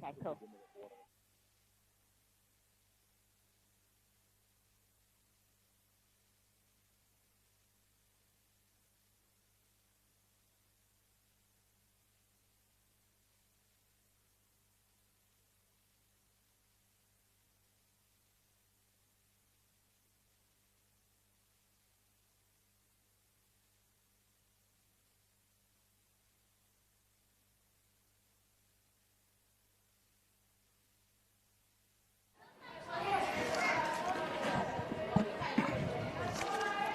Okay, cool.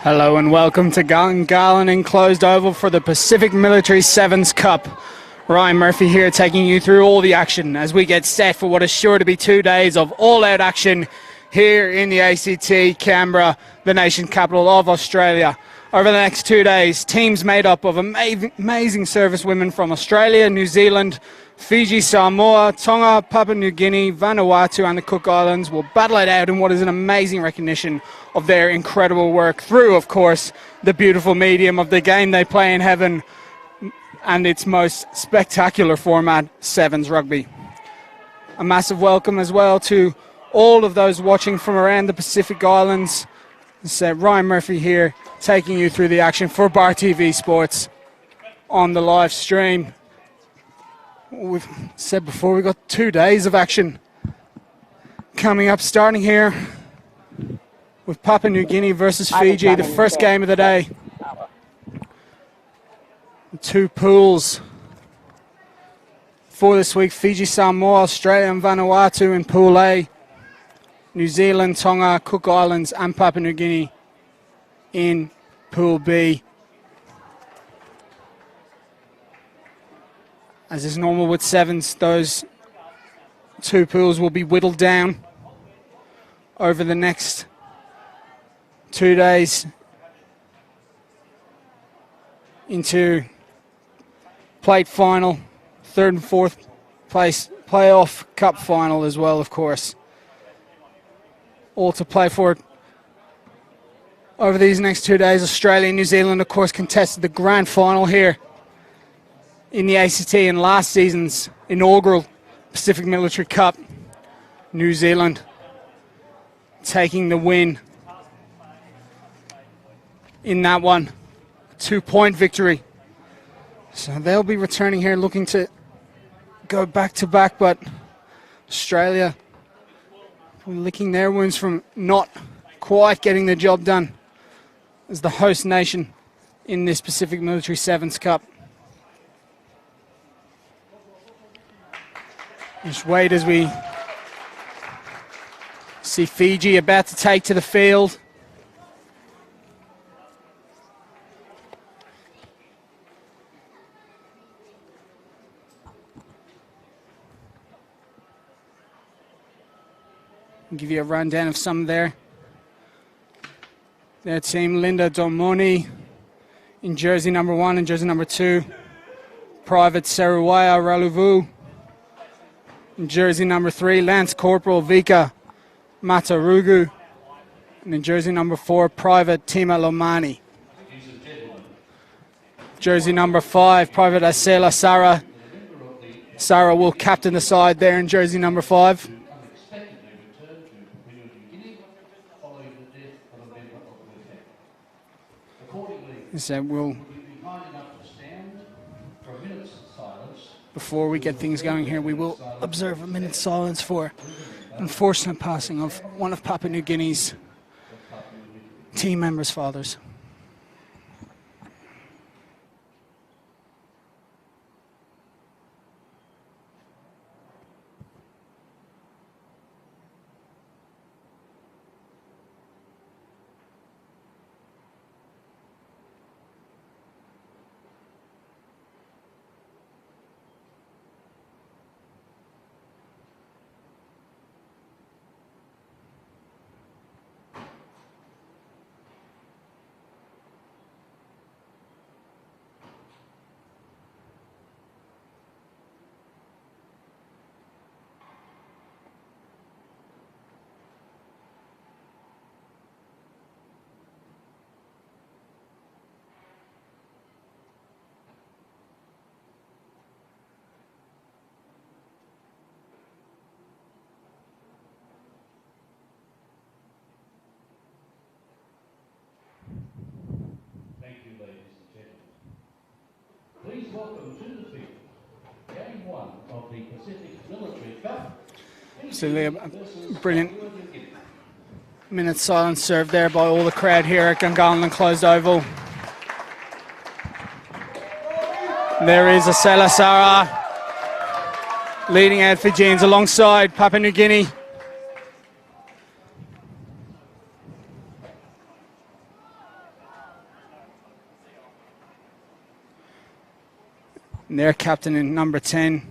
Hello and welcome to Garland Enclosed Oval for the Pacific Military 7's Cup. Ryan Murphy here taking you through all the action as we get set for what is sure to be 2 days of all-out action here in the ACT, Canberra, the nation capital of Australia. Over the next 2 days, teams made up of amazing servicewomen from Australia, New Zealand, Fiji, Samoa, Tonga, Papua New Guinea, Vanuatu and the Cook Islands will battle it out in what is an amazing recognition of their incredible work through, of course, the beautiful medium of the game they play in heaven and its most spectacular format, 7's Rugby. A massive welcome as well to all of those watching from around the Pacific Islands. Ryan Murphy here taking you through the action for Bar TV Sports on the live stream. We've said before, we've got 2 days of action coming up, starting here with Papua New Guinea versus Fiji, the first game of the day. 2 pools for this week: Fiji, Samoa, Australia and Vanuatu in Pool A, New Zealand, Tonga, Cook Islands and Papua New Guinea in Pool B. As is normal with 7's, those 2 pools will be whittled down over the next 2 days into plate final, 3rd and 4th place playoff cup final as well, of course. All to play for over these next 2 days. Australia and New Zealand, of course, contested the grand final here in the ACT in last season's inaugural Pacific Military Cup. New Zealand taking the win in that one. 2-point victory. So they'll be returning here looking to go back to back, but Australia licking their wounds from not quite getting the job done as the host nation in this Pacific Military 7's Cup. Just wait as we see Fiji about to take to the field. I'll give you a rundown of some there. Their team: Linda Domoni in jersey number 1 and jersey number 2. Private Seruwaya Raluvu in jersey number 3. Lance Corporal Vika Matarugu. And in jersey number 4, Private Tima Lomani. Jersey number 5, Private Asela Sara. Sara will captain the side there in jersey number 5. So before we get things going here, we will observe a minute's silence for unfortunate passing of one of Papua New Guinea's team members' fathers. Absolutely a brilliant minute silence served there by all the crowd here at Gungahlin Closed Oval. There is Asela Sara leading out Fijians alongside Papua New Guinea. And their captain in number 10,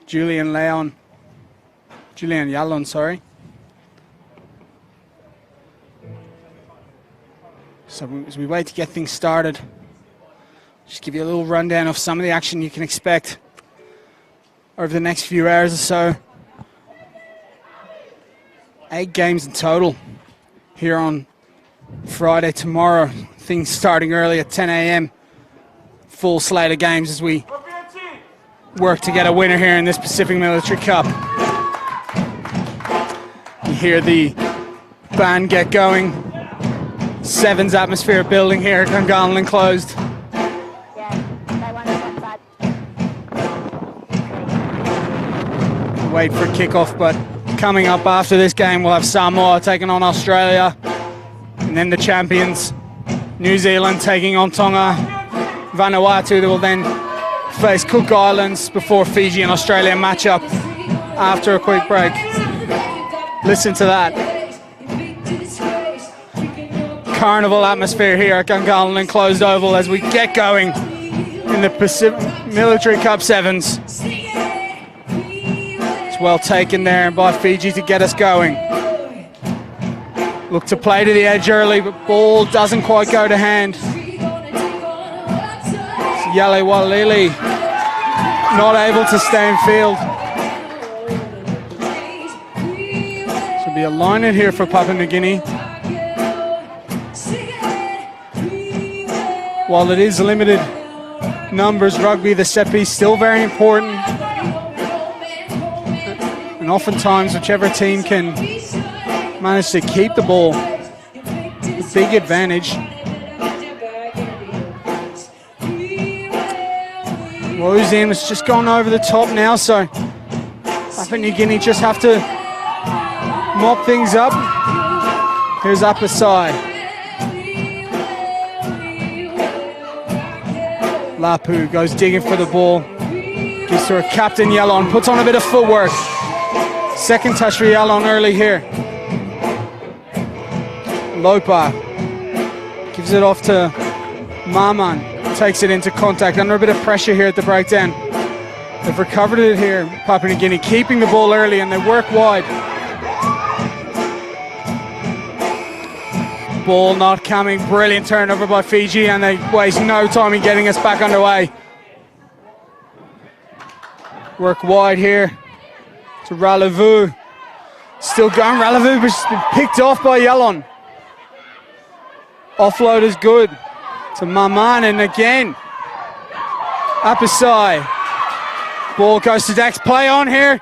Julian Yallon, sorry. So as we wait to get things started, just give you a little rundown of some of the action you can expect over the next few hours or so. 8 games in total here on Friday tomorrow. Things starting early at 10 a.m. Full slate of games as we work to get a winner here in this Pacific Military Cup. You hear the band get going. 7's atmosphere building here at Gungahlin Closed. Wait for kickoff, but coming up after this game we'll have Samoa taking on Australia, and then the champions New Zealand taking on Tonga. Vanuatu will then face Cook Islands before Fiji and Australia match up after a quick break. Listen to that. Carnival atmosphere here at Gungahlin Closed Oval as we get going in the Pacific Military Cup 7's. It's well taken there by Fiji to get us going. Look to play to the edge early, but ball doesn't quite go to hand. Yale Walili not able to stay in field. So be a line in here for Papua New Guinea. While it is limited numbers rugby, the set piece still very important. And oftentimes whichever team can manage to keep the ball, a big advantage. Wozin was just gone over the top now, so Papua New Guinea just have to mop things up. Here's Apasai. Lapu goes digging for the ball. Gives to her captain Yallon, puts on a bit of footwork. Second touch for Yallon early here. Lopa gives it off to Maman. Takes it into contact, under a bit of pressure here at the breakdown. They've recovered it here, Papua New Guinea, keeping the ball early, and they work wide. Ball not coming, brilliant turnover by Fiji, and they waste no time in getting us back underway. Work wide here to Ralavu. Still going, Ralavu, but she's been picked off by Yallon. Offload is good to Maman, and again Apasai. Ball goes to Dex. Play on here,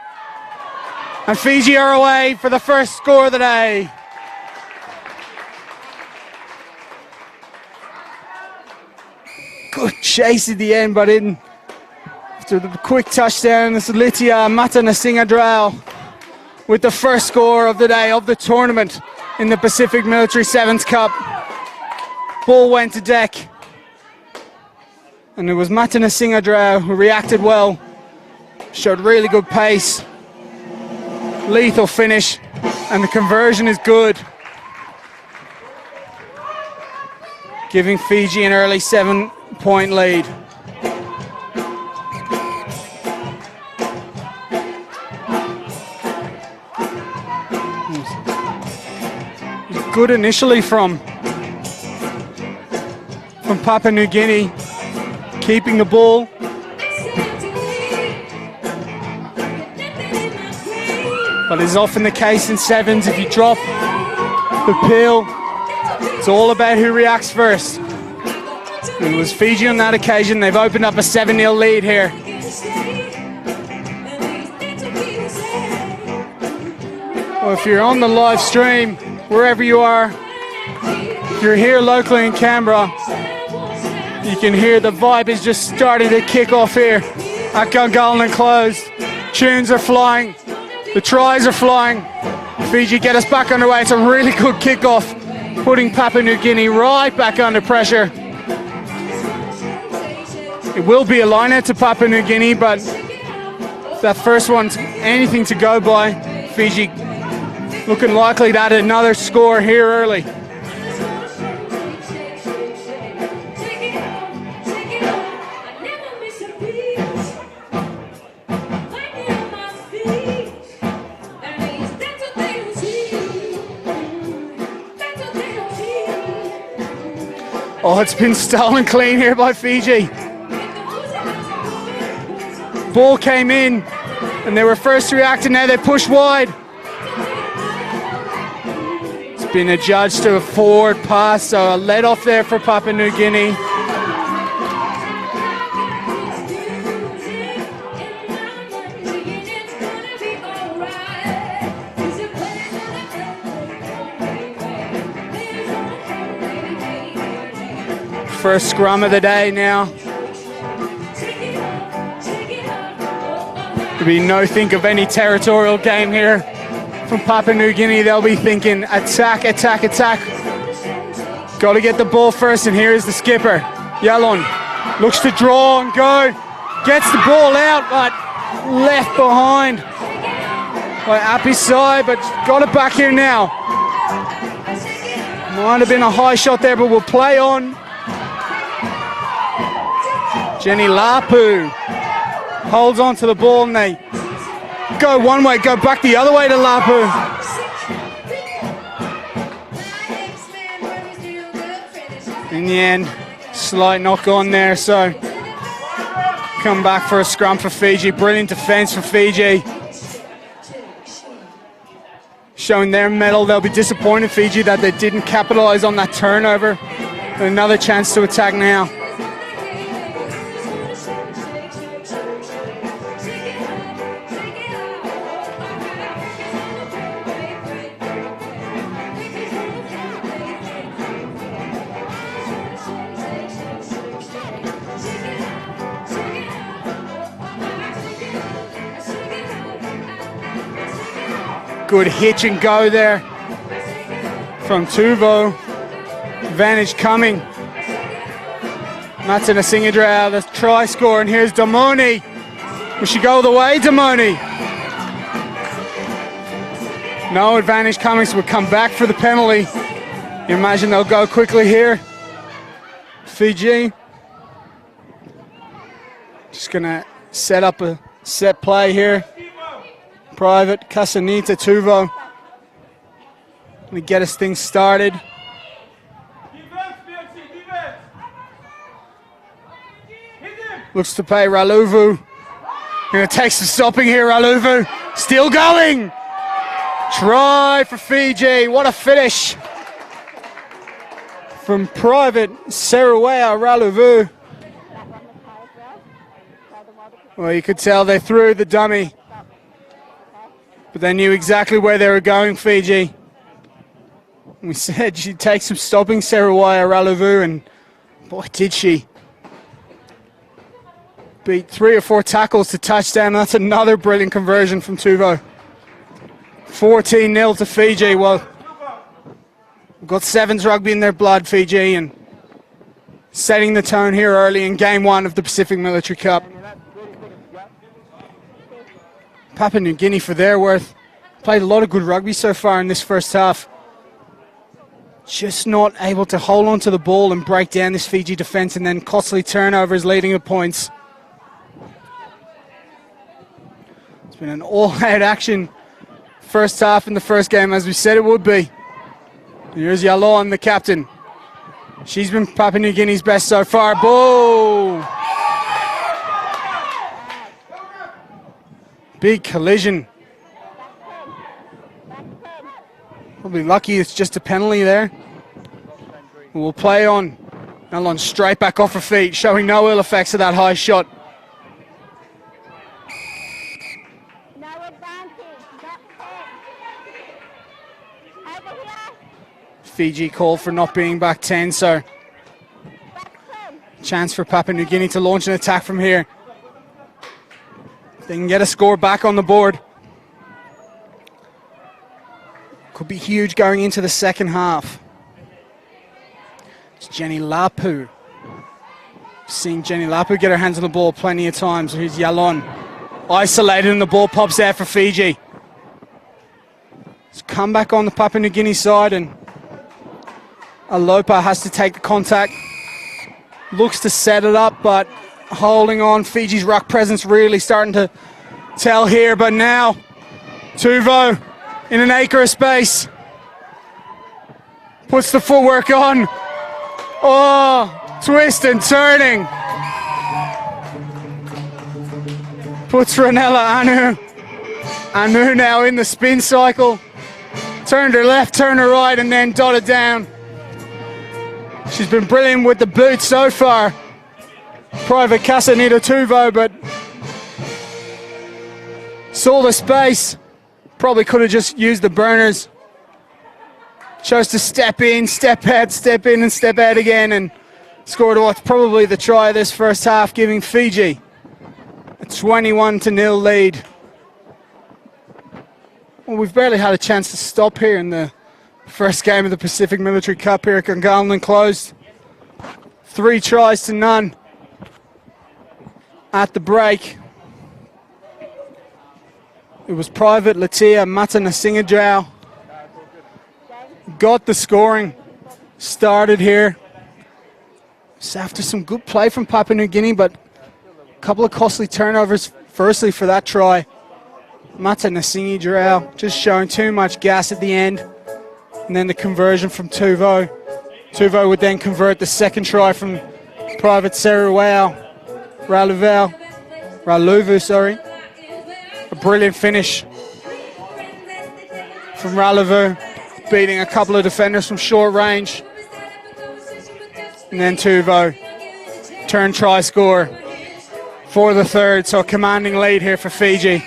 and Fiji are away for the first score of the day. Good chase at the end, but in after the quick touchdown, it's Litia Matanasingadrao with the first score of the day of the tournament in the Pacific Military 7's Cup. Ball went to deck, and it was Matanasingadrao who reacted well, showed really good pace, lethal finish, and the conversion is good, giving Fiji an early 7-point lead. Good initially from Papua New Guinea, keeping the ball. But as is often the case in 7's, if you drop the pill, it's all about who reacts first. And it was Fiji on that occasion. They've opened up a 7-0 lead here. Well, if you're on the live stream, wherever you are, if you're here locally in Canberra, You can hear the vibe is just starting to kick off here at Gungahlin Closed. Tunes are flying. The tries are flying. Fiji get us back underway. It's a really good kickoff, putting Papua New Guinea right back under pressure. It will be a line-out to Papua New Guinea, but that first one's anything to go by. Fiji looking likely to add another score here early. Oh, it's been stolen clean here by Fiji. Ball came in and they were first to react, and now they push wide. It's been adjudged to a forward pass, so a let off there for Papua New Guinea. First scrum of the day now. There'll be no think of any territorial game here from Papua New Guinea. They'll be thinking attack, attack, attack. Got to get the ball first, and here is the skipper. Yalon looks to draw and go. Gets the ball out, but left behind by Apisai, but got it back here now. Might have been a high shot there, but we'll play on. Jenny Lapu holds on to the ball, and they go one way, go back the other way to Lapu. In the end, slight knock on there, so come back for a scrum for Fiji. Brilliant defense for Fiji. Showing their mettle. They'll be disappointed, Fiji, that they didn't capitalize on that turnover. Another chance to attack now. Good hitch and go there from Tuvo. Advantage coming. Matson Asingadra, the try score, and here's Damoni. Will she go the way, Damoni? No advantage coming, so we'll come back for the penalty. You imagine they'll go quickly here. Fiji. Just gonna set up a set play here. Private, Casanita, Tuvo. Gonna get us things started. Looks to pay Raluvu. Gonna take some stopping here, Raluvu. Still going. Try for Fiji. What a finish from Private Seruwea Raluvu. Well, you could tell they threw the dummy, but they knew exactly where they were going, Fiji. We said she'd take some stopping, Seruwaya Raluvu, and boy, did she. Beat 3 or 4 tackles to touchdown. That's another brilliant conversion from Tuvo. 14-0 to Fiji. Well, we've got 7's rugby in their blood, Fiji, and setting the tone here early in Game 1 of the Pacific Military Cup. Papua New Guinea, for their worth, played a lot of good rugby so far in this first half. Just not able to hold on to the ball and break down this Fiji defence, and then costly turnovers leading to points. It's been an all-out action first half in the first game, as we said it would be. Here's Yalon, the captain. She's been Papua New Guinea's best so far. Boo! Big collision. Probably lucky it's just a penalty there. We'll play on. Alon straight back off her feet, showing no ill effects of that high shot. Fiji called for not being back 10, so Chance for Papua New Guinea to launch an attack from here. They can get a score back on the board. Could be huge going into the second half. It's Jenny Lapu. Seeing Jenny Lapu get her hands on the ball plenty of times. Here's Yalon. Isolated and the ball pops out for Fiji. It's come back on the Papua New Guinea side and Alopa has to take the contact. Looks to set it up, but holding on. Fiji's ruck presence really starting to tell here, but now Tuvo in an acre of space. Puts the footwork on. Oh, twist and turning. Puts Ranella Anu. Anu now in the spin cycle. Turned her left, turned her right, and then dotted down. She's been brilliant with the boot so far. Private Casanita Tuvo, but saw the space. Probably could have just used the burners. Chose to step in, step out, step in, and step out again, and scored what's probably the try of this first half, giving Fiji a 21-0 lead. Well, we've barely had a chance to stop here in the first game of the Pacific Military Cup here at Gungahlin closed. 3 tries to none at the break. It was Private Latia Matanasingadrau. Got the scoring started here. It's after some good play from Papua New Guinea, but a couple of costly turnovers, firstly for that try. Matanasingadrau just showing too much gas at the end. And then the conversion from Tuvo. Tuvo would then convert the second try from Private Saruwao. Raluvu, sorry. A brilliant finish from Raluvu, beating a couple of defenders from short range. And then Tuvo, turn try score for the third, so a commanding lead here for Fiji.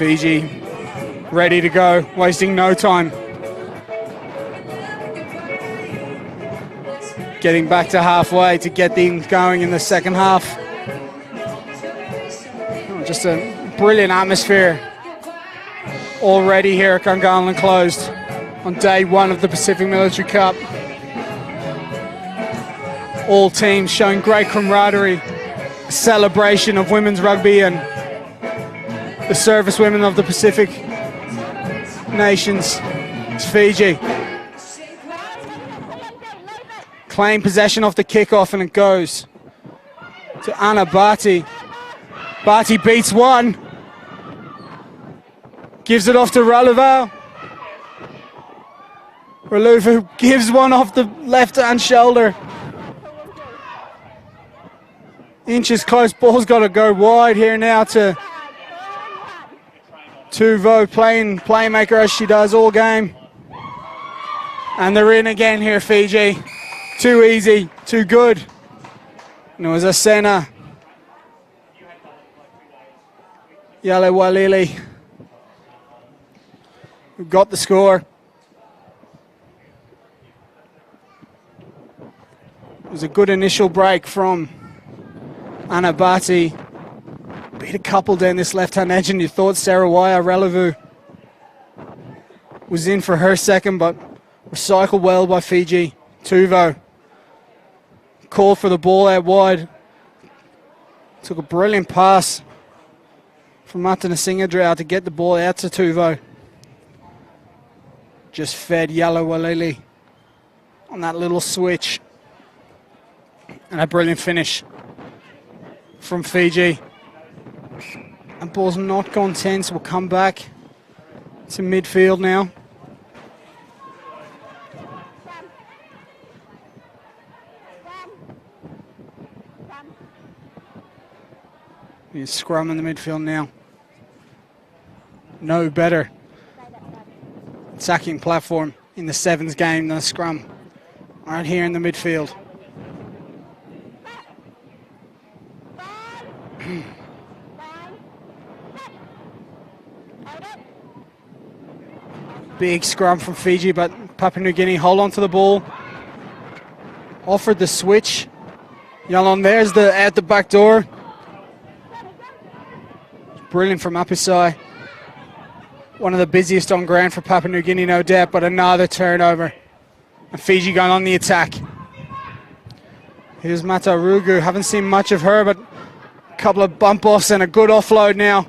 Fiji ready to go, wasting no time. Getting back to halfway to get things going in the second half. Oh, just a brilliant atmosphere already here at Gungahlin closed on day 1 of the Pacific Military Cup. All teams showing great camaraderie, a celebration of women's rugby and the service women of the Pacific nations. It's Fiji. Claim possession off the kickoff and it goes to Anna Bhatti. Bhatti beats one. Gives it off to Raluvu. Raluvu gives one off the left-hand shoulder. Inches close, ball's got to go wide here now to Tuvo, playing playmaker as she does all game. And they're in again here, Fiji. Too easy, too good. And it was Asena Yalewalili who got the score. It was a good initial break from Anna Bhatti. Beat a couple down this left-hand edge, and you thought Sarawaya Raluvu was in for her second, but recycled well by Fiji. Tuvo called for the ball out wide. Took a brilliant pass from Matanasingadrau to get the ball out to Tuvo. Just fed Yalewalili on that little switch. And a brilliant finish from Fiji. And ball's not gone tense. We'll come back to midfield now. Here's scrum in the midfield now. no better attacking platform in the Sevens game than a scrum right here in the midfield. Big scrum from Fiji, but Papua New Guinea hold on to the ball. Offered the switch. Yalon, there's the out the back door. Brilliant from Apisai. One of the busiest on ground for Papua New Guinea, no doubt, but another turnover. And Fiji going on the attack. Here's Mata Rugu. Haven't seen much of her, but a couple of bump offs and a good offload now.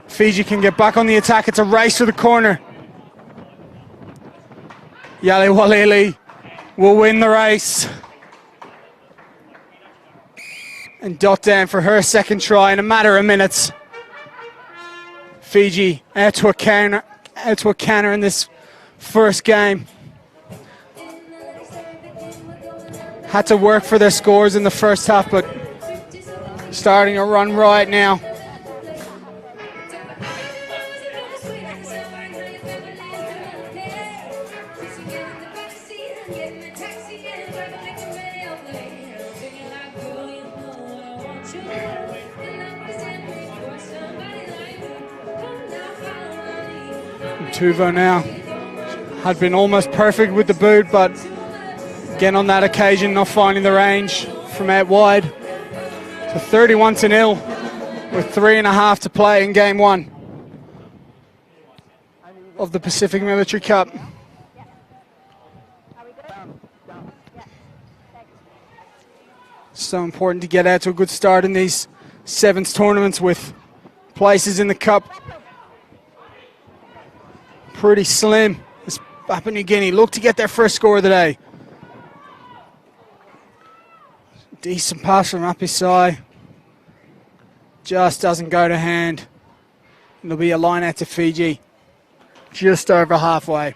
Fiji can get back on the attack. It's a race to the corner. Yale Walili will win the race. And dot down for her second try in a matter of minutes. Fiji out to a counter in this first game. Had to work for their scores in the first half, but starting to run right now. Tuvo now had been almost perfect with the boot, but again on that occasion not finding the range from out wide. So 31-0 with 3.5 to play in game one of the Pacific Military Cup. So important to get out to a good start in these Sevens tournaments with places in the cup pretty slim. As Papua New Guinea look to get their first score of the day. Decent pass from Apisai. Just doesn't go to hand. It'll be a line out to Fiji. Just over halfway.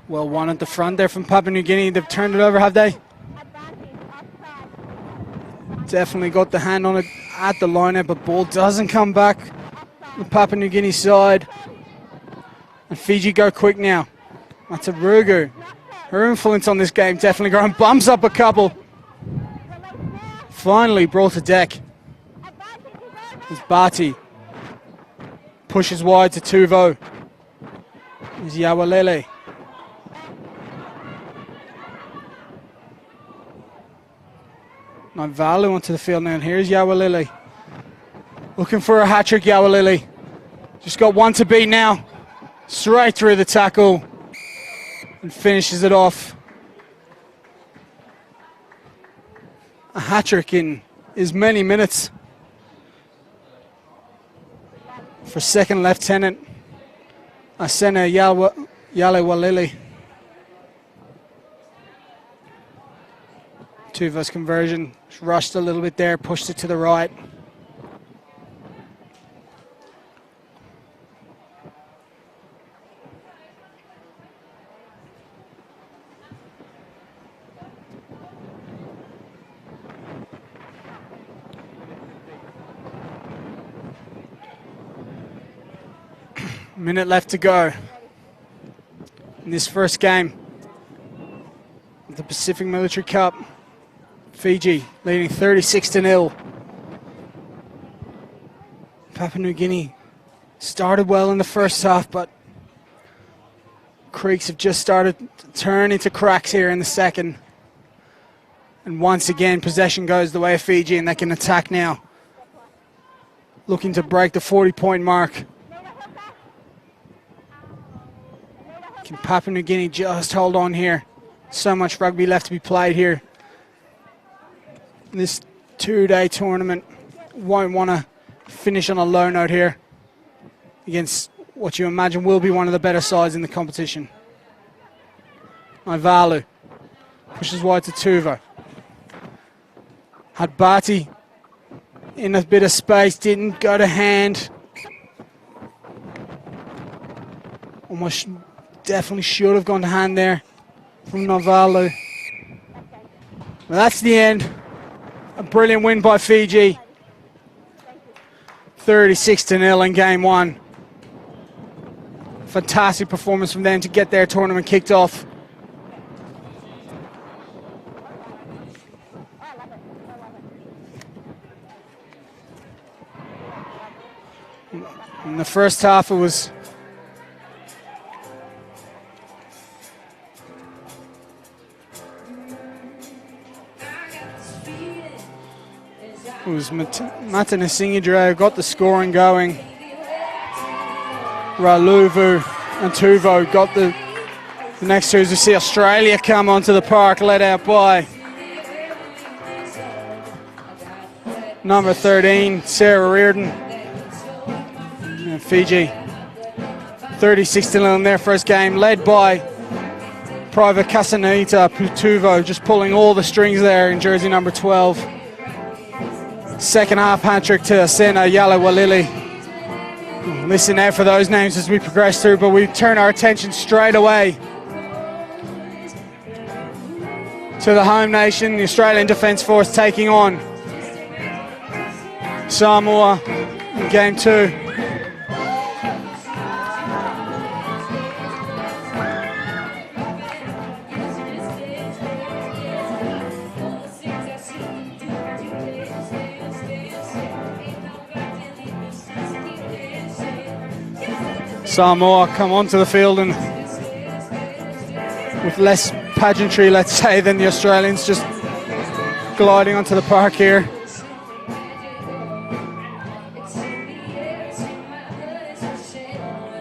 Well, one at the front there from Papua New Guinea. They've turned it over, have they? Definitely got the hand on it at the line-out, but ball doesn't come back on the Papua New Guinea side. And Fiji go quick now. That's a Rugu. Her influence on this game definitely growing. Bumps up a couple. Finally brought to deck. It's Bati. Pushes wide to Tuvo. Is Yawalele. Valu onto the field now, and here's Yawalili. Looking for a hat-trick, Yawalili. Just got one to beat now. Straight through the tackle. And finishes it off. A hat-trick in as many minutes for Second Lieutenant Asena Yalewalili. Tuva's conversion, rushed a little bit there, pushed it to the right. Minute left to go in this first game of the Pacific Military Cup. Fiji leading 36-0. Papua New Guinea started well in the first half, but creeks have just started to turn into cracks here in the second. And once again, possession goes the way of Fiji, and they can attack now. Looking to break the 40-point mark. Can Papua New Guinea just hold on here? So much rugby left to be played here. This two-day tournament won't want to finish on a low note here against what you imagine will be one of the better sides in the competition. Ivalu pushes wide to Tuvo. Had Bati in a bit of space, didn't go to hand. Almost definitely should have gone to hand there from Navalu. But that's the end. A brilliant win by Fiji. 36-0 in game one. Fantastic performance from them to get their tournament kicked off. In the first half, it was Mata Nasingidre got the scoring going. Raluvu and Tuvo got the next two. As we see Australia come onto the park, led out by number 13, Sarah Reardon. And Fiji 36-0 in their first game, led by Private Casanita Putuvo, just pulling all the strings there in jersey number 12. Second half hat-trick to Asena Yala Walili. Listen out for those names as we progress through, but we turn our attention straight away to the home nation, the Australian Defence Force, taking on Samoa in game two. Samoa come onto the field and with less pageantry, let's say, than the Australians, just gliding onto the park here.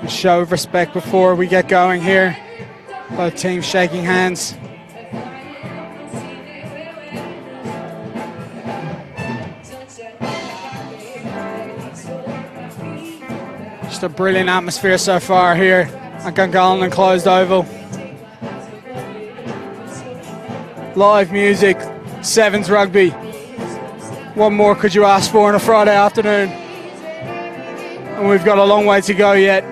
A show of respect before we get going here. Both teams shaking hands. Just a brilliant atmosphere so far here at Gungahlin and Closed Oval. Live music, 7's rugby. What more could you ask for on a Friday afternoon? And we've got a long way to go yet.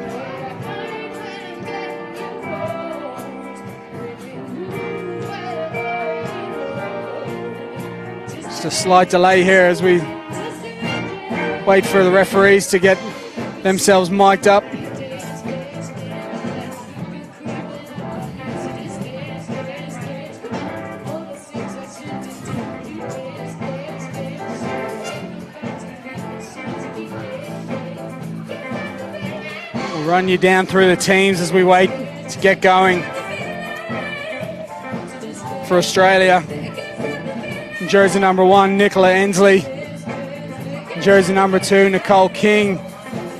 Just a slight delay here as we wait for the referees to get themselves mic'd up. We'll run you down through the teams as we wait to get going. For Australia, jersey number 1, Nicola Ensley. Jersey number 2, Nicole King.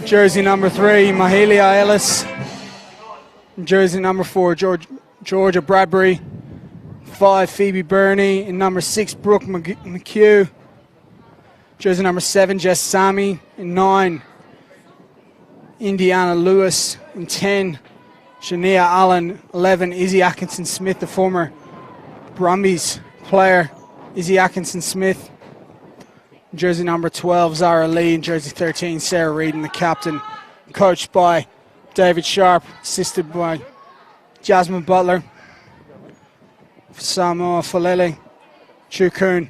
Jersey number 3, Mahalia Ellis. Jersey number 4, Georgia Bradbury. 5, Phoebe Burney. And number 6, Brooke McHugh. Jersey number 7, Jess Sammy. And 9, Indiana Lewis. And 10, Shania Allen. 11, Izzy Atkinson Smith, the former Brumbies player. Izzy Atkinson Smith. Jersey number 12, Zara Lee, and jersey 13, Sarah Reid, and the captain, coached by David Sharp, assisted by Jasmine Butler. Samoa Falele, Chukun,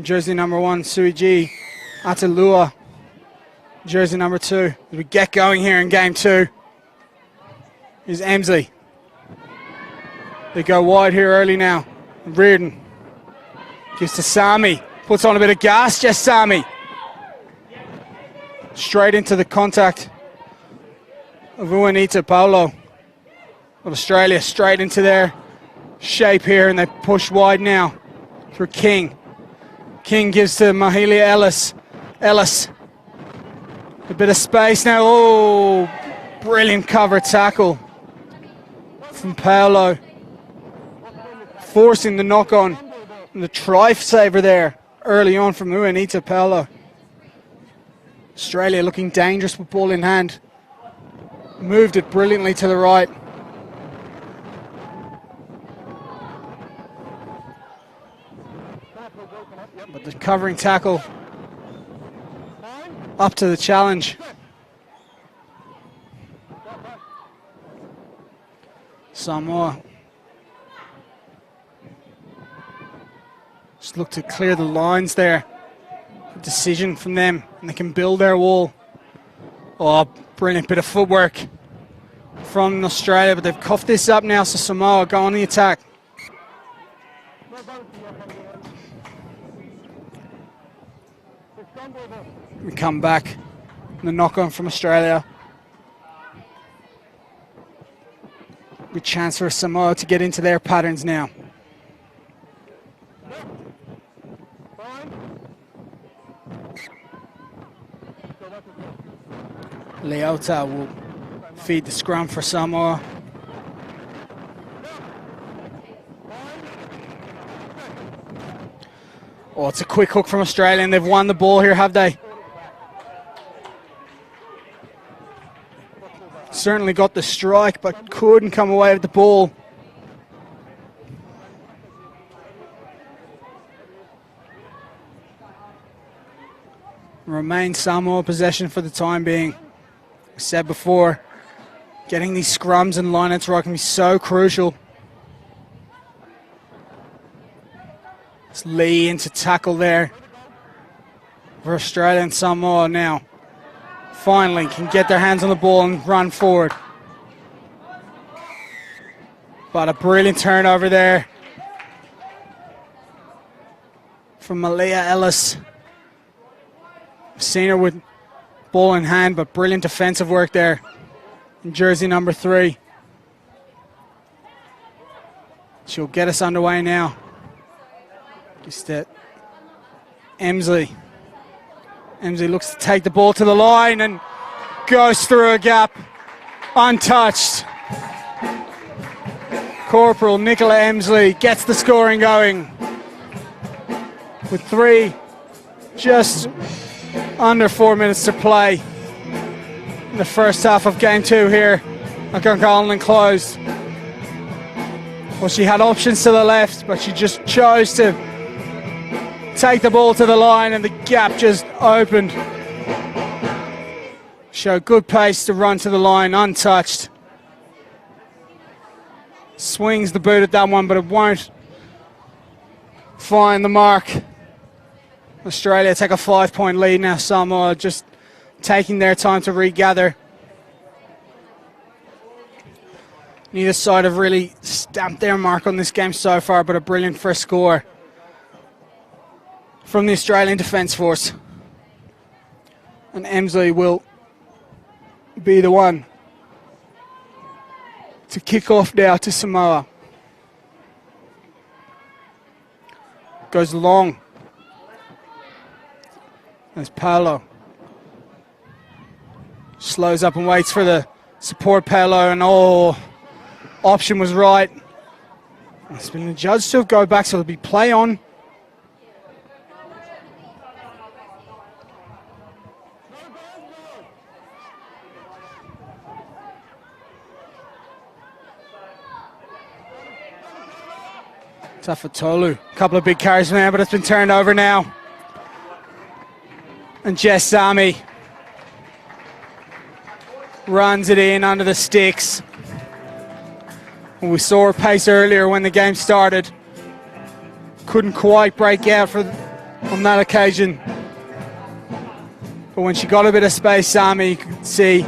jersey number 1, Suiji Atalua, jersey number 2. As we get going here in game 2, is Emsley. They go wide here early now. Reardon gives to Sammy. Puts on a bit of gas, Jess Sammy. Straight into the contact of Uanita Pelo of Australia. Straight into their shape here, and they push wide now for King. King gives to Mahalia Ellis. Ellis. A bit of space now. Oh, brilliant cover tackle from Pelo. Forcing the knock on. And the try saver there early on from Uanita Pelo. Australia looking dangerous with ball in hand. Moved it brilliantly to the right. the covering tackle up to the challenge. Samoa just look to clear the lines there. Good decision from them, and they can build their wall. Oh, brilliant bit of footwork from Australia, but they've coughed this up now, so Samoa go on the attack. We come back, the knock on from Australia. Good chance for Samoa to get into their patterns now. Leota will feed the scrum for Samoa. Oh, it's a quick hook from Australia, and they've won the ball here, have they? Certainly got the strike, but couldn't come away with the ball. Remain Samoa possession for the time being. I said before, getting these scrums and lineouts right can be so crucial. It's Lee into tackle there for Australia, and Samoa now finally can get their hands on the ball and run forward. But a brilliant turnover there from Malia Ellis. Seen her with ball in hand, but brilliant defensive work there in jersey number 3. She'll get us underway now. Just that Emsley looks to take the ball to the line and goes through a gap, untouched. Corporal Nicola Emsley gets the scoring going with just under 4 minutes to play in the first half of game 2 here at Gungahlin closed. Well, she had options to the left, but she just chose to take the ball to the line, and the gap just opened. Showed good pace to run to the line, untouched. Swings the boot at that one, but it won't find the mark. Australia take a 5-point lead now. Samoa just taking their time to regather. Neither side have really stamped their mark on this game so far, but a brilliant first score from the Australian Defence Force. And Emsley will be the one to kick off now to Samoa. Goes long. There's Pelo. Slows up and waits for the support Pelo, and option was right. It's been adjudged to go back, so it'll be play on. Tough for Tolu. A couple of big carries from there, but it's been turned over now. And Jess Sammy runs it in under the sticks. We saw her pace earlier when the game started. Couldn't quite break out on that occasion. But when she got a bit of space, Sammy, you could see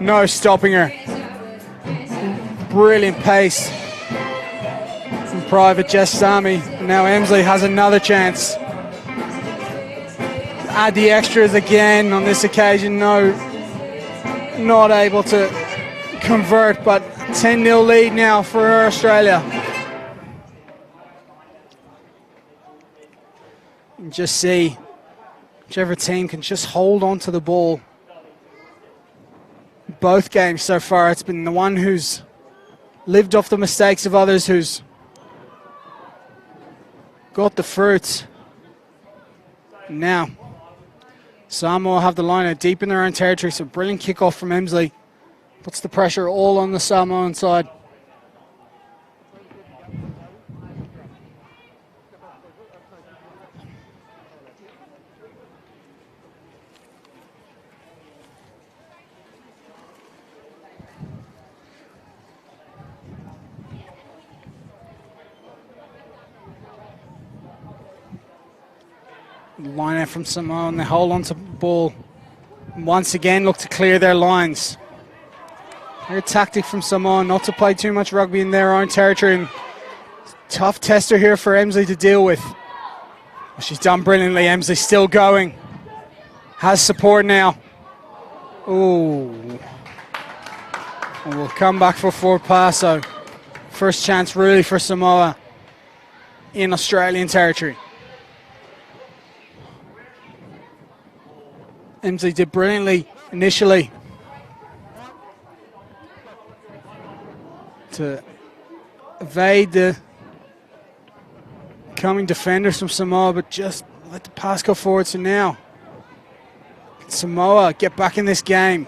no stopping her. Brilliant pace from Private Jess Sammy. And now Emsley has another chance. Add the extras again on this occasion. No, not able to convert, but 10-0 lead now for Australia. And just see whichever team can just hold on to the ball. Both games so far, it's been the one who's lived off the mistakes of others, who's got the fruits. Now, Samoa have the line out deep in their own territory, so brilliant kickoff from Emsley. Puts the pressure all on the Samoan side. Line out from Samoa and they hold on to the ball. Once again, look to clear their lines. Very tactic from Samoa not to play too much rugby in their own territory. And tough tester here for Emsley to deal with. She's done brilliantly. Emsley still going. Has support now. Ooh. And we'll come back for forward pass. So first chance really for Samoa in Australian territory. Emsley did brilliantly initially to evade the coming defenders from Samoa, but just let the pass go forward. So now Samoa get back in this game.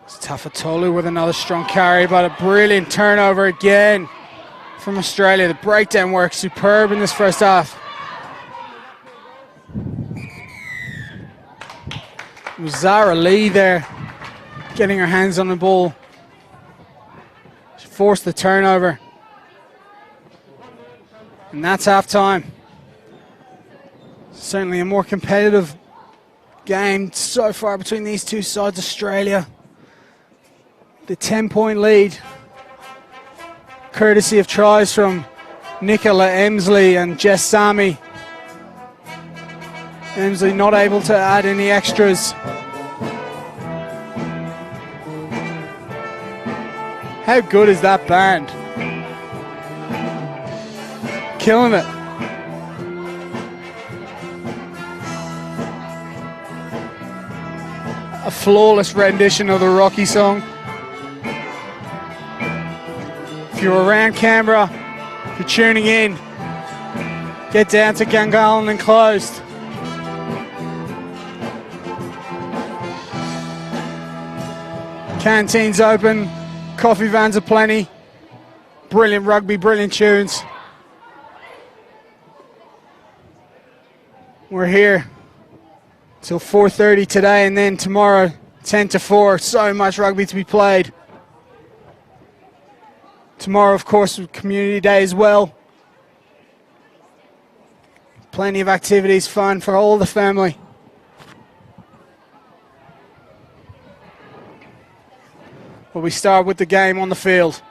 It's tough for Tolu with another strong carry, but a brilliant turnover again from Australia. The breakdown work superb in this first half. It was Zara Lee there getting her hands on the ball. She forced the turnover. And that's half time. Certainly a more competitive game so far between these two sides. Australia, the 10-point lead, courtesy of tries from Nicola Emsley and Jess Sammy. Emsley not able to add any extras. How good is that band? Killing it. A flawless rendition of the Rocky song. If you're around Canberra, if you're tuning in, get down to Gungahlin and Closed. Canteens open, coffee vans aplenty, brilliant rugby, brilliant tunes. We're here till 4:30 today, and then tomorrow 10 to 4. So much rugby to be played. Tomorrow, of course, Community Day as well. Plenty of activities, fun for all the family. But we start with the game on the field.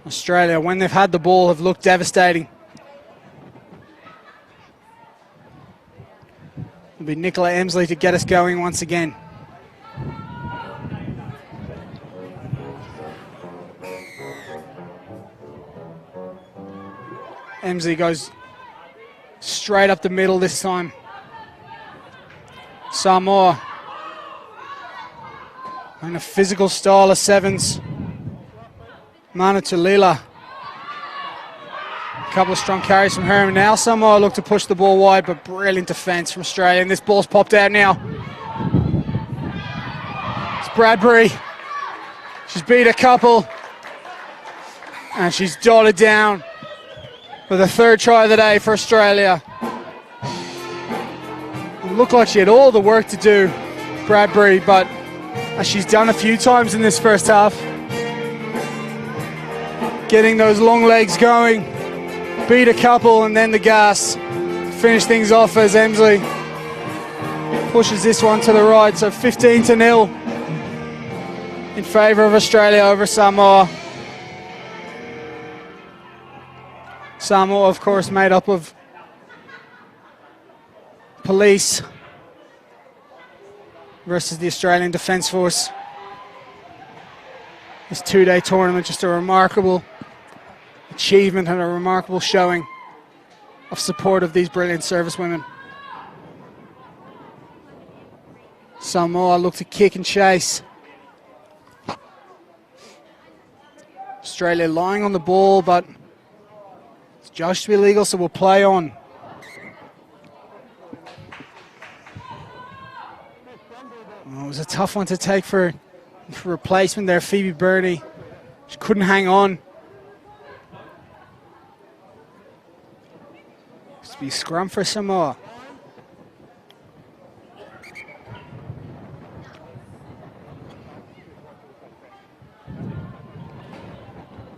Australia, when they've had the ball, have looked devastating. It'll be Nicola Emsley to get us going once again. Emsley goes straight up the middle this time. Samoa, and a physical style of 7's. Mana Tulila. A couple of strong carries from her. Now Samoa look to push the ball wide, but brilliant defence from Australia. And this ball's popped out now. It's Bradbury. She's beat a couple. And she's dotted down for the third try of the day for Australia. It looked like she had all the work to do, Bradbury, but as she's done a few times in this first half, getting those long legs going, beat a couple and then the gas, finish things off as Emsley pushes this one to the right. So 15-0 in favour of Australia over Samoa. Samoa, of course, made up of police versus the Australian Defence Force. This two-day tournament, just a remarkable achievement and a remarkable showing of support of these brilliant servicewomen. Samoa look to kick and chase. Australia lying on the ball, but it's judged to be illegal, so we'll play on. It was a tough one to take for replacement there, Phoebe Birdie. She couldn't hang on. It's to be scrum for Samoa.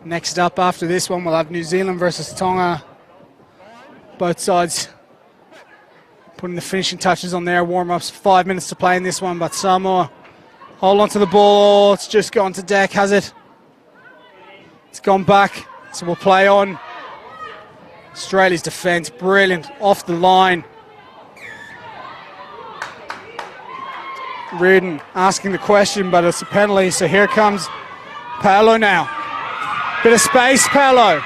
Next up after this one, we'll have New Zealand versus Tonga. Both sides putting the finishing touches on their warm-ups. 5 minutes to play in this one, but Samoa hold on to the ball. Oh, it's just gone to deck, has it? It's gone back, so we'll play on. Australia's defence, brilliant, off the line. Reardon asking the question, but it's a penalty, so here comes Pelo now. Bit of space, Pelo.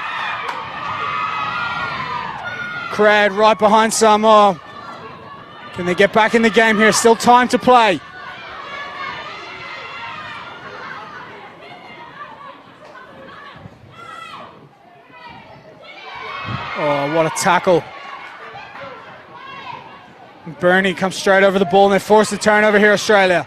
Crowd right behind Samoa. Can they get back in the game here? Still time to play. Oh, what a tackle. Bernie comes straight over the ball and they force the turnover here, Australia.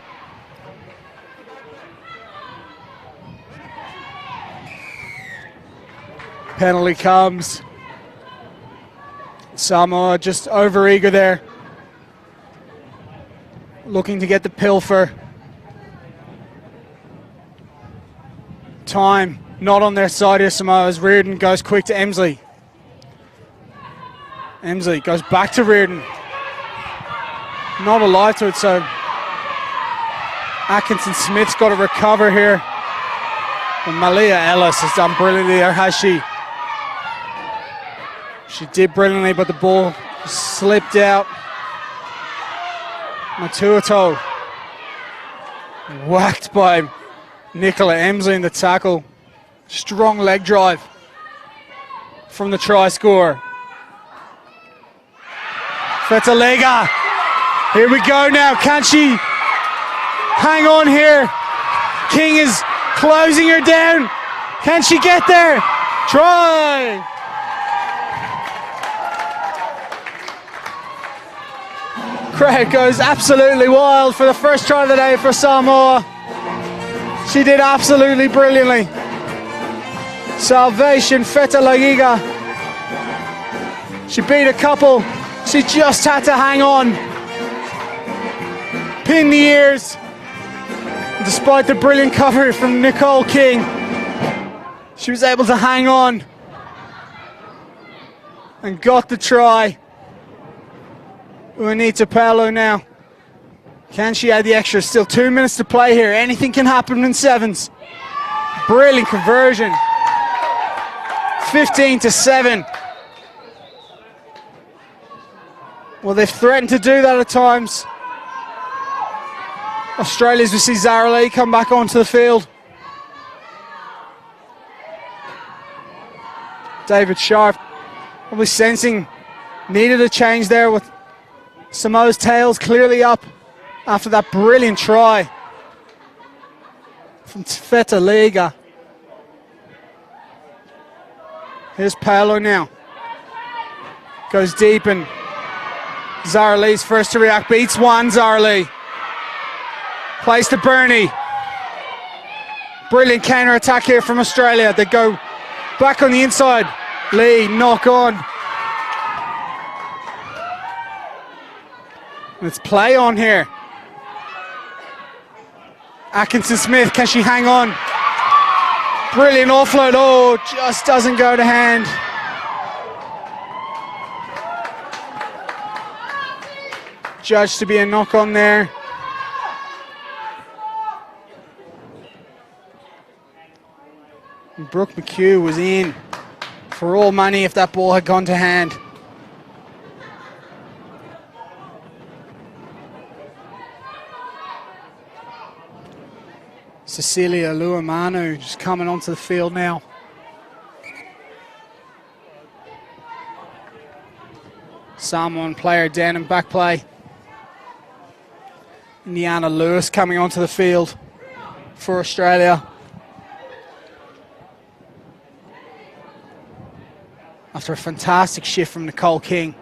Penalty comes. Samoa just over-eager there. Looking to get the pilfer. Time not on their side here, Samoa, as Reardon goes quick to Emsley. Emsley goes back to Reardon. Not alive to it, so Atkinson Smith's got to recover here. And Malia Ellis has done brilliantly, or has she? She did brilliantly, but the ball slipped out. Matuato whacked by Nicola Emsley in the tackle. Strong leg drive from the try scorer. Fetalega. Here we go now. Can she hang on here? King is closing her down. Can she get there? Try. Crowd goes absolutely wild for the first try of the day for Samoa. She did absolutely brilliantly. Salvation Fetalagiga. She beat a couple. She just had to hang on. Pin the ears. Despite the brilliant cover from Nicole King, she was able to hang on and got the try. Unita Pelo now. Can she add the extra? Still 2 minutes to play here. Anything can happen in sevens. Brilliant conversion. 15-7. Well, they've threatened to do that at times. Australia's, we see Zara Lee come back onto the field. David Sharp probably sensing needed a change there with Samoa's tails clearly up after that brilliant try from Feta Liga. Here's Pelo now. Goes deep and Zara Lee's first to react. Beats one, Zara Lee. Plays to Bernie. Brilliant counter attack here from Australia. They go back on the inside. Lee, knock on. Let's play on here. Atkinson Smith, can she hang on? Brilliant offload. Oh, just doesn't go to hand. Judged to be a knock on there. Brooke McHugh was in for all money if that ball had gone to hand. Cecilia Luamanu just coming onto the field now. Samoan player down in back play. Niana Lewis coming onto the field for Australia. After a fantastic shift from Nicole King.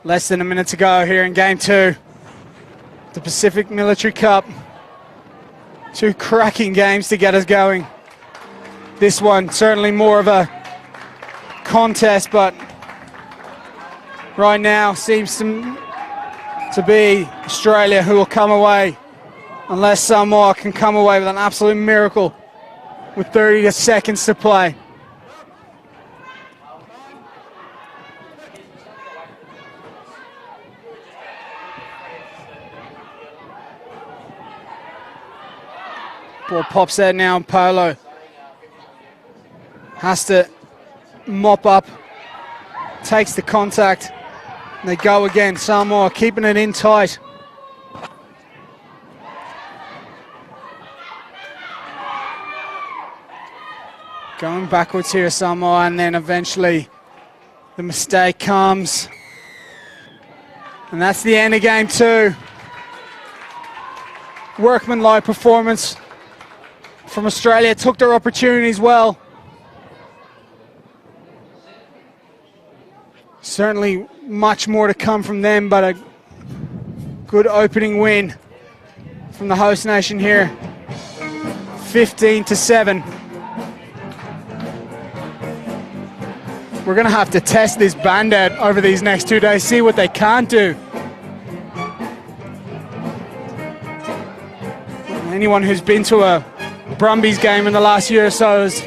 Less than a minute to go here in game two. The Pacific Military Cup. Two cracking games to get us going. This one certainly more of a contest, but right now seems to to be Australia who will come away, unless Samoa can come away with an absolute miracle with 30 seconds to play. Ball pops out now, and Pelo has to mop up, takes the contact, and they go again. Samoa keeping it in tight. Going backwards here, Samoa, and then eventually the mistake comes. And that's the end of game 2. Workmanlike performance from Australia, took their opportunities well. Certainly much more to come from them, but a good opening win from the host nation here. 15-7. We're going to have to test this band out over these next 2 days, see what they can't do. Anyone who's been to a Brumbies game in the last year or so has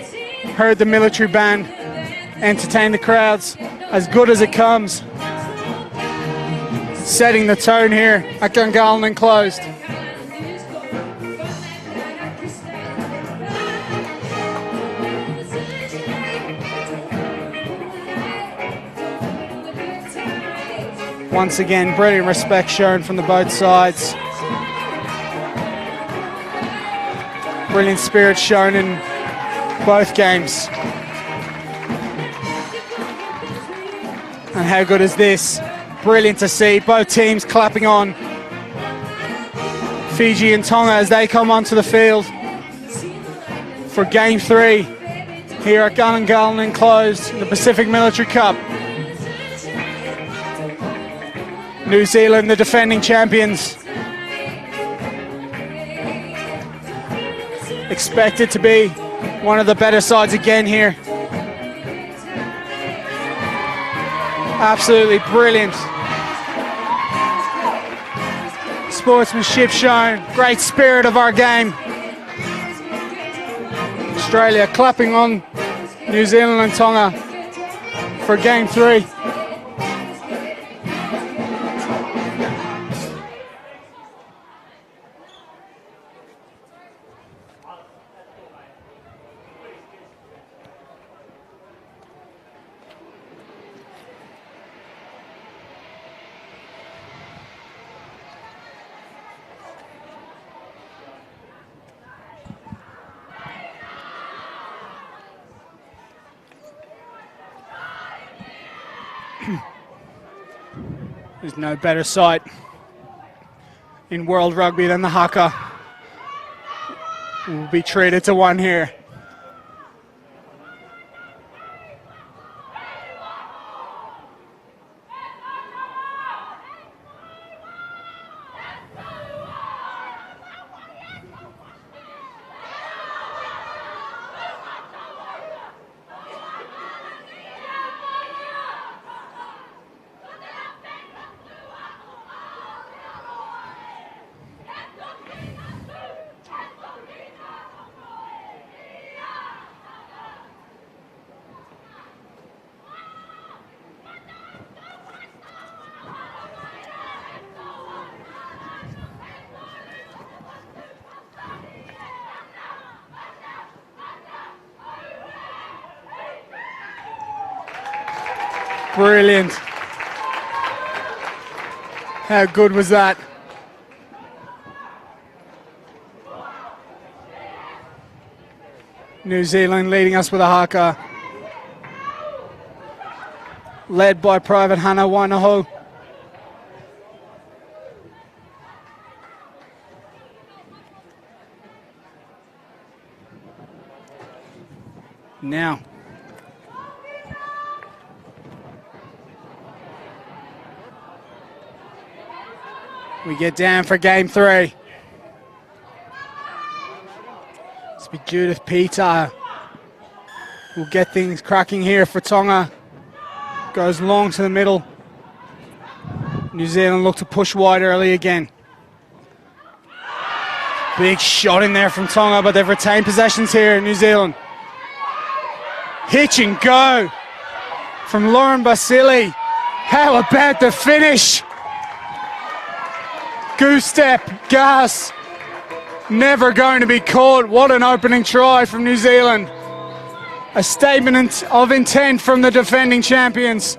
heard the military band entertain the crowds as good as it comes. Setting the tone here at Gungahlin Enclosed. Once again, brilliant respect shown from the both sides. Brilliant spirit shown in both games. And how good is this? Brilliant to see both teams clapping on Fiji and Tonga as they come onto the field for Game 3 here at Gungahlin Enclosed in the Pacific Military Cup. New Zealand, the defending champions, expected to be one of the better sides again here. Absolutely brilliant sportsmanship shown, great spirit of our game. Australia clapping on New Zealand and Tonga for Game 3. There's no better sight in World Rugby than the haka. We'll be treated to one here. Brilliant. How good was that? New Zealand leading us with a haka. Led by Private Hana Wainaho. Now. We get down for Game 3. It's be Judith Peter. We'll get things cracking here for Tonga. Goes long to the middle. New Zealand look to push wide early again. Big shot in there from Tonga, but they've retained possessions here, New Zealand. Hitch and go from Lauren Basili. How about the finish? Goose step, gas. Never going to be caught. What an opening try from New Zealand. A statement of intent from the defending champions.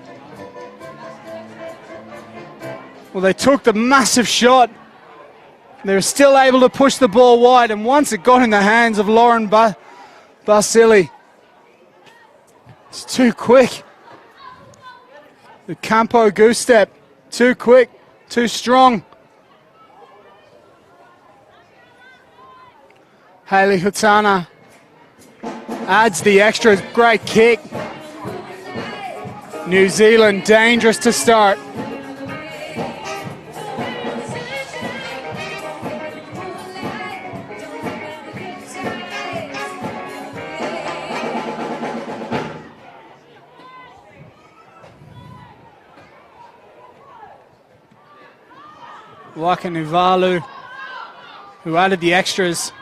Well, they took the massive shot. They were still able to push the ball wide, and once it got in the hands of Lauren Basili, it's too quick. The Campo goose step, too quick, too strong. Hayley Hutana adds the extra. Great kick. New Zealand dangerous to start. Waka Nivalu, who added the extras.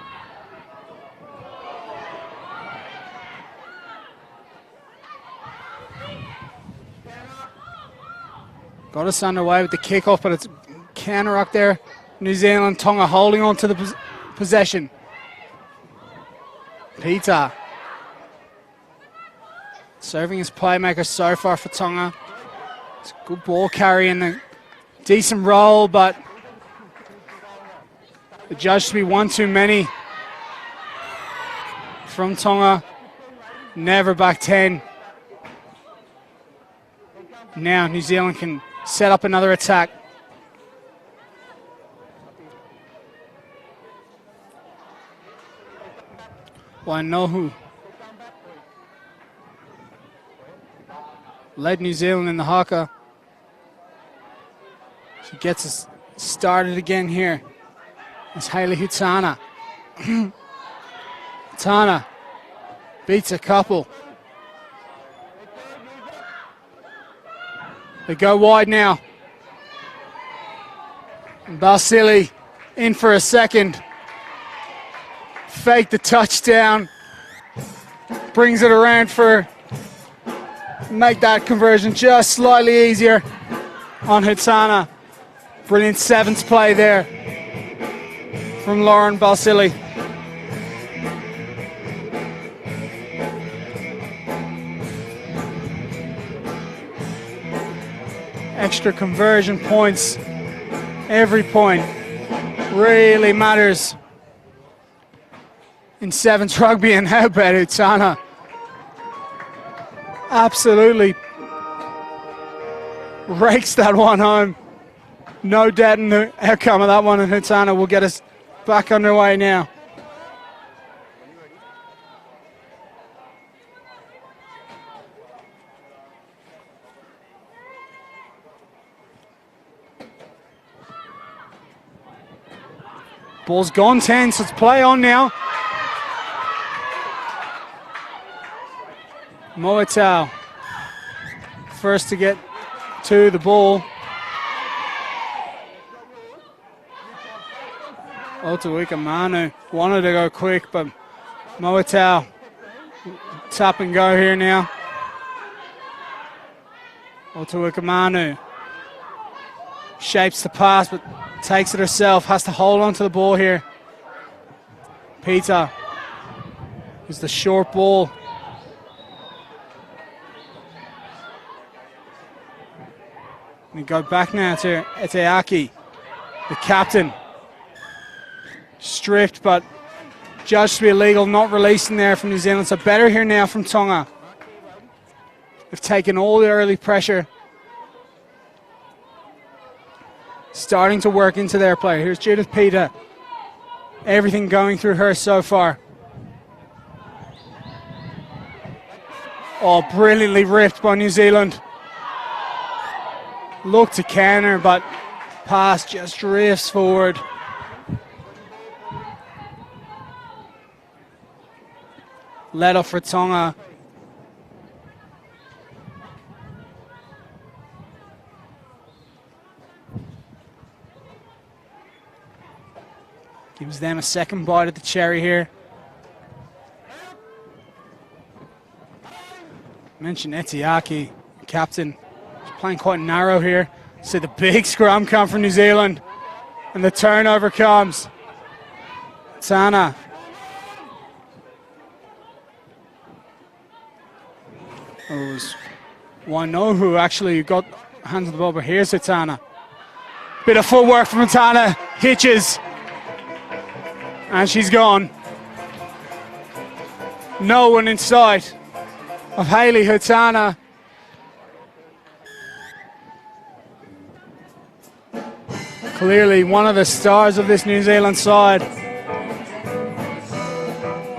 Got us underway with the kickoff, but it's counter up there. New Zealand, Tonga holding on to the possession. Peter serving as playmaker so far for Tonga. It's a good ball carry and a decent roll, but adjudged to be one too many from Tonga. Never back 10. Now New Zealand can set up another attack. Wainohu led New Zealand in the haka. She gets us started again here. It's Hayley Hutana. Hutana beats a couple. They go wide now. Basili in for a second. Fake the touchdown. Brings it around for make that conversion just slightly easier on Hutana. Brilliant 7's play there from Lauren Basili. Extra conversion points. Every point really matters in 7's rugby, and how about Hutana? Absolutely rakes that one home. No doubt in the outcome of that one, and Hutana will get us back underway now. Ball's gone 10, so it's play on now. Moetau first to get to the ball. Otuika Manu wanted to go quick, but Moetau tap and go here now. Otuika Manu shapes the pass, but takes it herself, has to hold on to the ball here. Peter is the short ball. We go back now to Eteaki, the captain. Stripped, but judged to be illegal, not releasing there from New Zealand. So better here now from Tonga. They've taken all the early pressure. Starting to work into their play. Here's Judith Peter. Everything going through her so far. Oh, brilliantly ripped by New Zealand. Look to counter, but pass just drifts forward. Let off for Tonga. Gives them a second bite at the cherry here. Mentioned Etiaki, captain, is playing quite narrow here. See the big scrum come from New Zealand, and the turnover comes. Tana. It was Wainohu who actually got hands on the ball, but here's Tana. Bit of footwork from Tana, hitches, and she's gone. No one in sight of Hayley Hutana. Clearly one of the stars of this New Zealand side.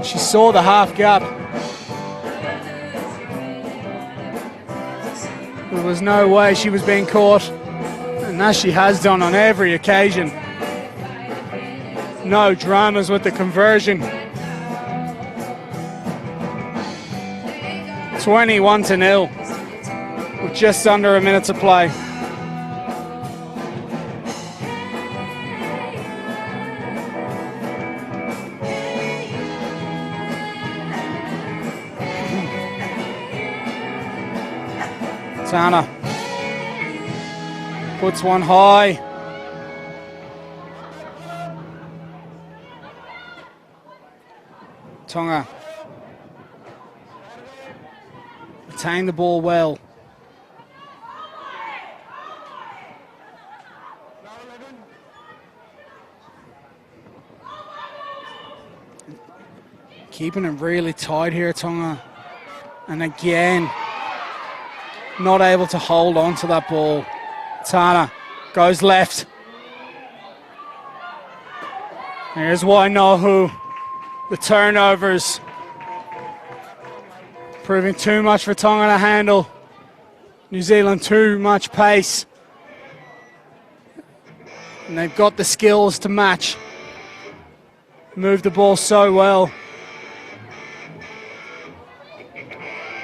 She saw the half gap. There was no way she was being caught, and as she has done on every occasion. No dramas with the conversion. 21-0 with just under a minute to play. Tana puts one high. Tonga retain the ball well. Keeping it really tight here, Tonga. And again, not able to hold on to that ball. Tana goes left. Here's Wainohu. The turnovers proving too much for Tonga to handle. New Zealand too much pace. And they've got the skills to match. Move the ball so well.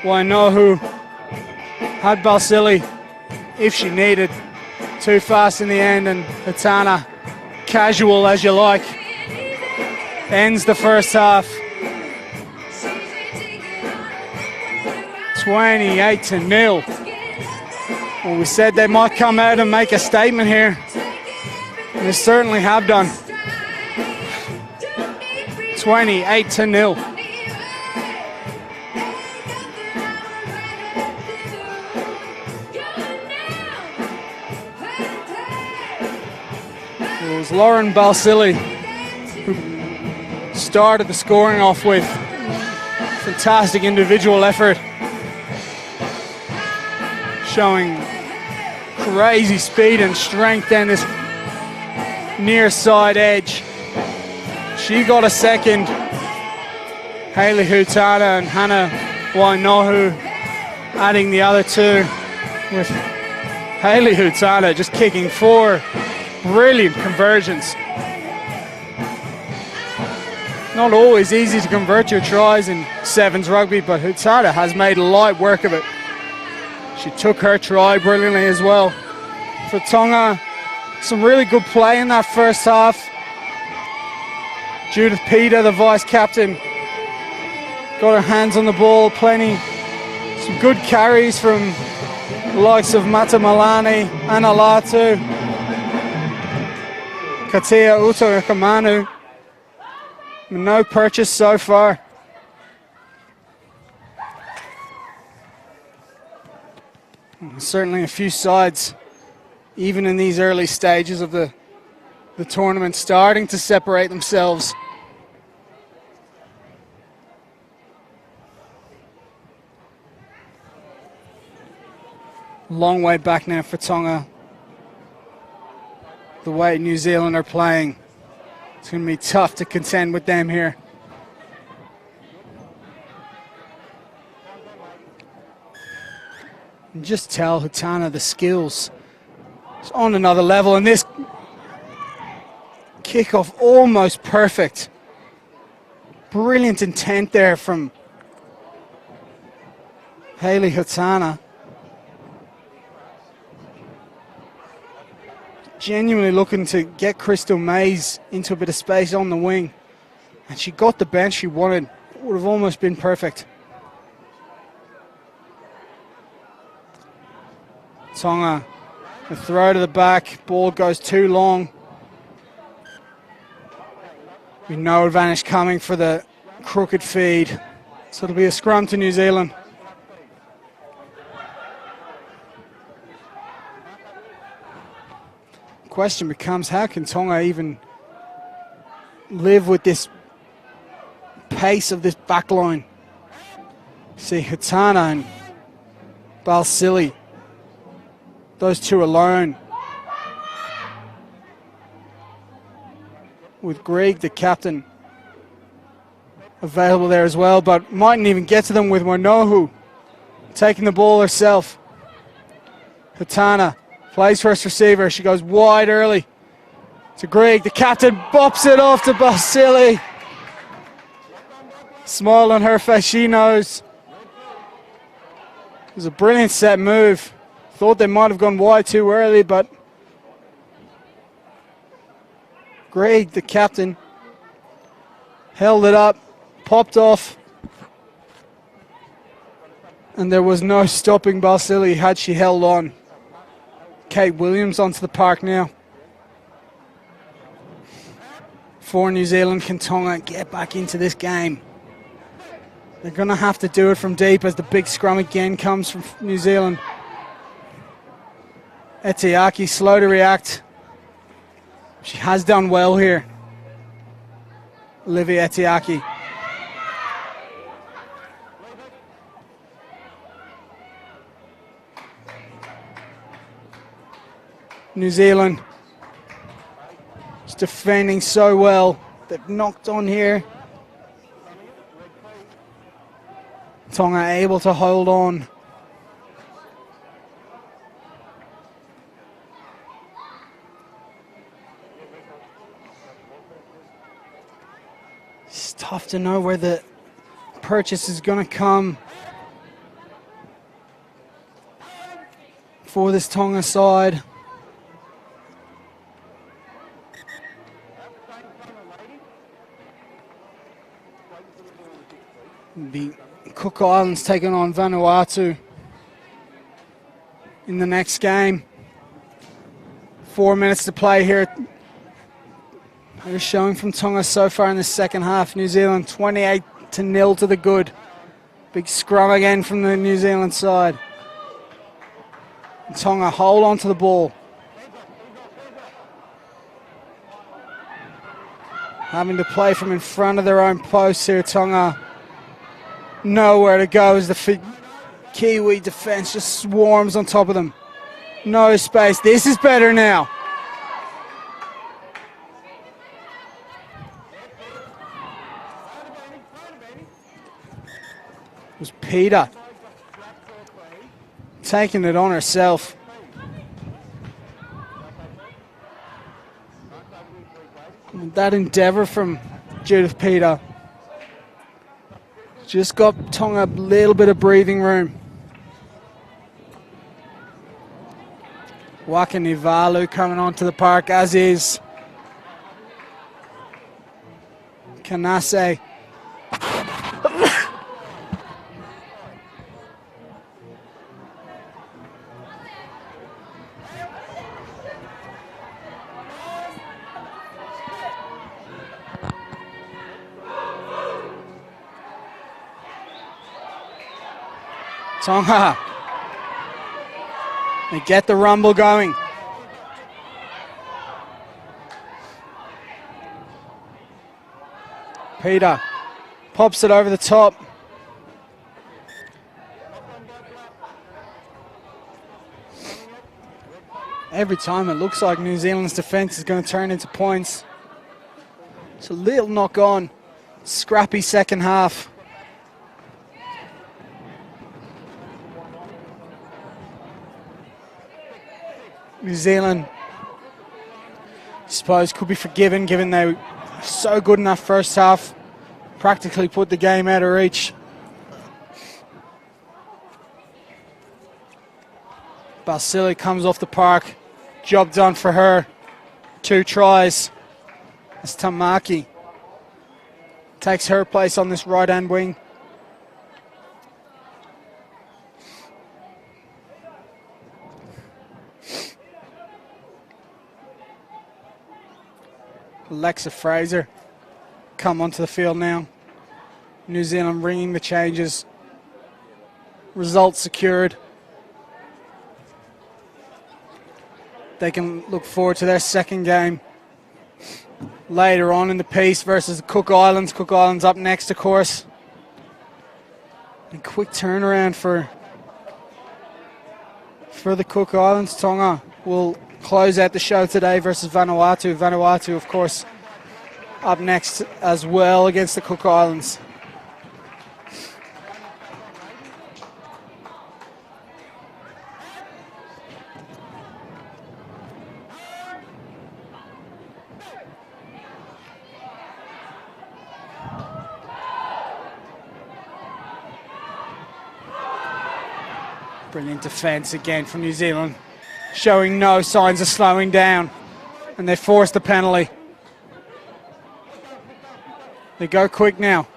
Wainohu had Balsillie if she needed. Too fast in the end, and Hutana, casual as you like, ends the first half. 28-0. Well, we said they might come out and make a statement here. They certainly have done. 28-0. It was Lauren Balsillie who started the scoring off with fantastic individual effort, showing crazy speed and strength down this near side edge. She got a second. Hayley Hutana and Hannah Wainohu adding the other two, with Hayley Hutana just kicking four brilliant conversions. Not always easy to convert your tries in sevens rugby, but Hutana has made light work of it. She took her try brilliantly as well. For Tonga, some really good play in that first half. Judith Peter, the vice captain, got her hands on the ball plenty. Some good carries from the likes of Mata Malani, Anna Latu, Katia Utoikamanu. No purchase so far. Certainly a few sides, even in these early stages of the tournament, starting to separate themselves. Long way back now for Tonga. The way New Zealand are playing, it's going to be tough to contend with them here. And just tell Hutana the skills. It's on another level, and this kickoff almost perfect. Brilliant intent there from Hayley Hutana. genuinely looking to get Crystal Mays into a bit of space on the wing. And she got the bench she wanted. It would have almost been perfect. Tonga, the throw to the back. Ball goes too long. With no advantage coming for the crooked feed. So it'll be a scrum to New Zealand. Question becomes, how can Tonga even live with this pace of this back line? See Hatana and Balsili, those two alone. With Greg, the captain, available there as well, but mightn't even get to them with Wanohu taking the ball herself. Hatana plays first receiver. She goes wide early to Greg. The captain bops it off to Balsili. Smile on her face, she knows. It was a brilliant set move. Thought they might have gone wide too early, but Greg, the captain, held it up, popped off, and there was no stopping Balsili had she held on. Kate Williams onto the park now. For New Zealand, can Tonga get back into this game? They're going to have to do it from deep as the big scrum again comes from New Zealand. Etiaki slow to react. She has done well here. Olivia Etiaki. New Zealand is defending so well. They've knocked on here. Tonga able to hold on. It's tough to know where the purchase is going to come for this Tonga side. The Cook Islands taking on Vanuatu in the next game. 4 minutes to play here. They're showing from Tonga so far in the second half. New Zealand 28-0 to the good. Big scrum again from the New Zealand side. Tonga hold on to the ball. Having to play from in front of their own post here, Tonga. Nowhere to go as the Kiwi defense just swarms on top of them. No space. This is better now. It was Peter taking it on herself. And that endeavour from Judith Peter just got Tonga a little bit of breathing room. Wakanivalu coming onto the park, as is Kanase. Tonga, they get the rumble going. Peter pops it over the top. Every time it looks like New Zealand's defence is going to turn into points. It's a little knock on. Scrappy second half. New Zealand, I suppose, could be forgiven given they were so good in that first half. Practically put the game out of reach. Balsili comes off the park. Job done for her. 2 tries as Tamaki takes her place on this right-hand wing. Alexa Fraser come onto the field now. New Zealand bringing the changes. Results secured. They can look forward to their second game later on in the piece versus the Cook Islands. Cook Islands up next, of course. A quick turnaround for the Cook Islands. Tonga will close out the show today versus Vanuatu. Vanuatu, of course, up next as well against the Cook Islands. Brilliant defence again from New Zealand, showing no signs of slowing down, and they force the penalty. They go quick now.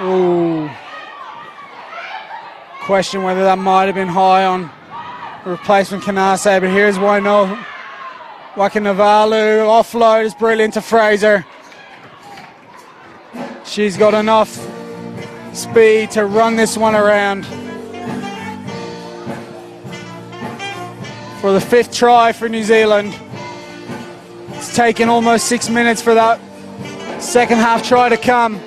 Ooh. Question whether that might have been high on replacement Kanase, but here's Wainolaulu. Wakinavalu offload is brilliant to Fraser. She's got enough speed to run this one around. For the 5th try for New Zealand. It's taken almost 6 minutes for that second half try to come.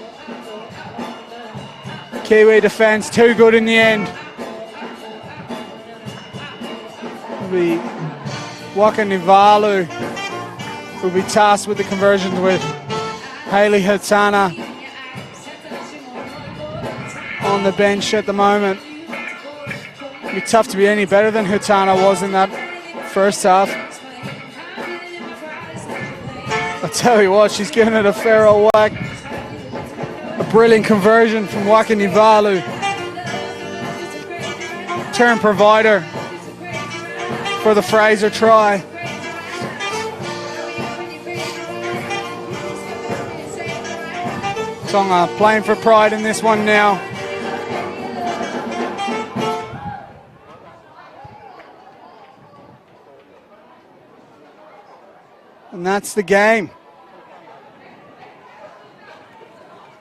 Kiwi defence too good in the end. It'll be Wakanivalu who'll be tasked with the conversions with Hayley Hutana on the bench at the moment. It'd be tough to be any better than Hutana was in that first half. I'll tell you what, she's given it a fair old whack. A brilliant conversion from Wakanivalu. Turn provider for the Fraser try. Tonga playing for pride in this one now. And that's the game.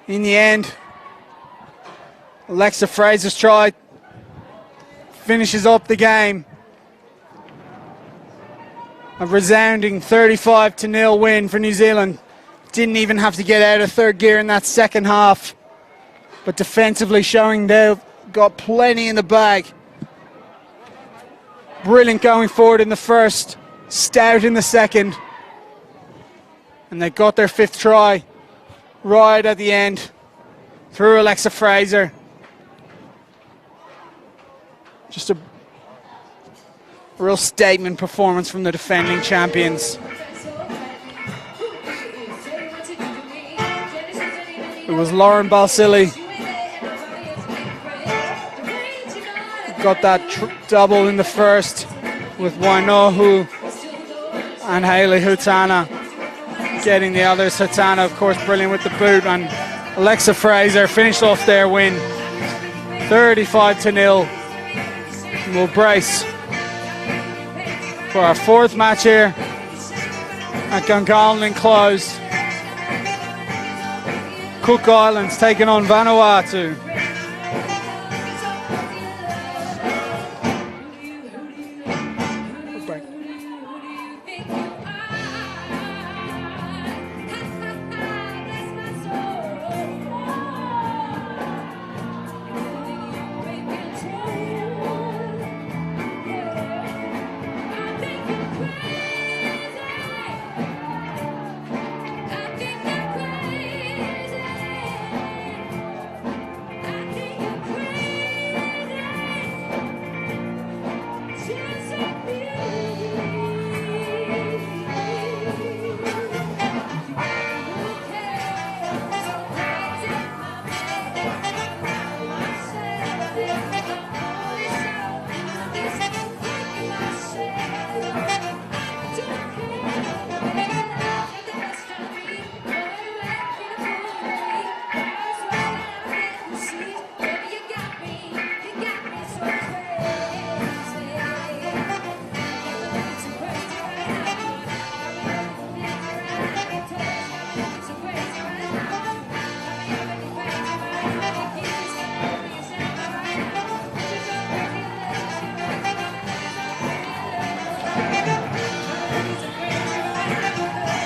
In the end, Alexa Fraser's try finishes up the game. A resounding 35-0 win for New Zealand. Didn't even have to get out of third gear in that second half. But defensively showing they've got plenty in the bag. Brilliant going forward in the first, stout in the second. And they got their 5th try right at the end through Alexa Fraser. Just a real statement performance from the defending champions. It was Lauren Balsillie. Got that double in the first with Wainolaulu and Hayley Hutana getting the others. Hutana, of course, brilliant with the boot, and Alexa Fraser finished off their win 35-0. We'll brace for our 4th match here at Gungahlin closed. Cook Islands taking on Vanuatu.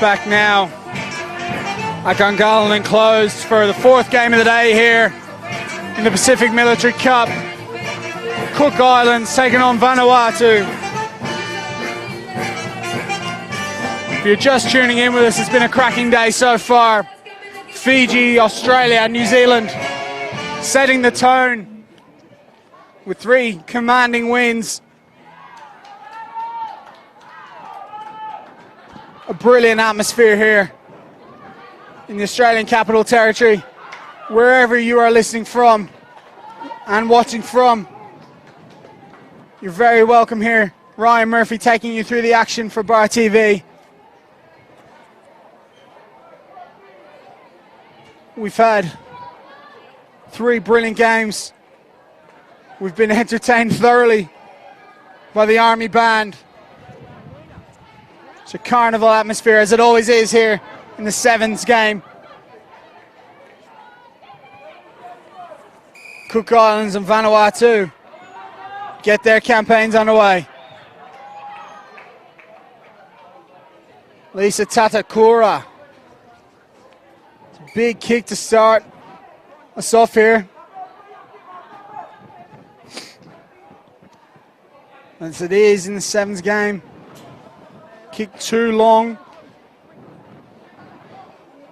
back now at Gungahlin Enclosed for the fourth game of the day here in the Pacific Military Cup. Cook Islands taking on Vanuatu. If you're just tuning in with us, it's been a cracking day so far. Fiji, Australia, New Zealand setting the tone with 3 commanding wins. A brilliant atmosphere here in the Australian Capital Territory. Wherever you are listening from and watching from, you're very welcome here. Ryan Murphy taking you through the action for Bar TV. We've had 3 brilliant games. We've been entertained thoroughly by the Army Band. It's a carnival atmosphere, as it always is here in the 7's game. Cook Islands and Vanuatu get their campaigns underway. Lisa Tatakura. It's a big kick to start us off here. As it is in the 7's game. Kick too long.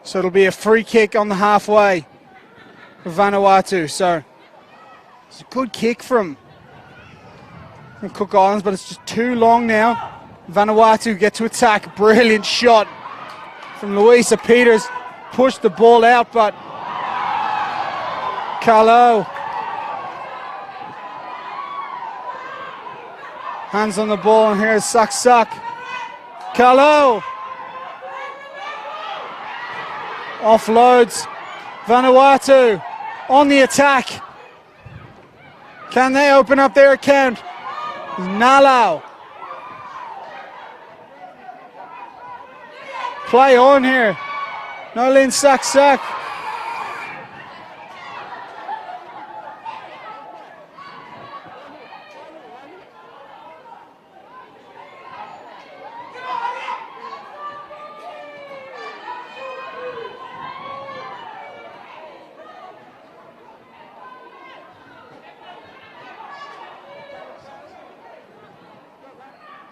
So it'll be a free kick on the halfway for Vanuatu. So it's a good kick from Cook Islands, but it's just too long now. Vanuatu get to attack. Brilliant shot from Louisa Peters. Pushed the ball out, but Pelo. Hands on the ball, and here's Suck. Pelo offloads. Vanuatu on the attack. Can they open up their account? Nalau. Play on here. Nolin Suck.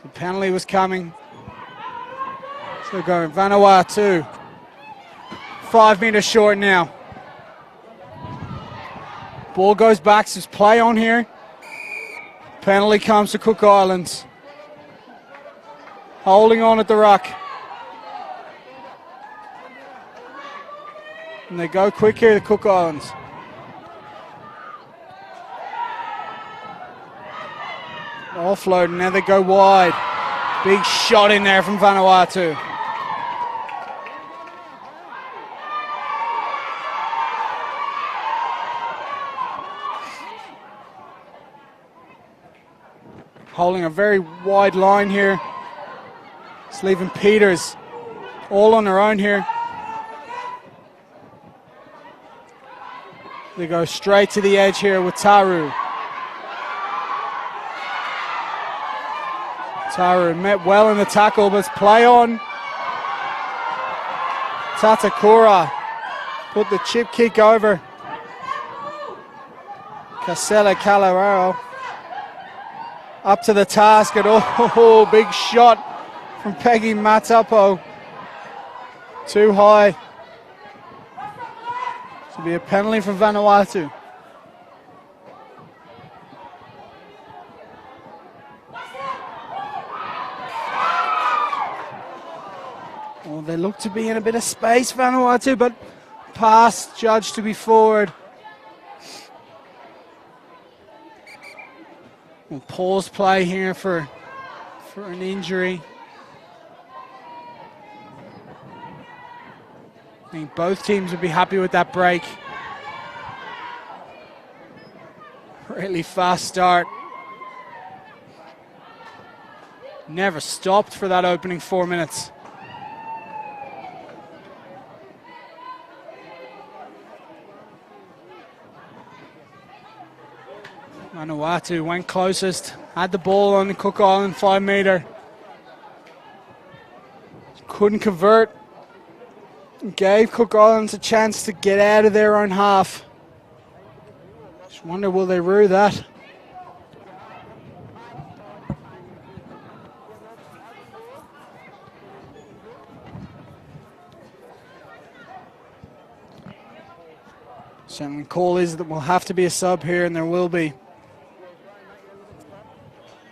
The penalty was coming. So going Vanuatu. 5 meters short now. Ball goes back, so play on here. Penalty comes to Cook Islands. Holding on at the ruck. And they go quick here, the Cook Islands. Offloading, now they go wide. Big shot in there from Vanuatu. Holding a very wide line here. It's leaving Peters all on their own here. They go straight to the edge here with Taru. Taru met well in the tackle, but it's play on. Tatakura put the chip kick over. Casella Caloraro up to the task, and oh, big shot from Peggy Matapo. Too high. This will be a penalty for Vanuatu. Well, they look to be in a bit of space, Vanuatu, but pass judged to be forward. We'll pause play here for an injury. I think both teams would be happy with that break. Really fast start. Never stopped for that opening 4 minutes. Vanuatu went closest, had the ball on the Cook Island 5 meter. Couldn't convert. Gave Cook Islands a chance to get out of their own half. Just wonder, will they rue that? Certainly call is that will have to be a sub here, and there will be.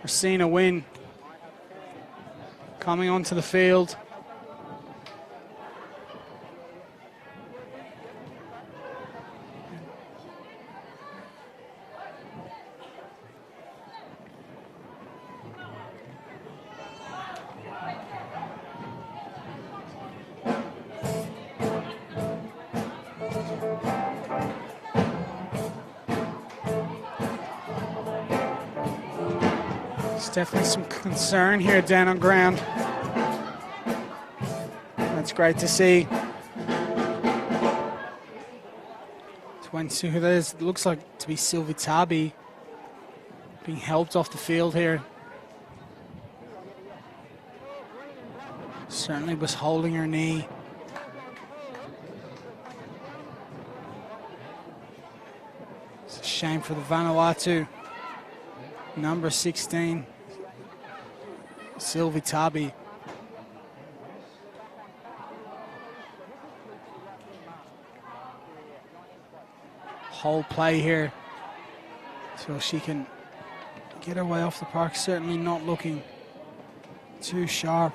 We're seeing a win coming onto the field. Definitely some concern here down on ground. That's great to see. 22, who that is, it looks like to be Sylvie Tabi being helped off the field here. Certainly was holding her knee. It's a shame for the Vanuatu. Number 16. Sylvie Tabi. Whole play here so she can get her way off the park. Certainly not looking too sharp.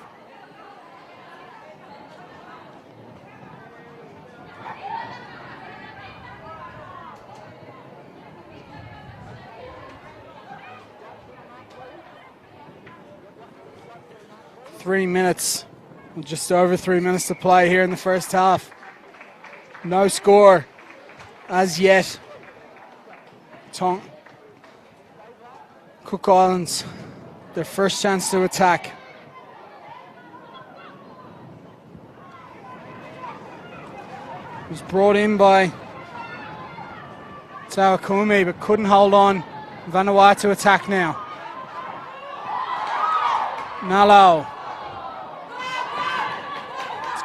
Just over 3 minutes to play here in the first half. No score as yet. Cook Islands, their first chance to attack. Was brought in by Tawakumi, but couldn't hold on. Vanuatu attack now. Nalau.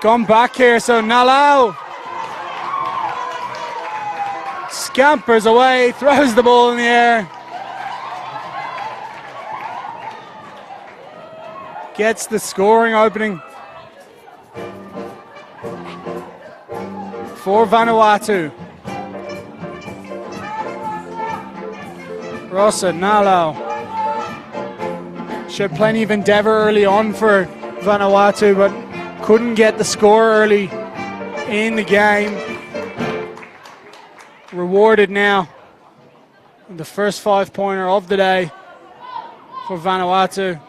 Gone back here, so Nalau scampers away, throws the ball in the air. Gets the scoring opening for Vanuatu. Rosa Nalau showed plenty of endeavour early on for Vanuatu, but couldn't get the score early in the game. Rewarded now. The first 5-pointer of the day for Vanuatu.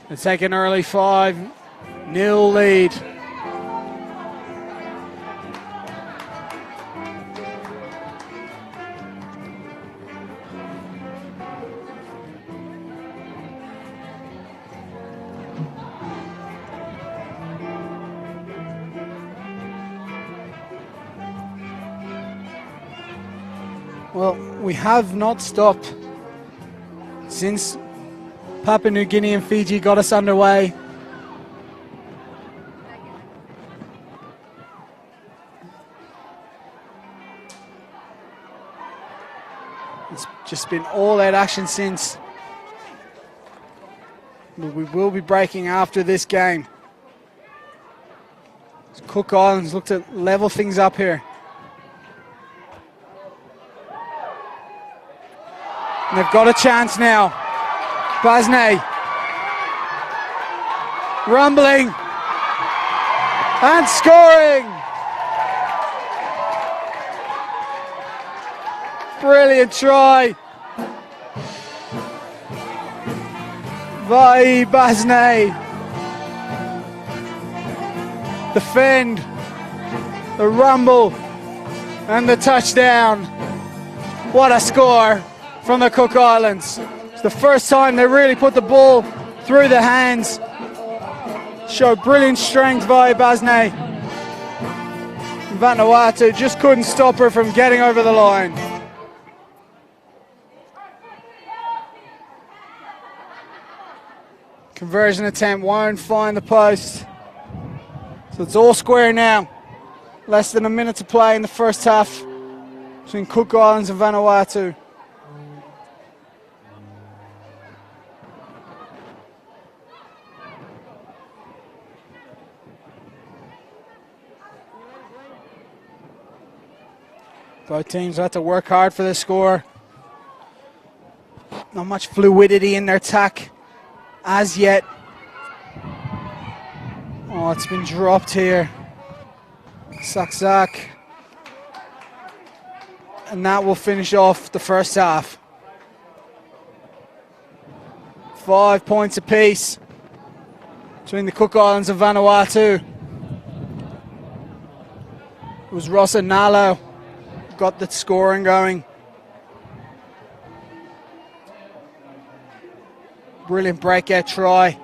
They take an early 5-0 lead. Well, we have not stopped since Papua New Guinea and Fiji got us underway. It's just been all-out action since. But we will be breaking after this game. Cook Islands look to level things up here. And they've got a chance now. Basne. Rumbling. And scoring. Brilliant try. Vai Basne. Defend. The rumble. And the touchdown. What a score from the Cook Islands. It's the first time they really put the ball through the hands. Showed brilliant strength by Basne. Vanuatu just couldn't stop her from getting over the line. Conversion attempt won't find the post. So it's all square now. Less than a minute to play in the first half between Cook Islands and Vanuatu. Both teams have to work hard for the score. Not much fluidity in their attack as yet. Oh, it's been dropped here. Saksak. And that will finish off the first half. 5 points apiece between the Cook Islands and Vanuatu. It was Rossa Nalo who got the scoring going. Brilliant breakout try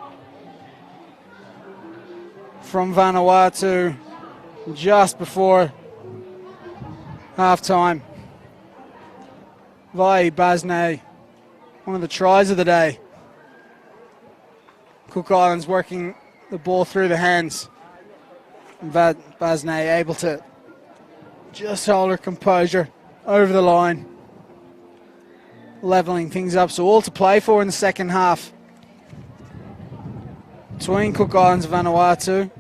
from Vanuatu just before half-time. Vai Basne, one of the tries of the day. Cook Islands working the ball through the hands. Basne able to just hold her composure over the line, leveling things up. So all to play for in the second half between Cook Islands and Vanuatu.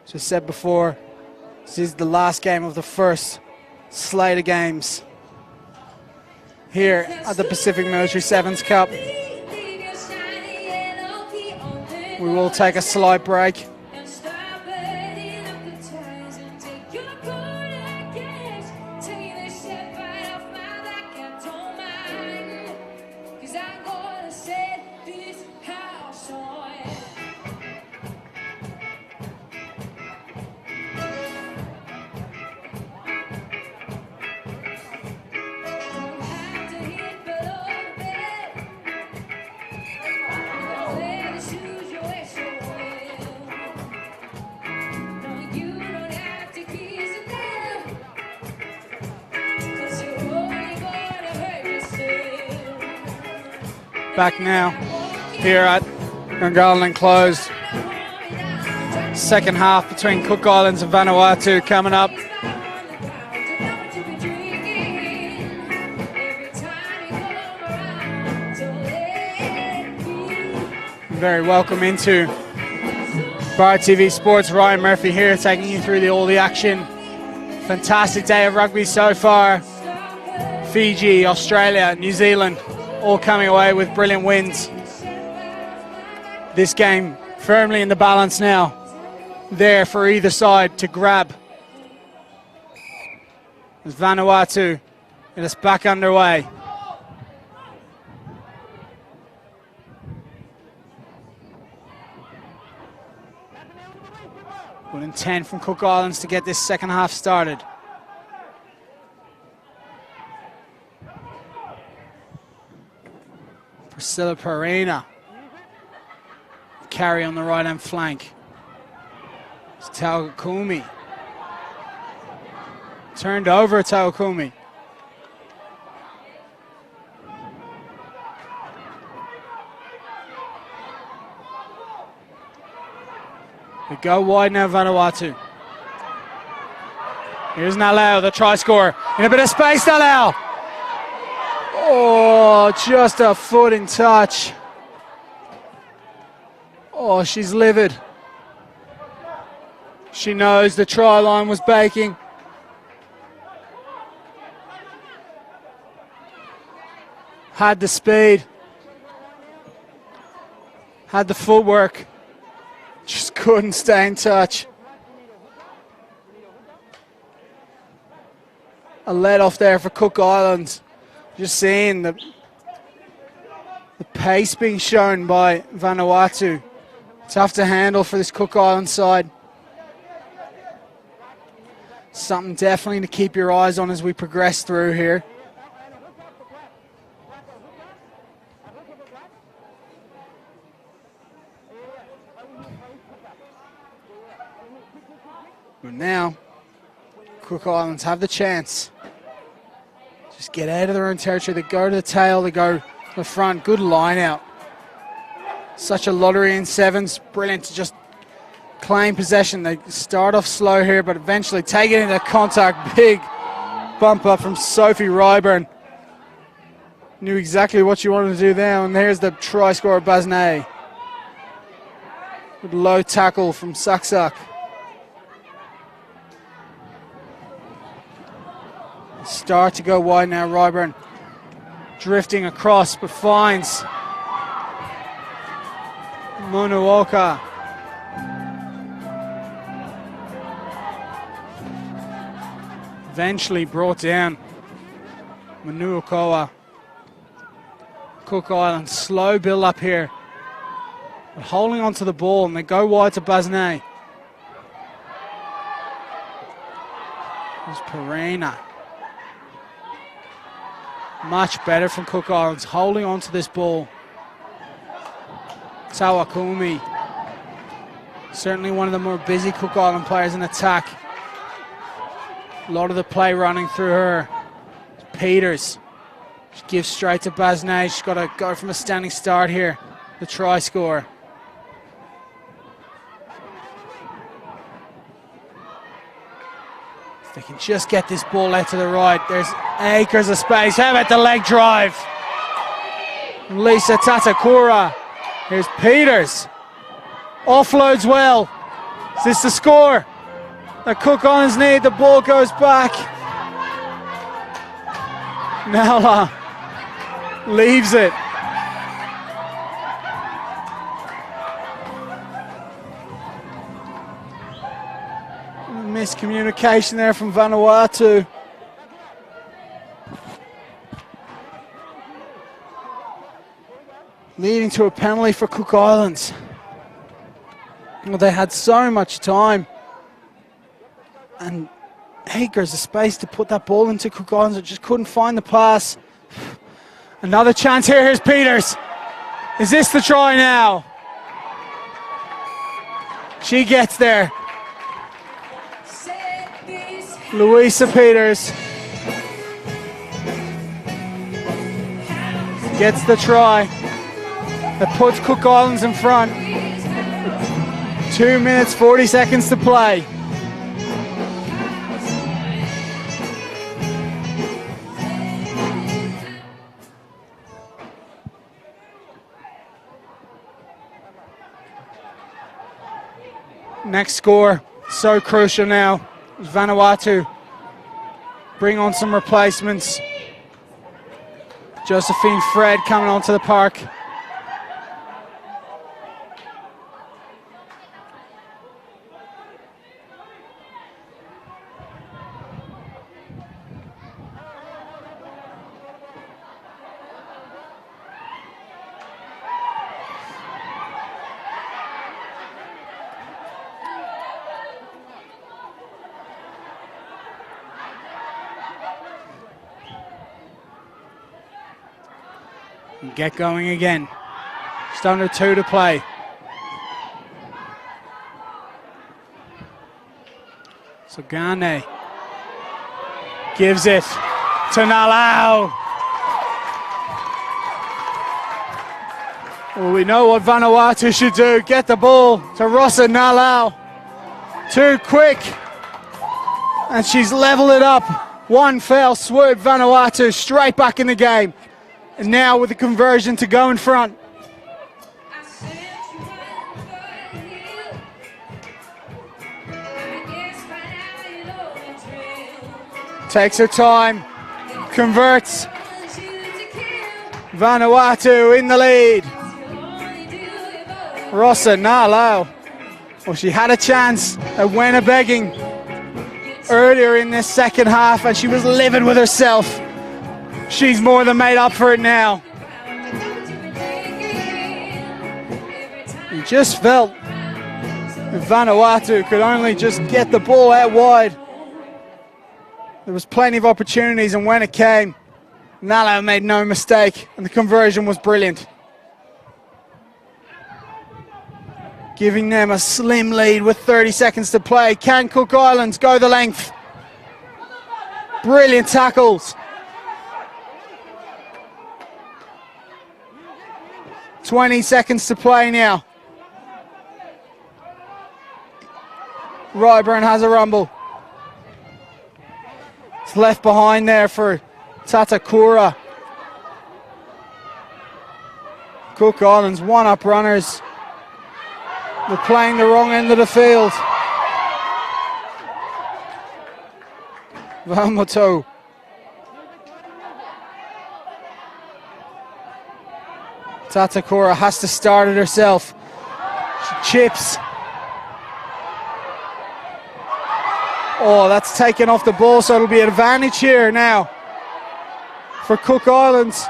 As I said before, this is the last game of the first slate of games here at the Pacific Military 7's Cup. We will take a slight break. Back now here at Gungahlin Enclosed. Second half between Cook Islands and Vanuatu coming up. Very welcome into Bar TV Sports. Ryan Murphy here taking you through all the action. Fantastic day of rugby so far. Fiji, Australia, New Zealand all coming away with brilliant wins. This game firmly in the balance now, there for either side to grab. As Vanuatu get us back underway. With intent from Cook Islands to get this second half started. Priscilla Perina. Carry on the right hand flank. It's Taukumi. Turned over Taukumi. They go wide now, Vanuatu. Here's Nalau, the try scorer. In a bit of space, Nalau. Oh, just a foot in touch. Oh, she's livid. She knows the try line was baking. Had the speed. Had the footwork. Just couldn't stay in touch. A let off there for Cook Islands. Just seeing the pace being shown by Vanuatu. Tough to handle for this Cook Island side. Something definitely to keep your eyes on as we progress through here. But now, Cook Islands have the chance. Just get out of their own territory. They go to the tail, they go to the front. Good line out Such a lottery in sevens. Brilliant to just claim possession. They start off slow here, but eventually take it into contact. Big bump up from Sophie Ryburn. Knew exactly what she wanted to do there, and here's the try scorer, Basnay. With low tackle from Saksak. Start to go wide now, Ryburn. Drifting across, but finds Monuoka. Eventually brought down. Manuokoa. Cook Island, slow build up here. But holding on to the ball, and they go wide to Basnay. There's Perena. Much better from Cook Islands, holding on to this ball. Tawakumi. Certainly one of the more busy Cook Island players in attack. A lot of the play running through her. Peters. She gives straight to Basnay. She's got to go from a standing start here. The try scorer. If they can just get this ball out to the right. There's acres of space. How about the leg drive? Lisa Tatakura. Here's Peters. Offloads well. Is this the score that Cook Islands need? The ball goes back. Nala leaves it. Miscommunication there from Vanuatu. Leading to a penalty for Cook Islands. Well, they had so much time and acres of space to put that ball into Cook Islands, that just couldn't find the pass. Another chance here. Here's Peters. Is this the try now? She gets there. Louisa Peters gets the try that puts Cook Islands in front. 2 minutes, 40 seconds to play. Next score, so crucial now. Vanuatu bring on some replacements. Josephine Fred coming onto the park. Get going again. Just under 2 to play. So Gane gives it to Nalau. Well, we know what Vanuatu should do. Get the ball to Rossa Nalau. Too quick. And she's leveled it up. One fell swoop. Vanuatu straight back in the game. And now with the conversion to go in front. Takes her time, converts. Vanuatu in the lead. Rossa Nalau. Well, she had a chance at Winnipegging earlier in this second half, and she was livid with herself. She's more than made up for it now. You just felt if Vanuatu could only just get the ball out wide. There was plenty of opportunities, and when it came, Nalau made no mistake, and the conversion was brilliant. Giving them a slim lead with 30 seconds to play. Can Cook Islands go the length? Brilliant tackles. 20 seconds to play now. Ryburn has a rumble. It's left behind there for Tatakura. Cook Islands, one-up runners. They're playing the wrong end of the field. Vamoto. Tatakura has to start it herself. She chips. Oh, that's taken off the ball, so it'll be an advantage here now for Cook Islands.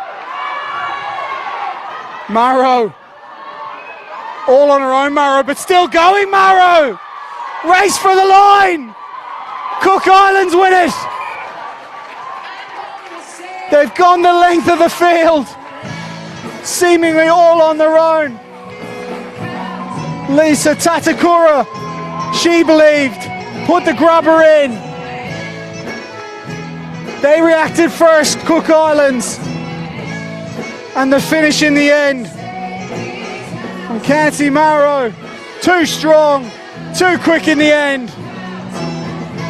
Maro. All on her own, Maro, but still going, Maro! Race for the line! Cook Islands win it! They've gone the length of the field, seemingly all on their own. Lisa Tatakura, she believed, put the grubber in. They reacted first, Cook Islands, and the finish in the end from Kansi Maro. Too strong, too quick in the end.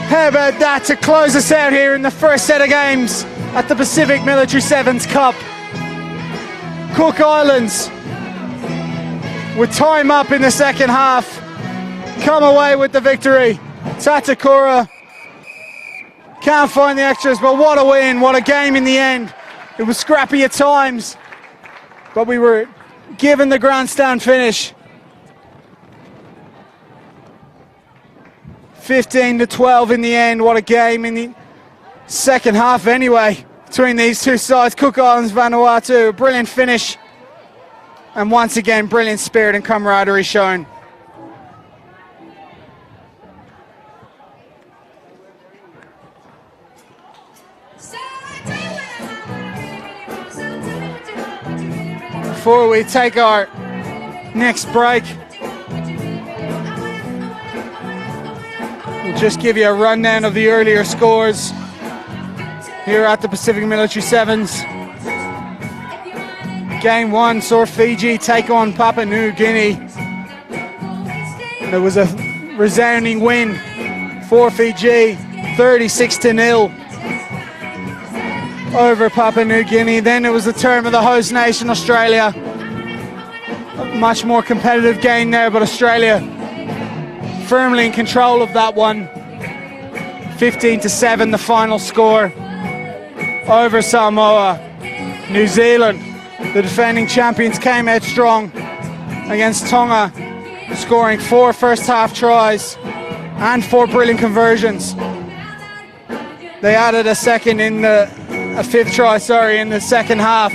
How about that to close us out here in the first set of games at the Pacific Military 7's Cup. Cook Islands, with time up in the second half, come away with the victory. Tatakura can't find the extras, but what a win, what a game in the end. It was scrappy at times, but we were given the grandstand finish. 15-12 in the end. What a game in the second half anyway between these two sides. Cook Islands, Vanuatu, a brilliant finish, and once again brilliant spirit and camaraderie shown. Before we take our next break, we'll just give you a rundown of the earlier scores here at the Pacific Military 7's. Game 1 saw Fiji take on Papua New Guinea. And it was a resounding win for Fiji, 36-0 over Papua New Guinea. Then it was the turn of the host nation, Australia. A much more competitive game there, but Australia firmly in control of that one. 15-7 the final score over Samoa. New Zealand, the defending champions, came out strong against Tonga, scoring 4 first half tries and 4 brilliant conversions. They added a fifth try in the second half,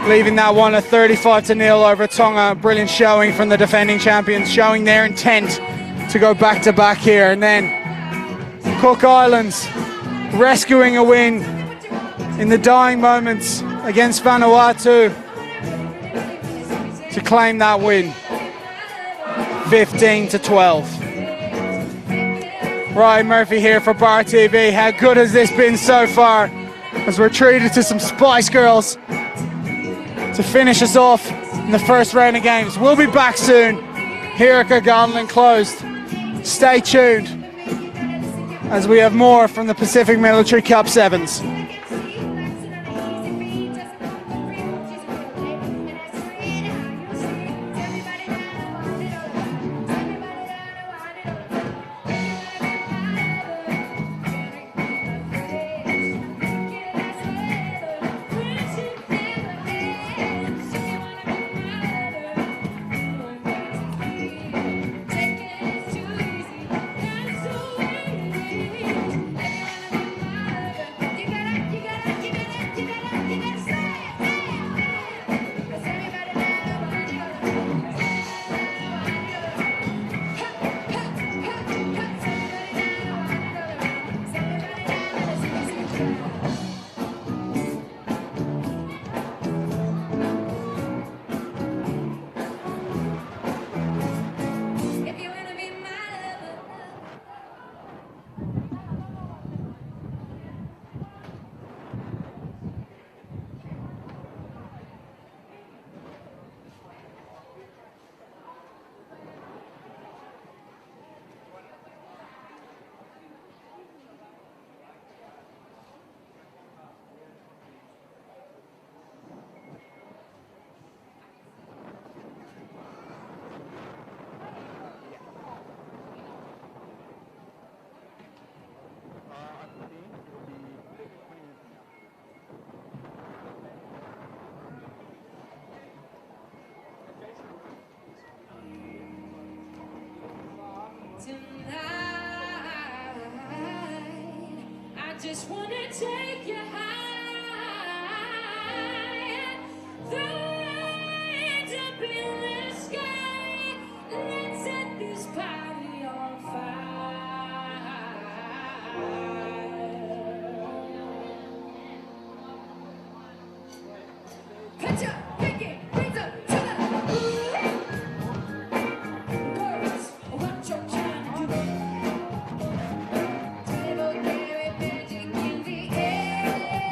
leaving that one at 35-0 over Tonga. Brilliant showing from the defending champions, showing their intent to go back to back here. And then Cook Islands rescuing a win in the dying moments against Vanuatu to claim that win, 15-12. Ryan Murphy here for Bar TV. How good has this been so far, as we're treated to some Spice Girls to finish us off in the first round of games. We'll be back soon here at Gagalan Closed. Stay tuned as we have more from the Pacific Military Cup 7's. I just wanna take you high, right up in the sky. Let's set this party on fire. Put your pinky rings up to the girls, what you trying to do? Table, carry magic in the air.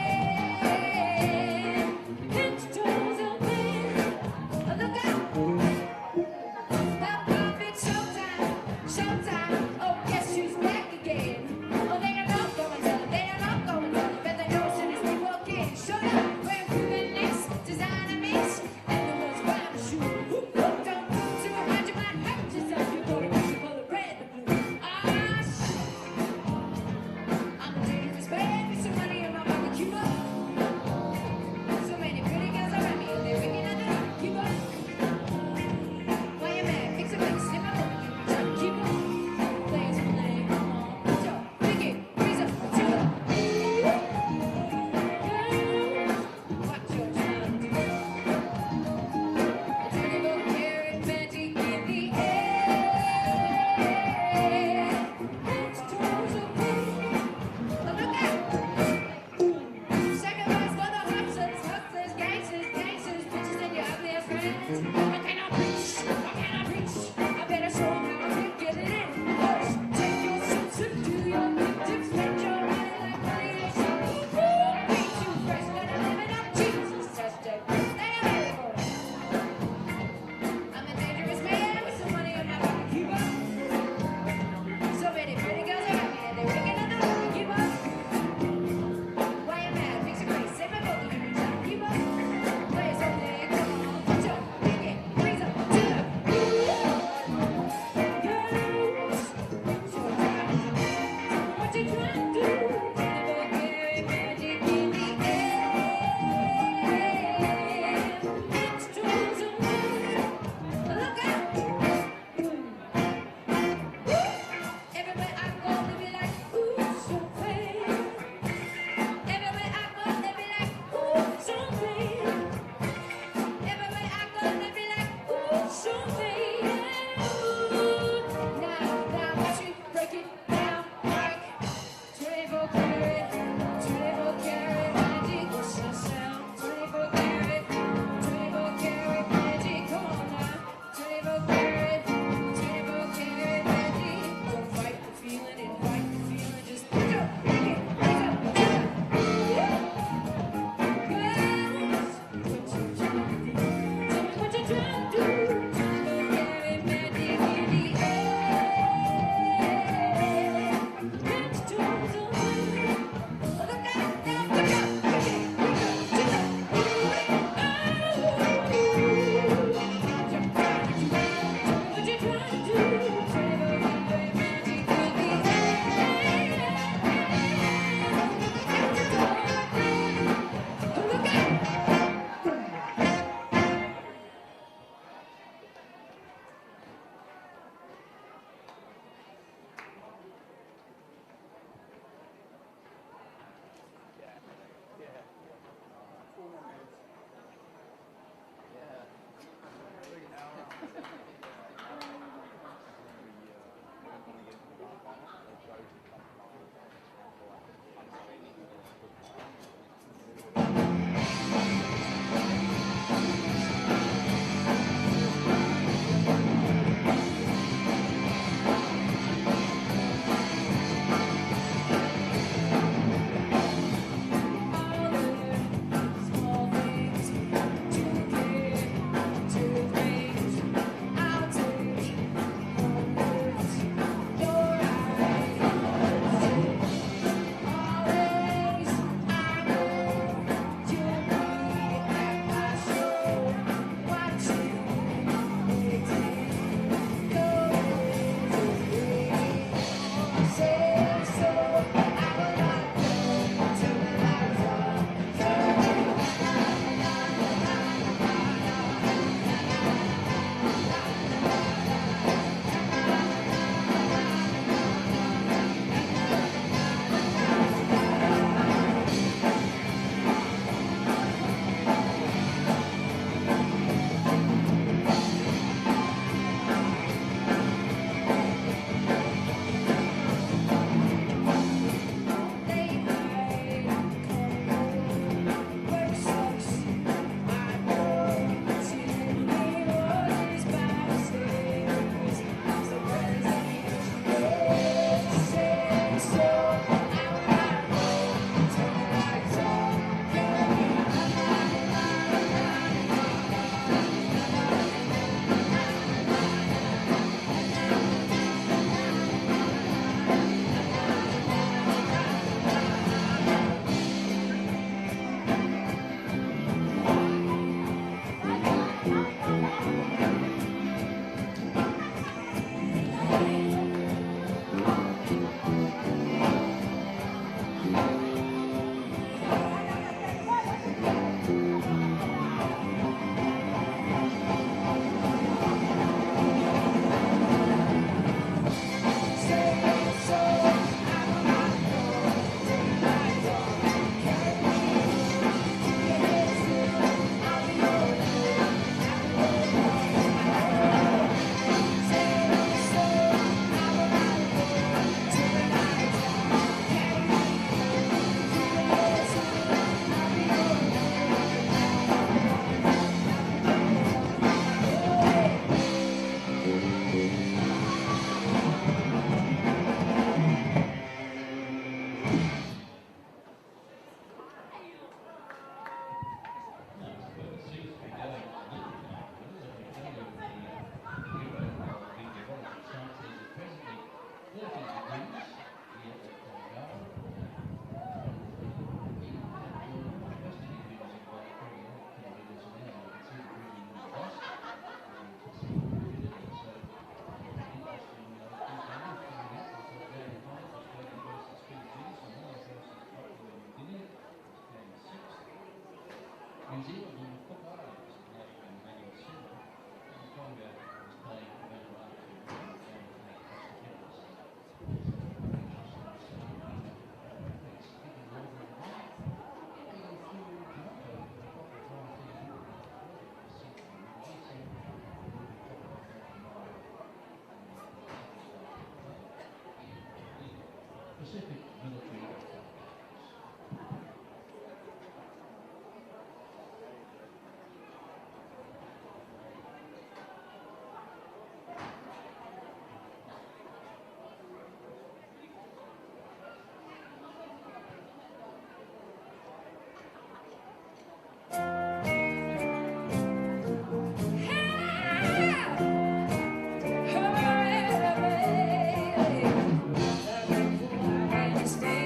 Stay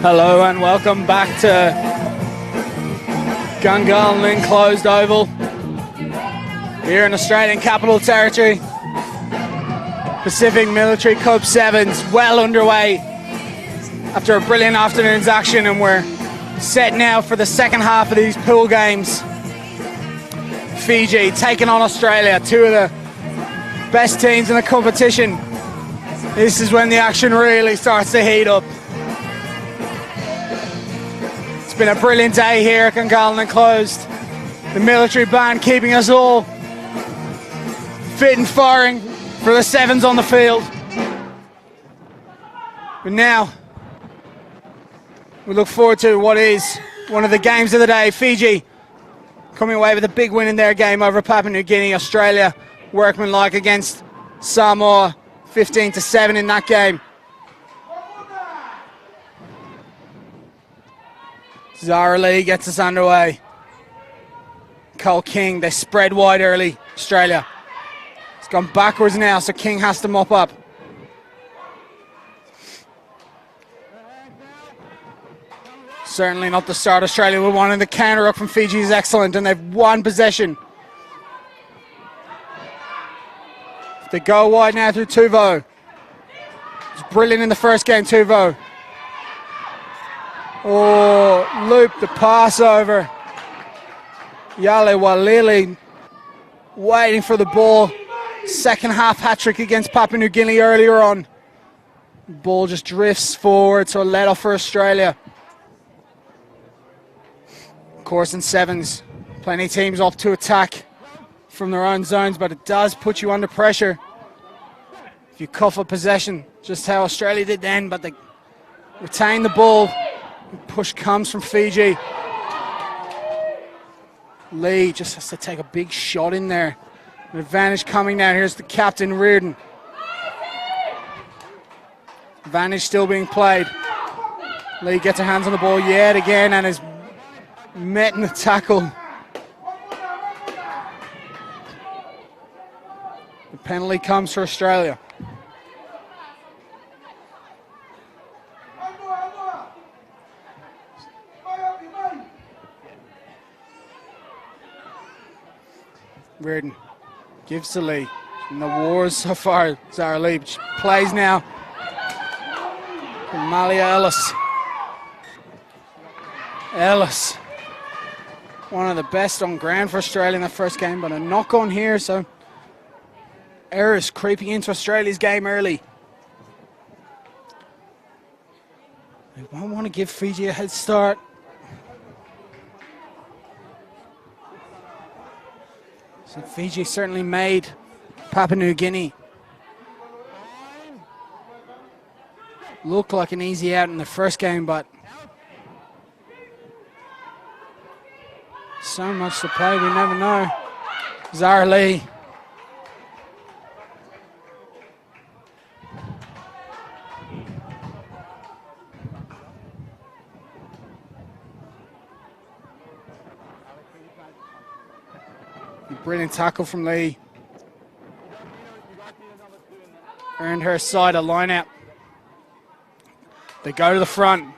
Hello and welcome back to Gungahlin Enclosed Oval here in Australian Capital Territory. Pacific Military Cup 7's well underway after a brilliant afternoon's action, and we're set now for the second half of these pool games. Fiji taking on Australia, two of the best teams in the competition. This is when the action really starts to heat up. It's been a brilliant day here at Gungahlin Enclosed. The military band keeping us all fit and firing for the 7's on the field. But now we look forward to what is one of the games of the day. Fiji coming away with a big win in their game over Papua New Guinea. Australia workmanlike against Samoa, 15-7 in that game. Zara Lee gets us underway. Cole King, they spread wide early, Australia. It's gone backwards now, so King has to mop up. Certainly not the start Australia would want, and the counter up from Fiji is excellent, and they've won possession. They go wide now through Tuvo. It's brilliant in the first game, Tuvo. Oh, loop the pass over. Yale Walili waiting for the ball. Second half hat-trick against Papua New Guinea earlier on. The ball just drifts forward, so a let off for Australia. Of course, in 7's, plenty of teams off to attack from their own zones, but it does put you under pressure if you cuff a possession, just how Australia did then, but they retain the ball. Push comes from Fiji. Lee just has to take a big shot in there. An advantage coming down. Here's the captain, Reardon. Advantage still being played. Lee gets her hands on the ball yet again and is met in the tackle. The penalty comes for Australia. Reardon gives to Lee. In the wars so far, Zara Lee plays now. Malia Ellis. Ellis, one of the best on ground for Australia in the first game, but a knock on here, so errors creeping into Australia's game early. They won't want to give Fiji a head start. So Fiji certainly made Papua New Guinea look like an easy out in the first game, but so much to play, we never know. Zara Lee. Brilliant tackle from Lee. Earned her side a line out. They go to the front.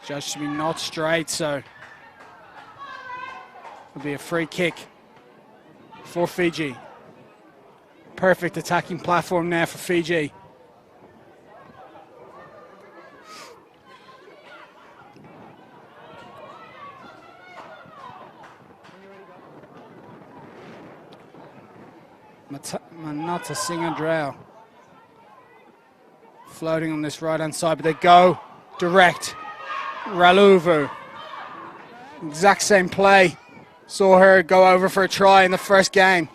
Judge should be not straight, so it'll be a free kick for Fiji. Perfect attacking platform now for Fiji. Manata Singer Drow. Floating on this right-hand side, but they go direct. Raluvu. Exact same play. Saw her go over for a try in the first game.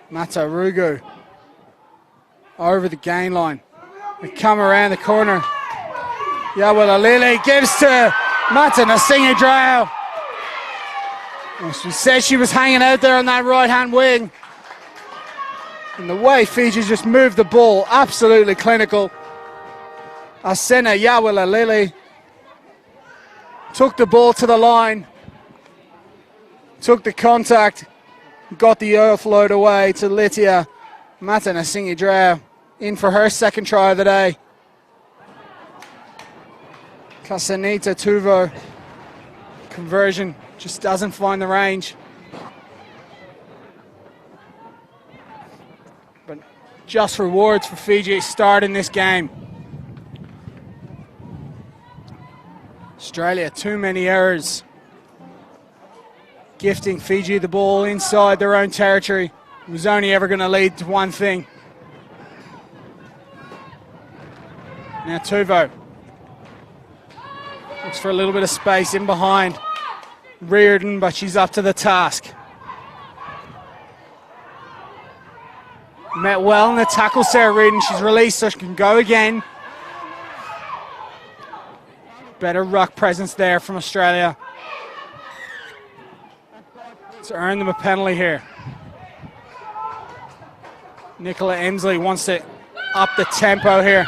Mata Rugu. Over the gain line. They come around the corner. Yawala Lily gives to Mata Nasinga Drow. She said she was hanging out there on that right-hand wing. And the way Fiji just moved the ball, absolutely clinical. Asena Yawala Lily took the ball to the line, took the contact, got the offload away to Litia Mata Nasinga Drow in for her second try of the day. Casanita Tuvo conversion just doesn't find the range. But just rewards for Fiji starting this game. Australia, too many errors. Gifting Fiji the ball inside their own territory. It was only ever going to lead to one thing. Now Tuvo looks for a little bit of space in behind Reardon, but she's up to the task. Met well in the tackle, Sarah Reardon. She's released so she can go again. Better ruck presence there from Australia to earn them a penalty here. Nicola Emsley wants to up the tempo here.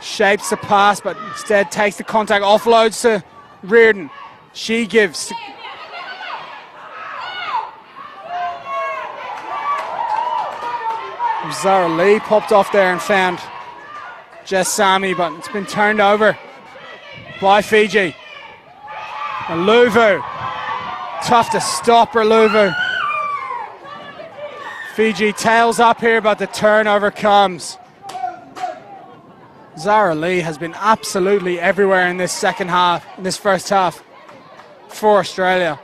Shapes the pass, but instead takes the contact, offloads to Reardon. She gives. Zara Lee popped off there and found Jess Sammy, but it's been turned over by Fiji. Aluvu. Tough to stop Aluvu. Fiji tails up here, but the turnover comes. Zara Lee has been absolutely everywhere in this first half for Australia.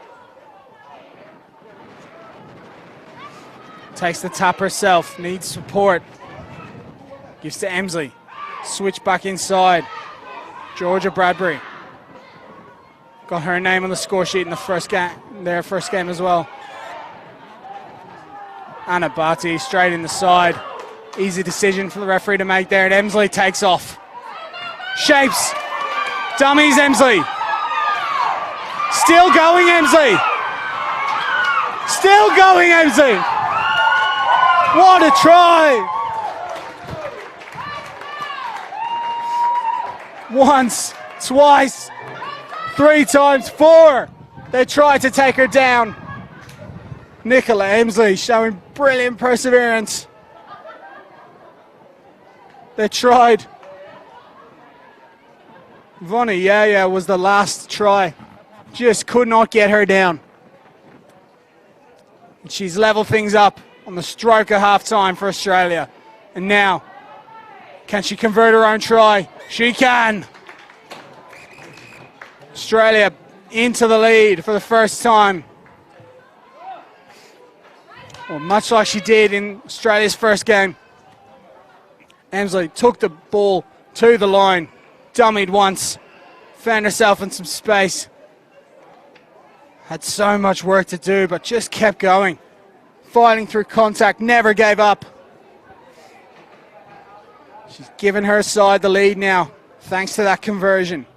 Takes the tap herself, needs support. Gives to Emsley. Switch back inside. Georgia Bradbury. Got her name on the score sheet in the first game as well. Anna Bhatti straight in the side. Easy decision for the referee to make there, and Emsley takes off. Shapes. Dummies Emsley. Still going Emsley. Still going Emsley. What a try. Once, twice, 3 times, 4. They tried to take her down. Nicola Emsley showing brilliant perseverance. They tried. Voni Yaya was the last try. Just could not get her down. And she's leveled things up on the stroke of half-time for Australia. And now, can she convert her own try? She can. Australia into the lead for the first time. Well, much like she did in Australia's first game. Emsley took the ball to the line, dummied once, found herself in some space. Had so much work to do, but just kept going. Fighting through contact, never gave up. She's given her side the lead now, thanks to that conversion.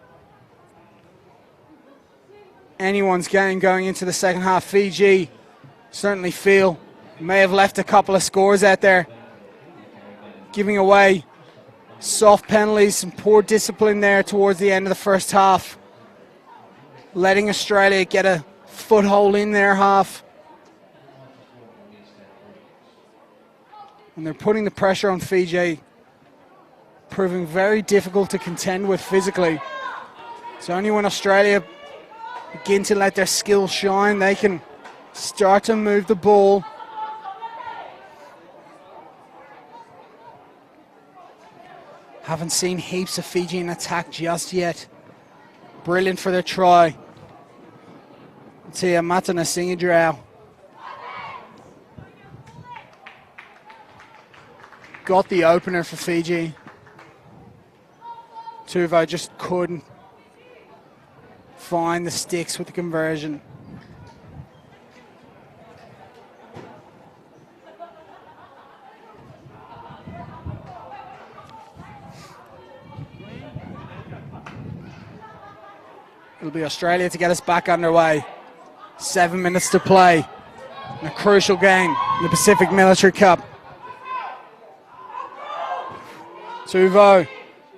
Anyone's game going into the second half. Fiji certainly feel may have left a couple of scores out there. Giving away soft penalties, some poor discipline there towards the end of the first half. Letting Australia get a foothold in their half. And they're putting the pressure on Fiji, proving very difficult to contend with physically. It's only when Australia begin to let their skills shine, they can start to move the ball. Haven't seen heaps of Fijian attack just yet. Brilliant for their try. Tia Matana Singadrow. got the opener for Fiji. Tuvo just couldn't find the sticks with the conversion. It'll be Australia to get us back underway. 7 minutes to play in a crucial game in the Pacific Military Cup. Tuvo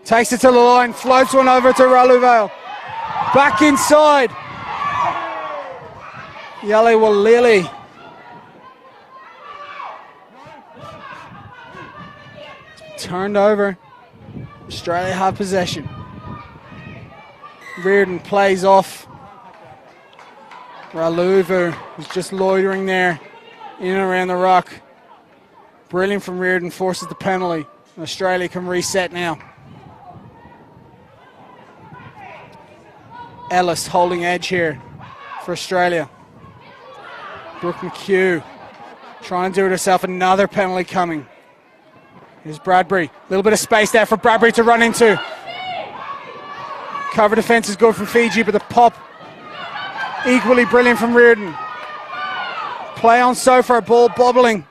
takes it to the line, floats one over to Raluvale. Back inside. Yalewalili. Turned over. Australia have possession. Reardon plays off. Raluva is just loitering there in and around the rock. Brilliant from Reardon, forces the penalty. Australia can reset now. Ellis holding edge here for Australia. Brooke McHugh trying to do it herself. Another penalty coming. Here's Bradbury. A little bit of space there for Bradbury to run into. Cover defense is good from Fiji, but the pop equally brilliant from Reardon. Play on so far, ball bobbling.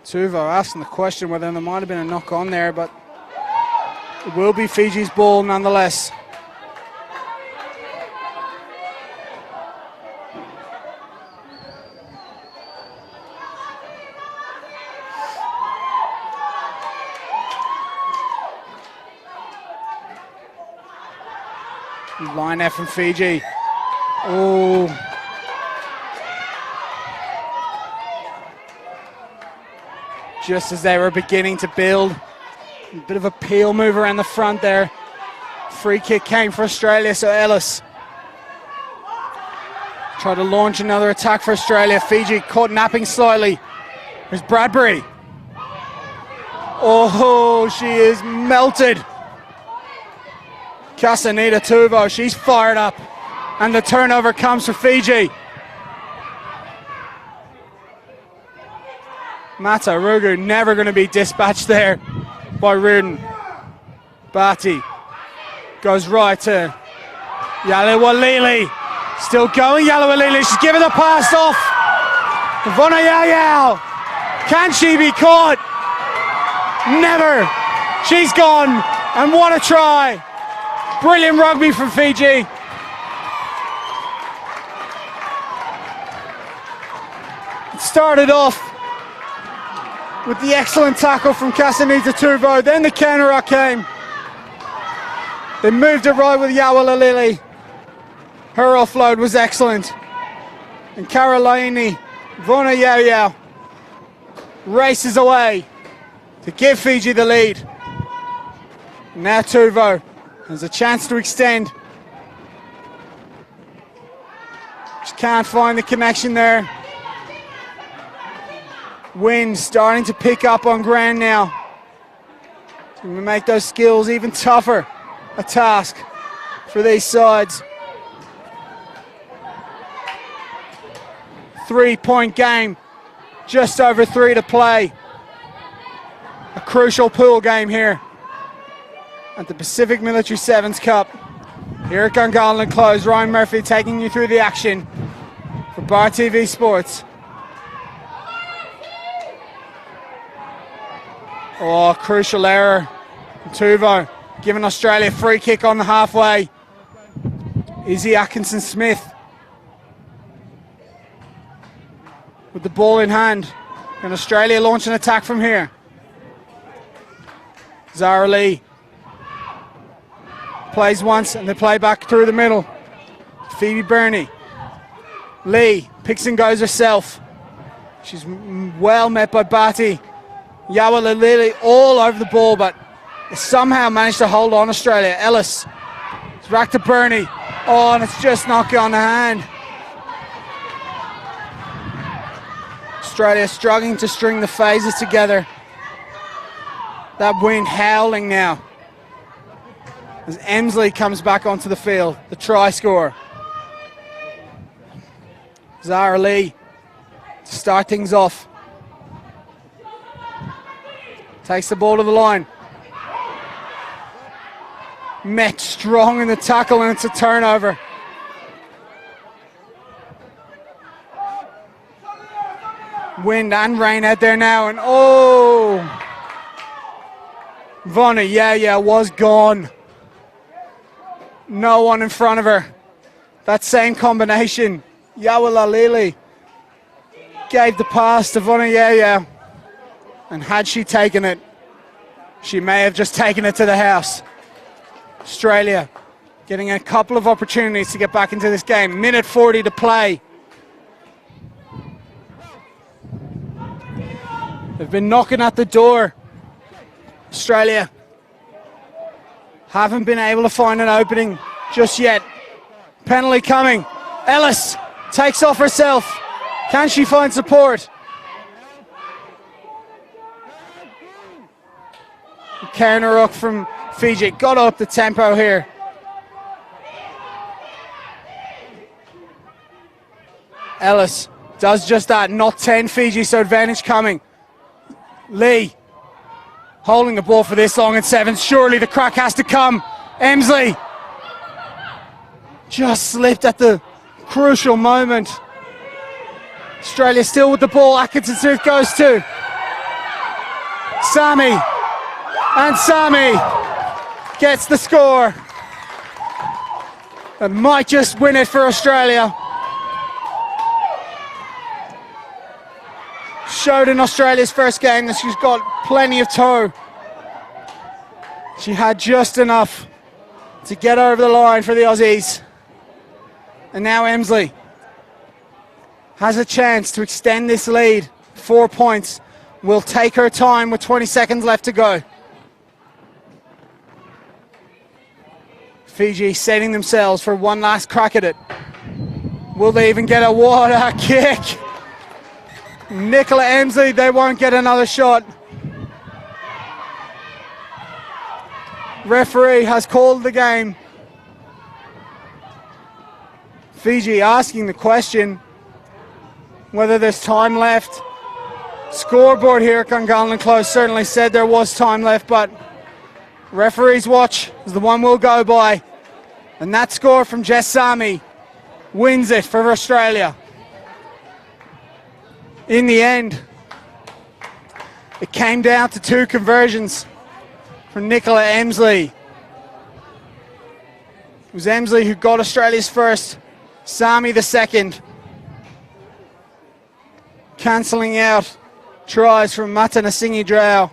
Tuvo asking the question whether there might have been a knock on there, but it will be Fiji's ball nonetheless. Line out from Fiji. Oh. Just as they were beginning to build. A bit of a peel move around the front there. Free kick came for Australia, so Ellis tried to launch another attack for Australia. Fiji caught napping slightly. There's Bradbury. Oh, she is melted. Casanita Tuvo, she's fired up. And the turnover comes for Fiji. Mata Rugu never going to be dispatched there by Reardon. Bati goes right to Yalewalili. Still going, Yalewalili. She's giving the pass off. Ivona Yao. Can she be caught? Never. She's gone. And what a try. Brilliant rugby from Fiji. It started off with the excellent tackle from Casanita Tuvo. Then the counter came. They moved it right with Yawalilili. Her offload was excellent. And Carolini, Vona Yao races away to give Fiji the lead. Now Tuvo has a chance to extend. Just can't find the connection there. Wind starting to pick up on ground now. It's going to make those skills even tougher a task for these sides. 3-point game, just over 3 to play. A crucial pool game here at the Pacific Military 7's Cup. Here at Gungahlin Close, Ryan Murphy taking you through the action for Bar TV Sports. Oh, crucial error. Tuvo giving Australia a free kick on the halfway. Izzy Atkinson-Smith with the ball in hand. And Australia launch an attack from here. Zara Lee plays once and they play back through the middle. Phoebe Burney. Lee picks and goes herself. She's well met by Bati. Yawalilili all over the ball, but somehow managed to hold on Australia. Ellis. It's back to Burney. Oh, and it's just not gone to hand. Australia struggling to string the phases together. That wind howling now. As Emsley comes back onto the field, the try scorer. Zara Lee start things off. Takes the ball to the line. Met strong in the tackle, and it's a turnover. Wind and rain out there now, and oh! Vona was gone. No one in front of her. That same combination. Yawalalili gave the pass to Vona. And had she taken it, she may have just taken it to the house. Australia getting a couple of opportunities to get back into this game. Minute 40 to play. They've been knocking at the door. Australia haven't been able to find an opening just yet. Penalty coming. Ellis takes off herself. Can she find support? Kerneruk from Fiji got up the tempo here. Ellis does just that, not 10 Fiji, so advantage coming. Lee holding the ball for this long in 7's. Surely the crack has to come. Emsley just slipped at the crucial moment. Australia still with the ball. Atkinson Smith goes to Sammy. And Sammy gets the score. That might just win it for Australia. Showed in Australia's first game that she's got plenty of toe. She had just enough to get over the line for the Aussies. And now Emsley has a chance to extend this lead. 4 points. Will take her time with 20 seconds left to go. Fiji setting themselves for one last crack at it. Will they even get a water kick? Nicola Emsley, they won't get another shot. Referee has called the game. Fiji asking the question whether there's time left. Scoreboard here at Gungahlin Close certainly said there was time left, but referee's watch is the one we'll go by. And that score from Jess Sammy wins it for Australia. In the end, it came down to 2 conversions from Nicola Emsley. It was Emsley who got Australia's first, Sammy the second. Cancelling out tries from Matanasingi Drow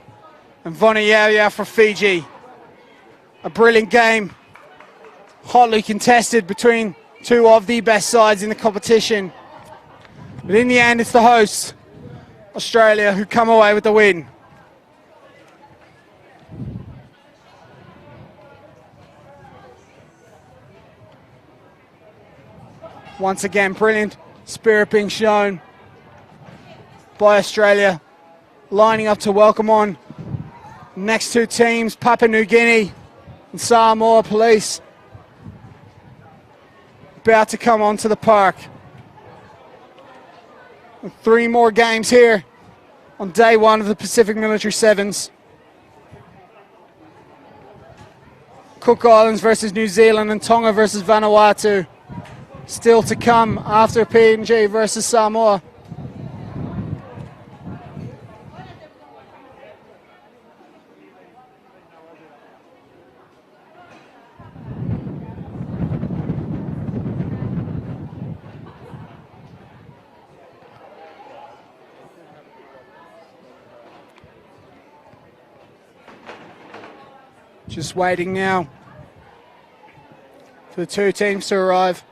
and Vona for Fiji. A brilliant game, hotly contested between two of the best sides in the competition. But in the end, it's the hosts, Australia, who come away with the win. Once again, brilliant spirit being shown by Australia, lining up to welcome on next 2 teams, Papua New Guinea and Samoa Police, about to come onto the park. 3 more games here on day 1 of the Pacific Military 7's. Cook Islands versus New Zealand and Tonga versus Vanuatu still to come after PNG versus Samoa. Just waiting now for the 2 teams to arrive.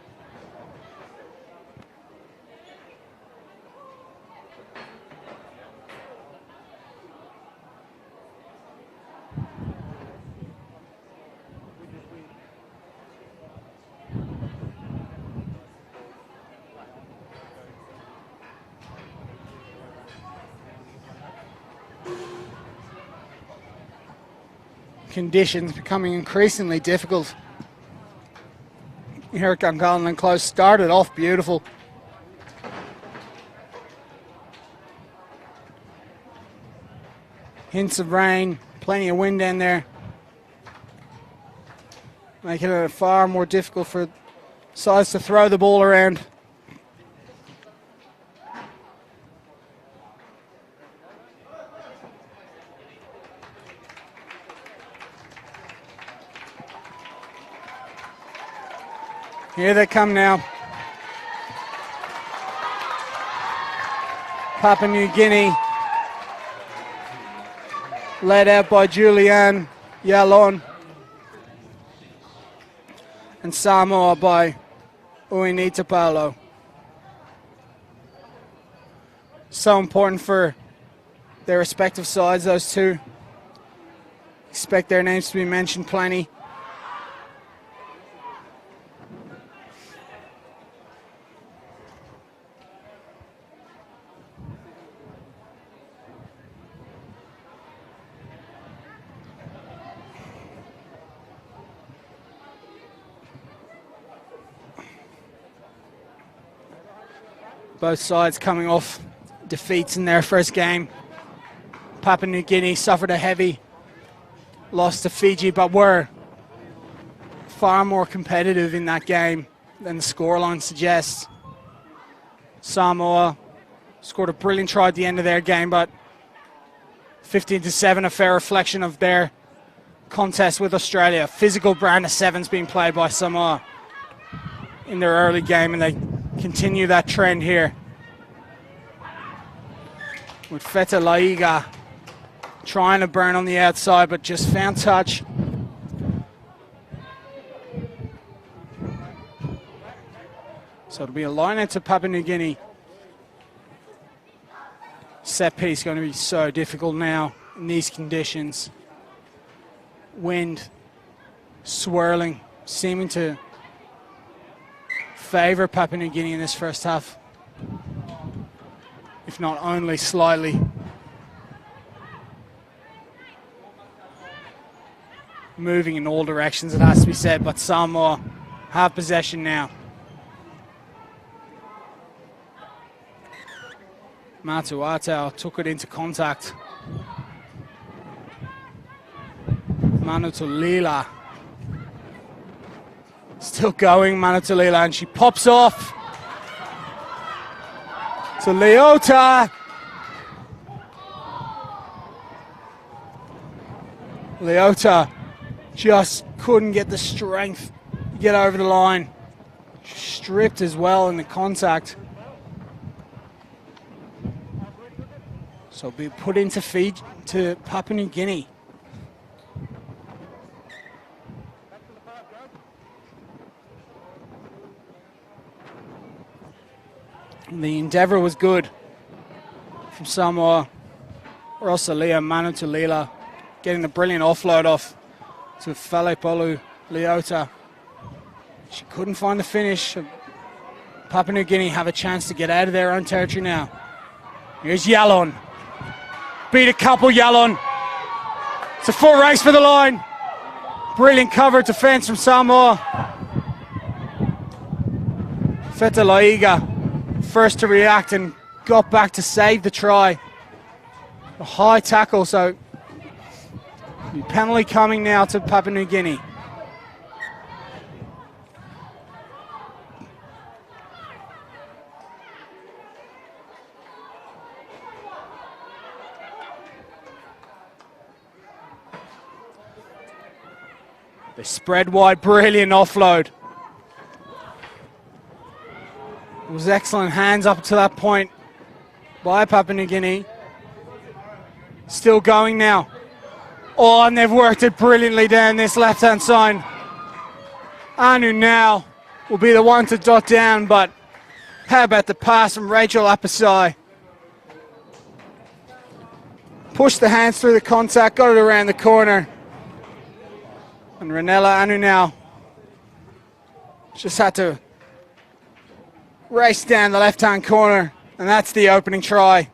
Conditions becoming increasingly difficult. Here at Gungahlin Close started off beautiful. Hints of rain, plenty of wind in there, making it far more difficult for sides to throw the ball around. Here they come now. Papua New Guinea, led out by Julianne Yalon, and Samoa by Uinita Pelo. So important for their respective sides, those two. Expect their names to be mentioned plenty. Both sides coming off defeats in their first game. Papua New Guinea suffered a heavy loss to Fiji, but were far more competitive in that game than the scoreline suggests. Samoa scored a brilliant try at the end of their game, but 15-7, a fair reflection of their contest with Australia. Physical brand of sevens being played by Samoa in their early game, and they continue that trend here with Feta Laiga trying to burn on the outside, but just found touch. So it'll be a line out to Papua New Guinea. Set piece going to be so difficult now in these conditions. Wind swirling, seeming to favour Papua New Guinea in this first half, if not only slightly. Moving in all directions, it has to be said, but Samoa have possession now. Matuatau took it into contact. Manutulila still going, Manutulila, and she pops off to Leota. Leota just couldn't get the strength to get over the line. Stripped as well in the contact. So it'll be put into Fiji, to Papua New Guinea. The endeavour was good from Samoa. Rosalia Manutulila getting the brilliant offload off to Falepolu Leota. She couldn't find the finish. Papua New Guinea have a chance to get out of their own territory now. Here's Yalon. Beat a couple, Yalon. It's a full race for the line. Brilliant cover defence from Samoa. Feta Laiga first to react and got back to save the try. A high tackle, so the penalty coming now to Papua New Guinea. They spread wide, brilliant offload. It was excellent hands up to that point by Papua New Guinea. Still going now. Oh, and they've worked it brilliantly down this left-hand side. Anu now will be the one to dot down, but how about the pass from Rachel Apasai? Pushed the hands through the contact, got it around the corner. And Ranella Anu now just had to race down the left-hand corner, and that's the opening try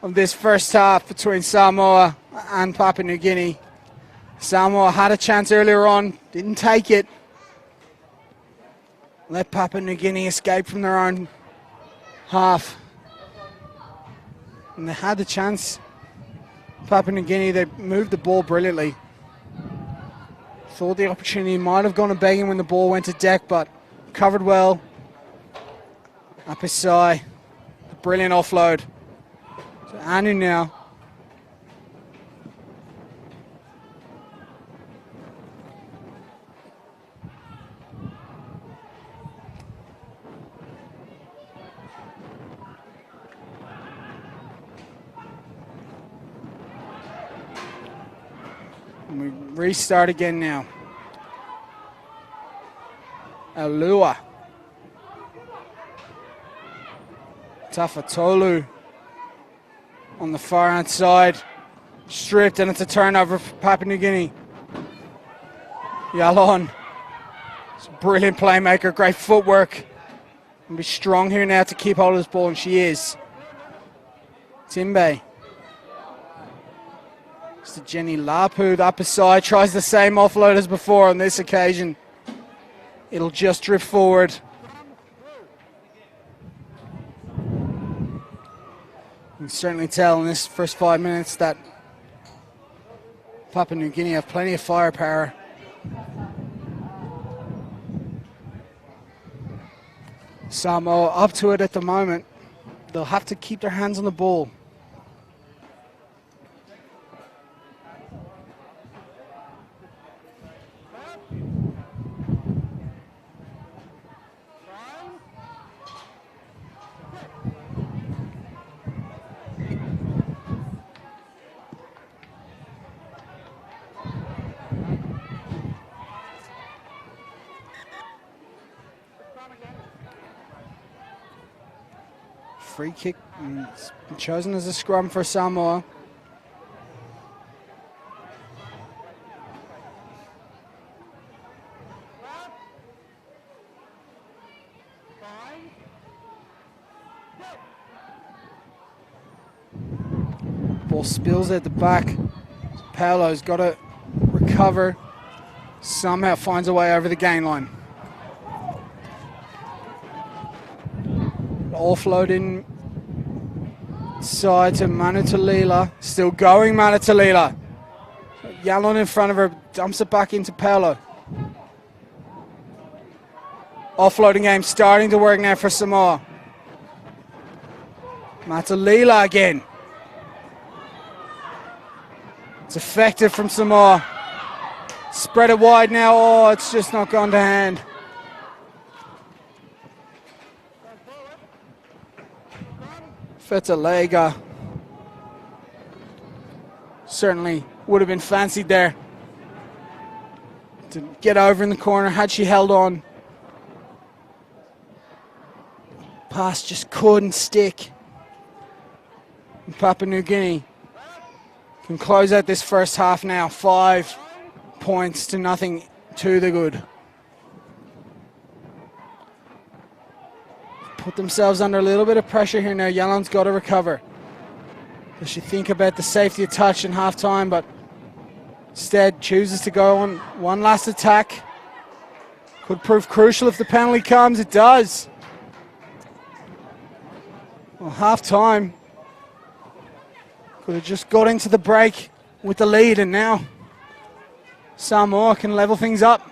of this first half between Samoa and Papua New Guinea. Samoa had a chance earlier on, didn't take it. Let Papua New Guinea escape from their own half. And they had the chance. Papua New Guinea, they moved the ball brilliantly. Thought the opportunity might have gone to begging when the ball went to deck, but covered well. Apisai, a brilliant offload. So Anu now. And we restart again now. Alua. Tolu on the far hand side. Stripped, and it's a turnover for Papua New Guinea. Yalon. It's a brilliant playmaker, great footwork. And be strong here now to keep hold of this ball, and she is. Timbe. It's to Jenny Lapu, the upper side, tries the same offload as before on this occasion. It'll just drift forward. You can certainly tell in this first 5 minutes that Papua New Guinea have plenty of firepower. Samoa up to it at the moment. They'll have to keep their hands on the ball. Free kick chosen as a scrum for Samoa. Ball spills at the back. Pelo's got to recover. Somehow finds a way over the gain line. Offload in side to Manutulila. Still going Manutulila. Yalon in front of her, dumps it back into Pelo. Offloading game starting to work now for Samoa. Matulila again. It's effective from Samoa. Spread it wide now. Oh, it's just not gone to hand. Fetalega certainly would have been fancied there to get over in the corner had she held on. Pass just couldn't stick. And Papua New Guinea can close out this first half now. 5 points to nothing to the good. Put themselves under a little bit of pressure here now. Yalon's got to recover. They should think about the safety of touch in half time, but instead chooses to go on one last attack. Could prove crucial if the penalty comes. It does. Well, half time. Could have just got into the break with the lead, and now Samoa can level things up.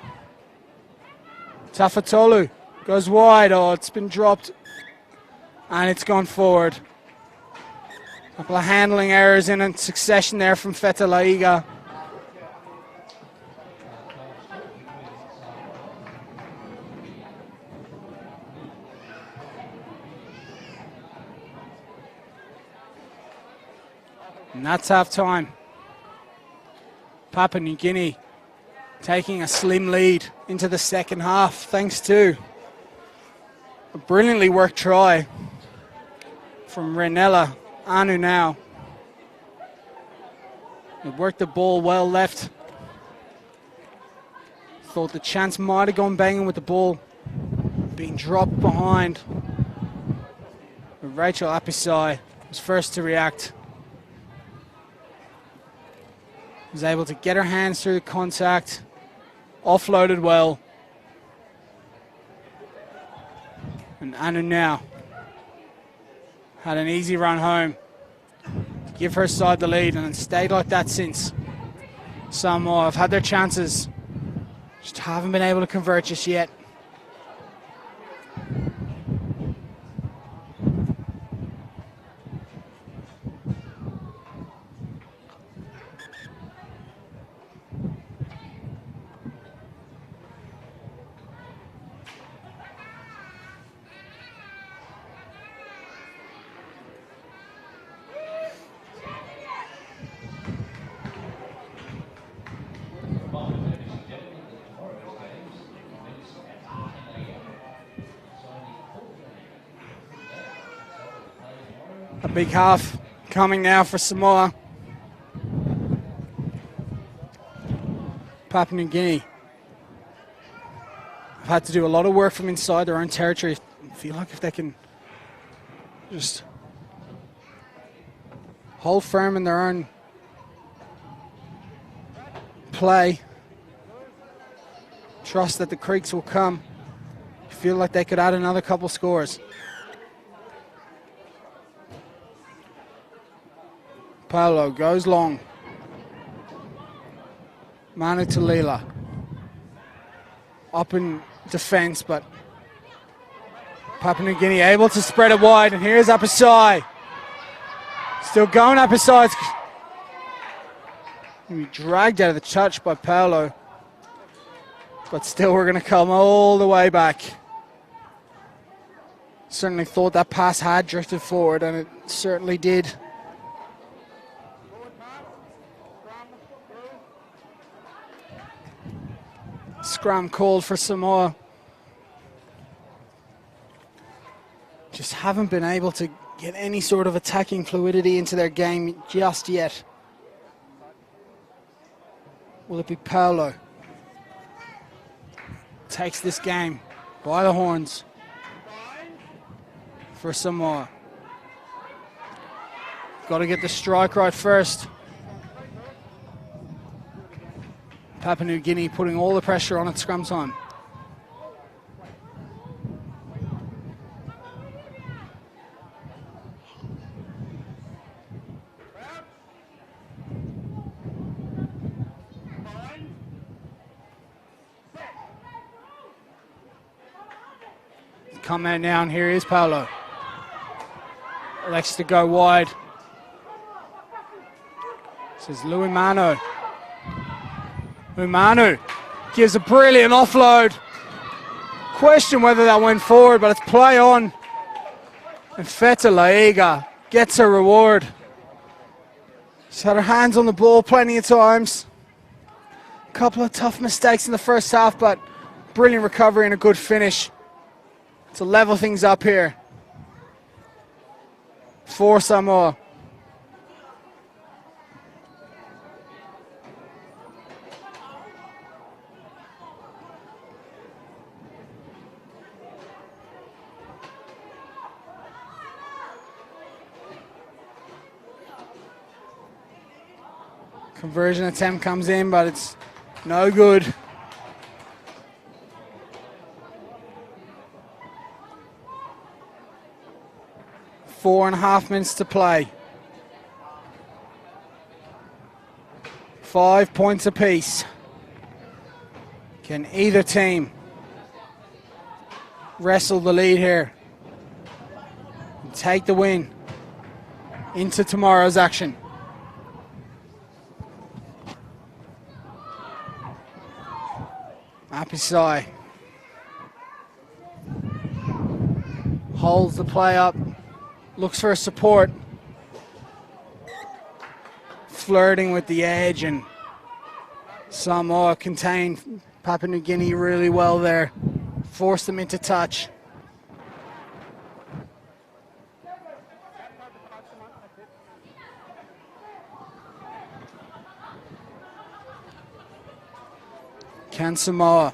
Tolu goes wide. Oh, it's been dropped. And it's gone forward. A couple of handling errors in succession there from Fetalaiga. And that's half time. Papua New Guinea taking a slim lead into the second half thanks to a brilliantly worked try from Renella Anu now. They worked the ball well left. Thought the chance might have gone banging with the ball being dropped behind. But Rachel Apisai was first to react. Was able to get her hands through the contact. Offloaded well. And Anu now had an easy run home. give her side the lead, and it's stayed like that since. Samoa have had their chances, just haven't been able to convert just yet. A big half coming now for Samoa. Papua New Guinea have had to do a lot of work from inside their own territory. I feel like if they can just hold firm in their own play, trust that the creeks will come, I feel like they could add another couple scores. Pelo goes long. Manu Talila up in defense, but Papua New Guinea able to spread it wide, and here's Apasai. Still going Apasai. Dragged out of the touch by Pelo, but still we're going to come all the way back. Certainly thought that pass had drifted forward, and it certainly did. Scrum called for Samoa. Just haven't been able to get any sort of attacking fluidity into their game just yet. Will it be Pelo? Takes this game by the horns for Samoa. Got to get the strike right first. Papua New Guinea putting all the pressure on at scrum time. Come out now, and here is Pelo. Elects to go wide. This is Luimano. Umanu gives a brilliant offload. Question whether that went forward, but it's play on. And Feta Laiga gets her reward. She's had her hands on the ball plenty of times. A couple of tough mistakes in the first half, but brilliant recovery and a good finish to level things up here for Samoa. Conversion attempt comes in, but it's no good. 4.5 minutes to play. 5 points apiece. Can either team wrestle the lead here and take the win into tomorrow's action? Apisai holds the play up, looks for a support, flirting with the edge, and Samoa contained Papua New Guinea really well there, forced them into touch. Can Samoa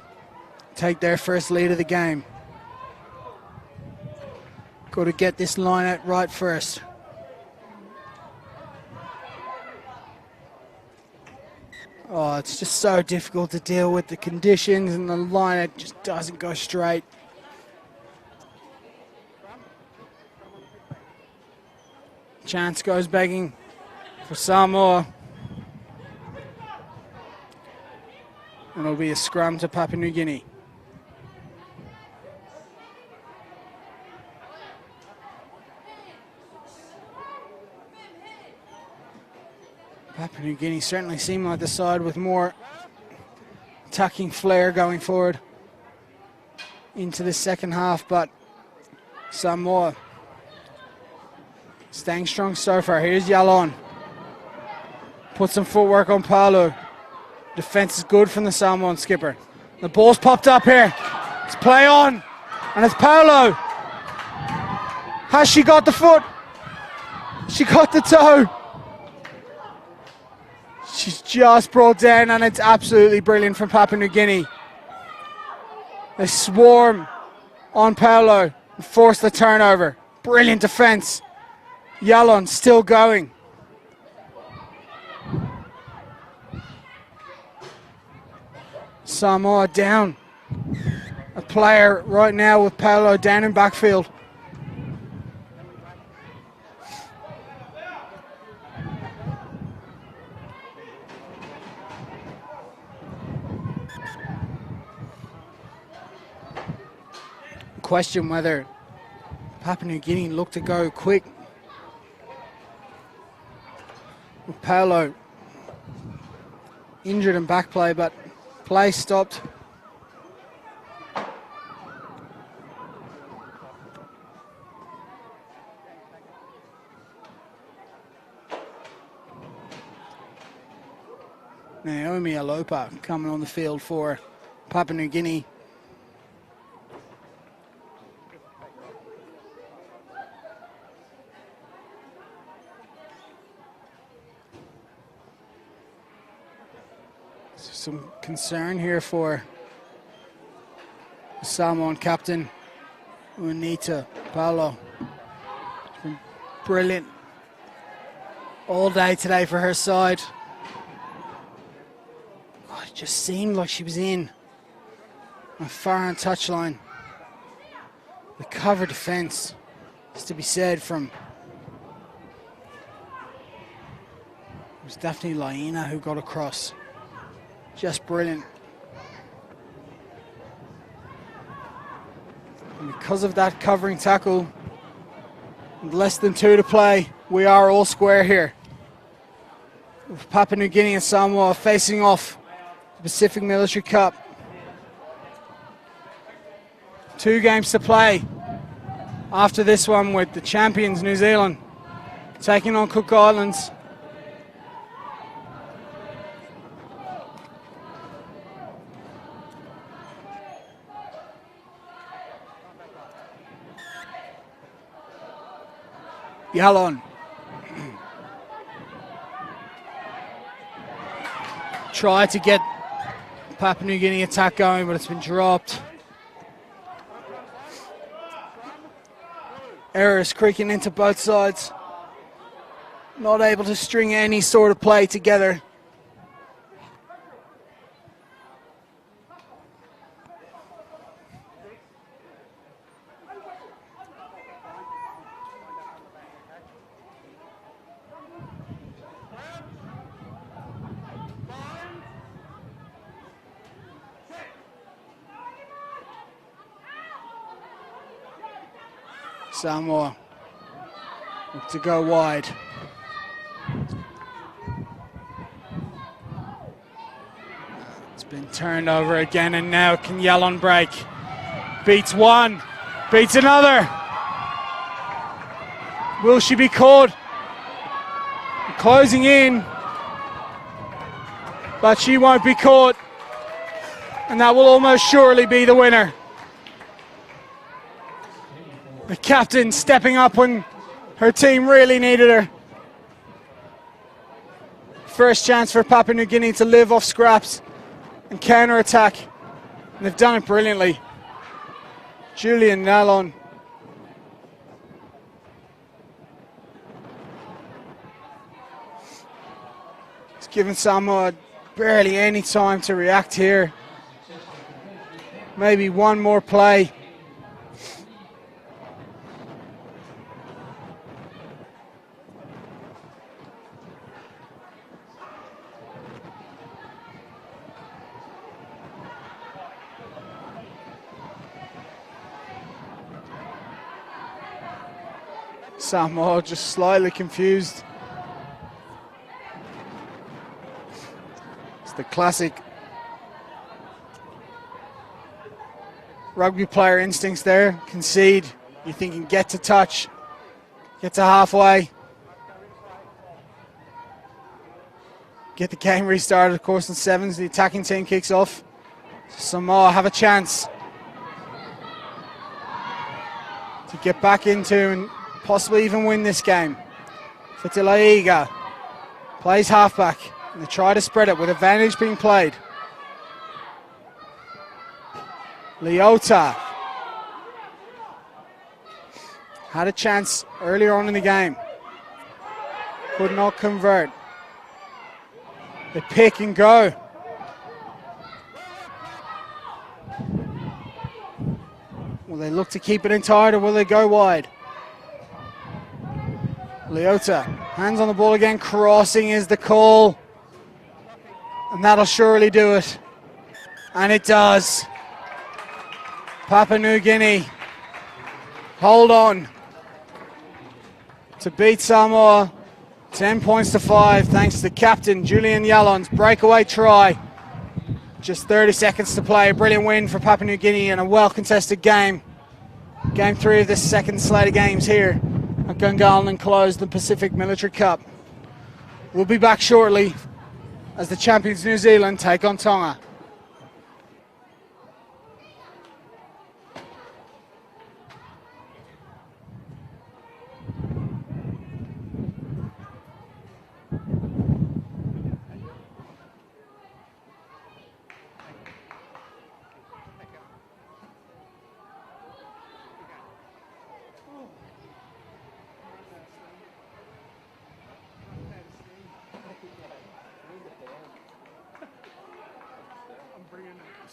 take their first lead of the game? Got to get this line out right first. Oh, it's just so difficult to deal with the conditions, and the line out just doesn't go straight. Chance goes begging for Samoa. And it'll be a scrum to Papua New Guinea. Papua New Guinea certainly seem like the side with more attacking flair going forward into the second half, but Samoa staying strong so far. Here's Yalon. Put some footwork on Pelo. Defense is good from the Samoan skipper. The ball's popped up here. It's play on. And it's Pelo. Has she got the foot? She got the toe. She's just brought down, and it's absolutely brilliant from Papua New Guinea. They swarm on Pelo and force the turnover. Brilliant defense. Yalon still going. Samoa down. A player right now with Pelo down in backfield. Question whether Papua New Guinea look to go quick. With Pelo injured in back play, but play stopped. Naomi Alopa coming on the field for Papua New Guinea. Some concern here for the Samoan captain, Unita Pelo. It's been brilliant all day today for her side. Oh, it just seemed like she was in a far on touchline. The cover defence is to be said from. It was definitely Laina who got across. Just brilliant. And because of that covering tackle, with less than 2 to play, we are all square here. With Papua New Guinea and Samoa facing off the Pacific Military Cup. 2 games to play after this one, with the champions New Zealand taking on Cook Islands. Yalon. Tried to get Papua New Guinea attack going, but it's been dropped. Errors creaking into both sides. Not able to string any sort of play together. Samoa look to go wide. It's been turned over again, and now can Yalon break. Beats one, beats another. Will she be caught? Closing in, but she won't be caught. And that will almost surely be the winner. The captain stepping up when her team really needed her. First chance for Papua New Guinea to live off scraps and counter-attack. And they've done it brilliantly. Julian Nalon. It's given Samoa barely any time to react here. Maybe one more play. Samoa just slightly confused. It's the classic rugby player instincts there. Concede. You're thinking get to touch, get to halfway. Get the game restarted, of course, in 7's. The attacking team kicks off. Samoa have a chance to get back into and possibly even win this game. Fitilaiga plays halfback, and they try to spread it with advantage being played. Leota had a chance earlier on in the game. Could not convert. They pick and go. Will they look to keep it in tight or will they go wide? Leota, hands on the ball again, crossing is the call. And that'll surely do it. And it does. Papua New Guinea hold on to beat Samoa 10 points to 5 thanks to captain Julian Yallon's breakaway try. Just 30 seconds to play. A brilliant win for Papua New Guinea and a well-contested game. Game 3 of this second slate of games here at Gungahlin and closed the Pacific Military Cup. We'll be back shortly as the champions New Zealand take on Tonga.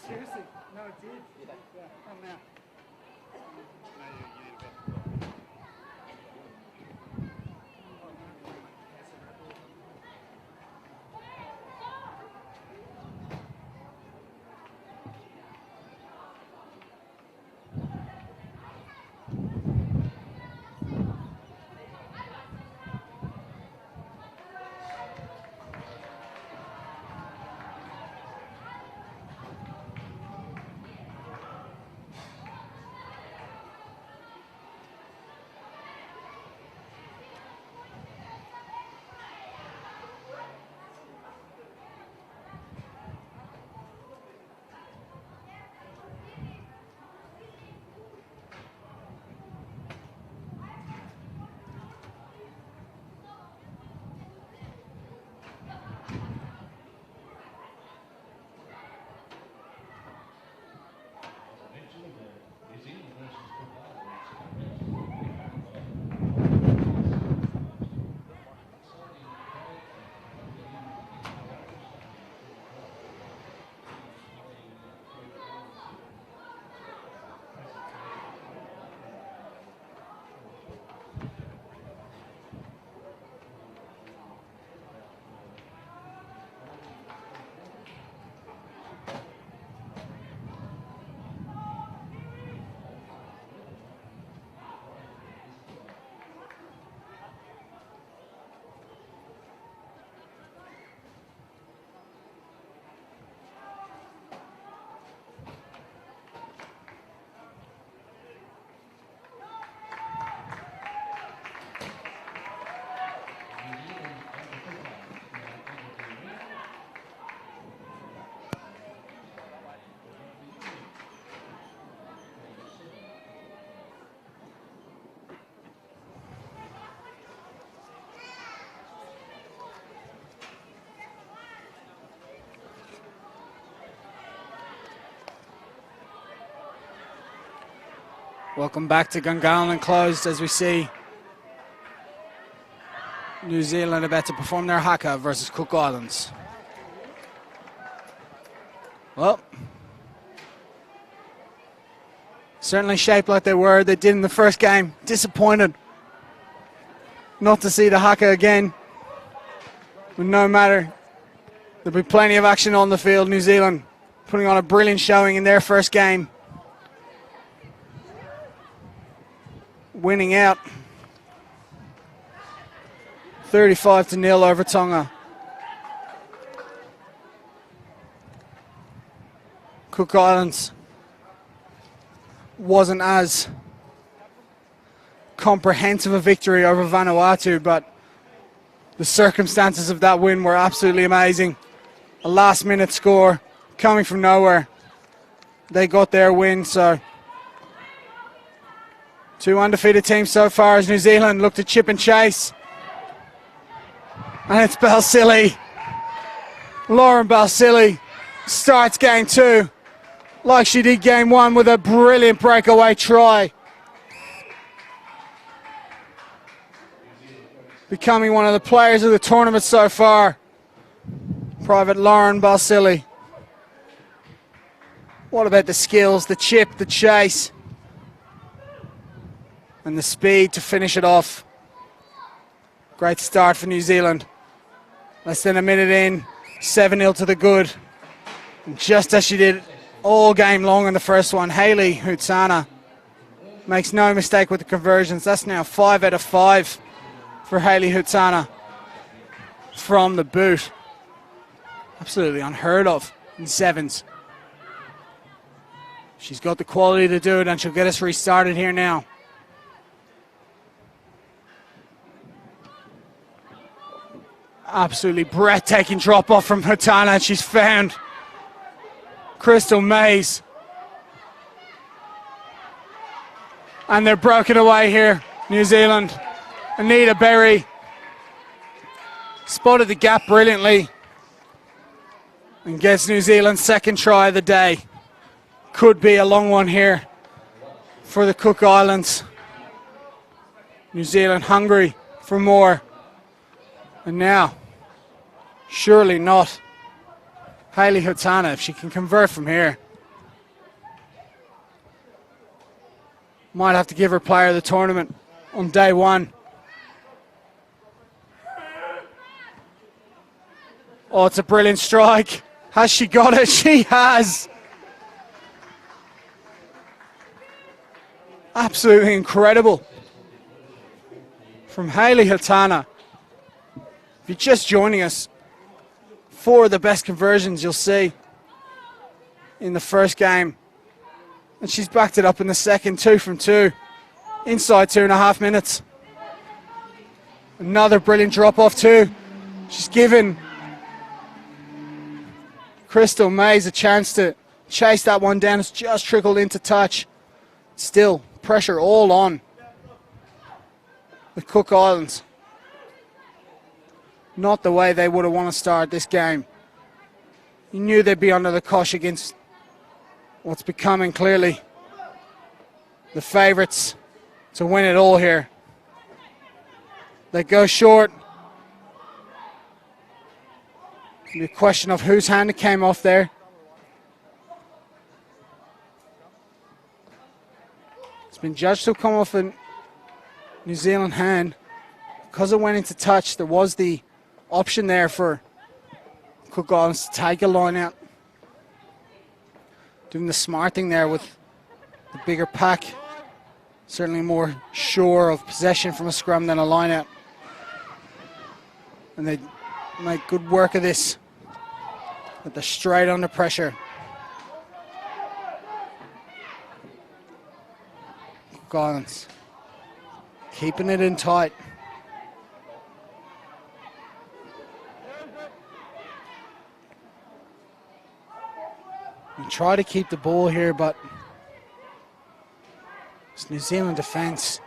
Seriously? No, it did. Yeah, come now. Welcome back to Gungahlin closed as we see New Zealand about to perform their haka versus Cook Islands. Well, certainly shaped like they were. They did in the first game. Disappointed not to see the haka again. But no matter, there'll be plenty of action on the field. New Zealand putting on a brilliant showing in their first game. Winning out 35-0 over Tonga. Cook Islands wasn't as comprehensive a victory over Vanuatu, but the circumstances of that win were absolutely amazing. A last-minute score coming from nowhere. They got their win, so 2 undefeated teams so far as New Zealand look to chip and chase. And it's Balsillie. Lauren Balsillie starts game 2 like she did game 1 with a brilliant breakaway try. Becoming one of the players of the tournament so far. Private Lauren Balsillie. What about the skills, the chip, the chase, and the speed to finish it off? Great start for New Zealand. Less than a minute in, 7-0 to the good. And just as she did all game long in the first one, Hayley Hutsana makes no mistake with the conversions. That's now 5 out of 5 for Hayley Hutsana from the boot. Absolutely unheard of in 7's. She's got the quality to do it, and she'll get us restarted here now. Absolutely breathtaking drop off from Hutsana, and she's found Crystal Mays. And they're broken away here, New Zealand. Anita Berry spotted the gap brilliantly and gets New Zealand's second try of the day. Could be a long one here for the Cook Islands. New Zealand hungry for more. And now, surely not, Hayley Hutsana, if she can convert from here. Might have to give her player of the tournament on day 1. Oh, it's a brilliant strike. Has she got it? She has. Absolutely incredible from Hayley Hutsana. If you're just joining us, 4 of the best conversions you'll see in the first game. And she's backed it up in the second, 2 from 2, inside 2.5 minutes. Another brilliant drop off too. She's given Crystal Mays a chance to chase that one down. It's just trickled into touch. Still, pressure all on the Cook Islands. Not the way they would have wanted to start this game. You knew they'd be under the cosh against what's becoming clearly the favourites to win it all here. They go short. It'll be a question of whose hand it came off there. It's been judged to come off a New Zealand hand. Because it went into touch, there was the option there for Cook Islands to take a line out. Doing the smart thing there with the bigger pack. Certainly more sure of possession from a scrum than a line out. And they make good work of this. But they're straight under pressure. Cook Islands keeping it in tight. We try to keep the ball here, but it's New Zealand defence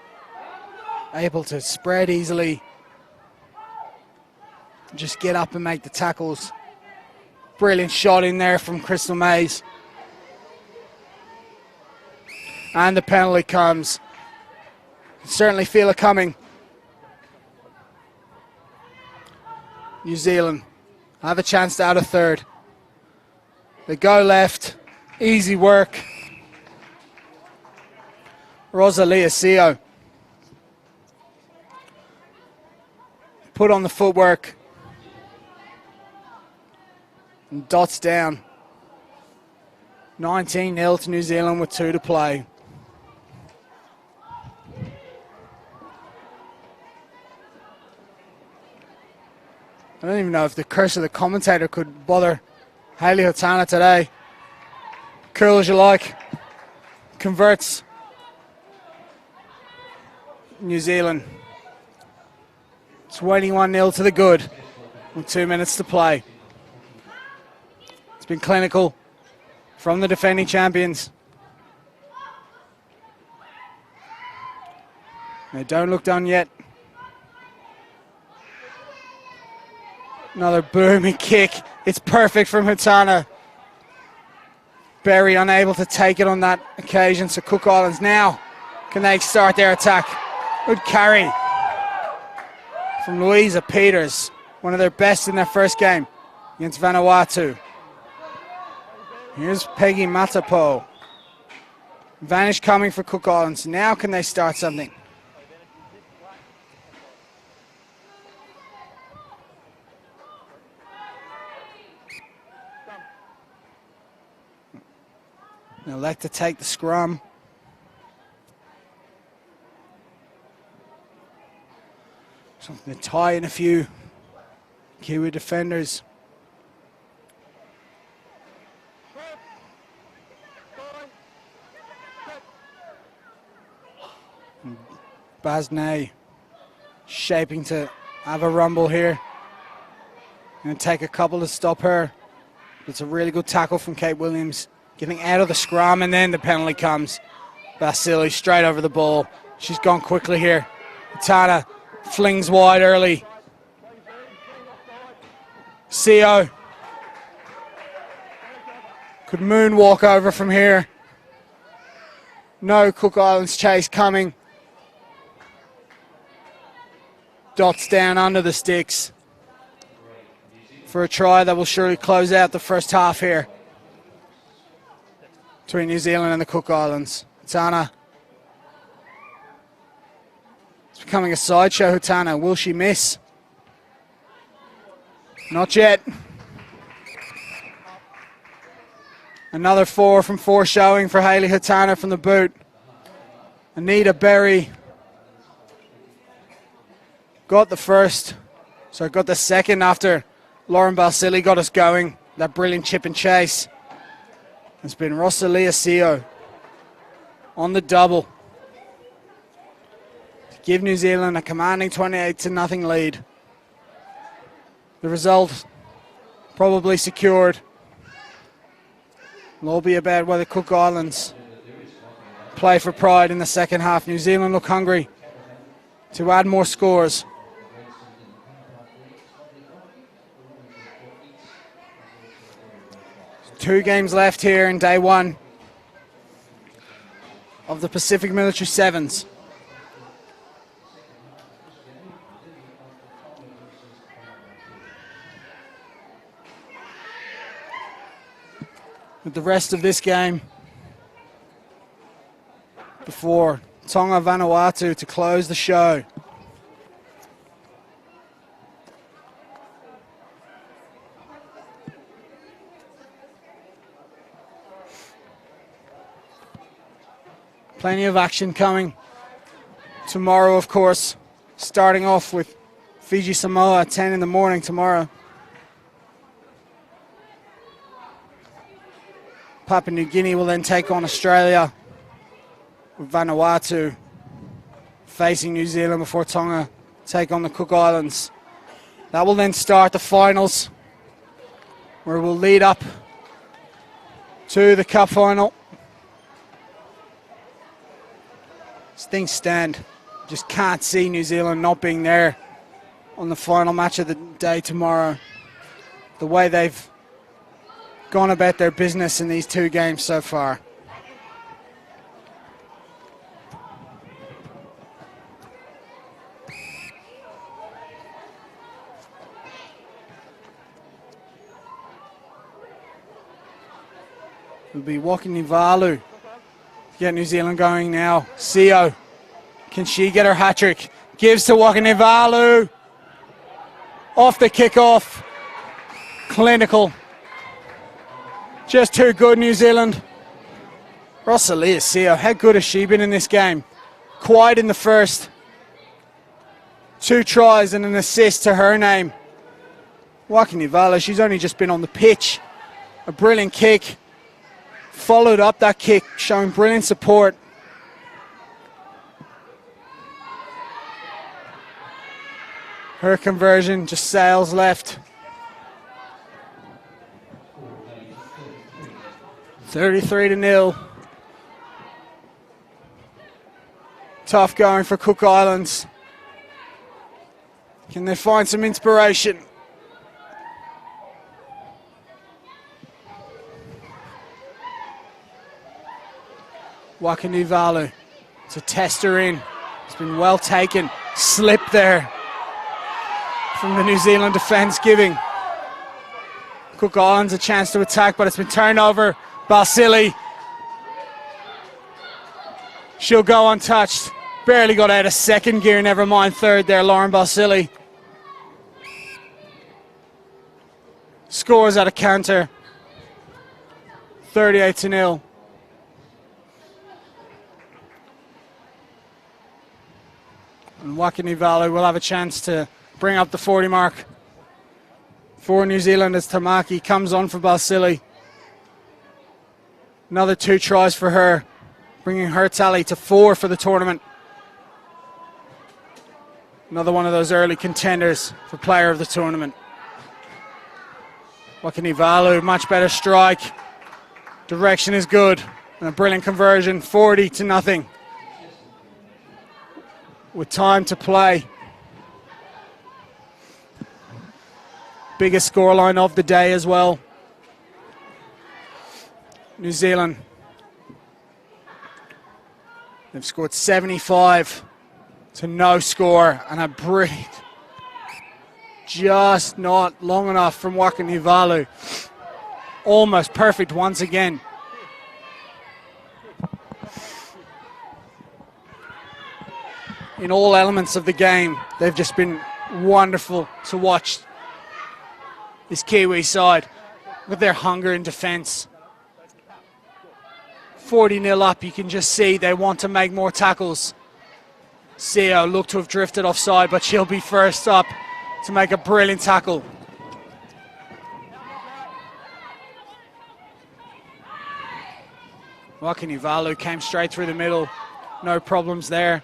able to spread easily. Just get up and make the tackles. Brilliant shot in there from Crystal Mays. And the penalty comes. You certainly feel it coming. New Zealand have a chance to add a third. They go left. Easy work. Rosalia Seo put on the footwork. And dots down. 19-0 to New Zealand with 2 to play. I don't even know if the curse of the commentator could bother Hayley Hutana today. Cool as you like. Converts New Zealand. 21-0 to the good with 2 minutes to play. It's been clinical from the defending champions. They don't look done yet. Another booming kick. It's perfect from Hutana. Berry unable to take it on that occasion, so Cook Islands now, can they start their attack? Good carry from Louisa Peters, one of their best in their first game against Vanuatu. Here's Peggy Matapo. Vanish coming for Cook Islands. Now can they start something? They elect to take the scrum. Something to tie in a few Kiwi defenders. Basnay shaping to have a rumble here. Going to take a couple to stop her. It's a really good tackle from Kate Williams. Getting out of the scrum, and then the penalty comes. Basili straight over the ball. She's gone quickly here. Tana flings wide early. CO could moonwalk over from here. No Cook Islands chase coming. Dots down under the sticks for a try that will surely close out the first half here between New Zealand and the Cook Islands. Hutana. It's becoming a sideshow, Hutana. Will she miss? Not yet. Another 4 from 4 showing for Hayley Hutana from the boot. Anita Berry got the first, so got the second after Lauren Balsillie got us going. That brilliant chip and chase. It's been Rosalia Seo on the double to give New Zealand a commanding 28-0 lead. The result probably secured. It'll all be about whether Cook Islands play for pride in the second half. New Zealand look hungry to add more scores. Two games left here in day one of the Pacific Military Sevens. With the rest of this game before Tonga Vanuatu to close the show. Plenty of action coming tomorrow, of course, starting off with Fiji Samoa at 10 in the morning tomorrow. Papua New Guinea will then take on Australia, with Vanuatu facing New Zealand before Tonga take on the Cook Islands. That will then start the finals, where we'll lead up to the Cup final. As things stand, just can't see New Zealand not being there on the final match of the day tomorrow. The way they've gone about their business in these two games so far. It'll be Wakinivalu. Get New Zealand going now. Seo, can she get her hat-trick? Gives to Wakinivalu. Off the kickoff. Clinical. Just too good, New Zealand. Rosalia Seo, how good has she been in this game? Quiet in the first. 2 tries and an assist to her name. Wakinivala, she's only just been on the pitch. A brilliant kick. Followed up that kick, showing brilliant support. Her conversion just sails left. 33-0. Tough going for Cook Islands. Can they find some inspiration? Wakinivalu to test her in. It's been well taken. Slip there from the New Zealand defence, giving Cook Islands a chance to attack, but it's been turned over. Balsillie. She'll go untouched. Barely got out of second gear, never mind third there, Lauren Balsillie. Scores at a counter. 38-0. And Wakinivalu will have a chance to bring up the 40 mark for New Zealand as Tamaki comes on for Balsillie. Another 2 tries for her, bringing her tally to 4 for the tournament. Another one of those early contenders for player of the tournament. Wakinivalu, much better strike. Direction is good. And a brilliant conversion, 40-0. With time to play. Biggest scoreline of the day as well. New Zealand. They've scored 75 to no score, and a brilliant, just not long enough from Wakinivalu. Almost perfect once again. In all elements of the game, they've just been wonderful to watch. This Kiwi side, with their hunger in defence. 40-0 up, you can just see they want to make more tackles. Seo looked to have drifted offside, but she'll be first up to make a brilliant tackle. Wakinivalu came straight through the middle. No problems there.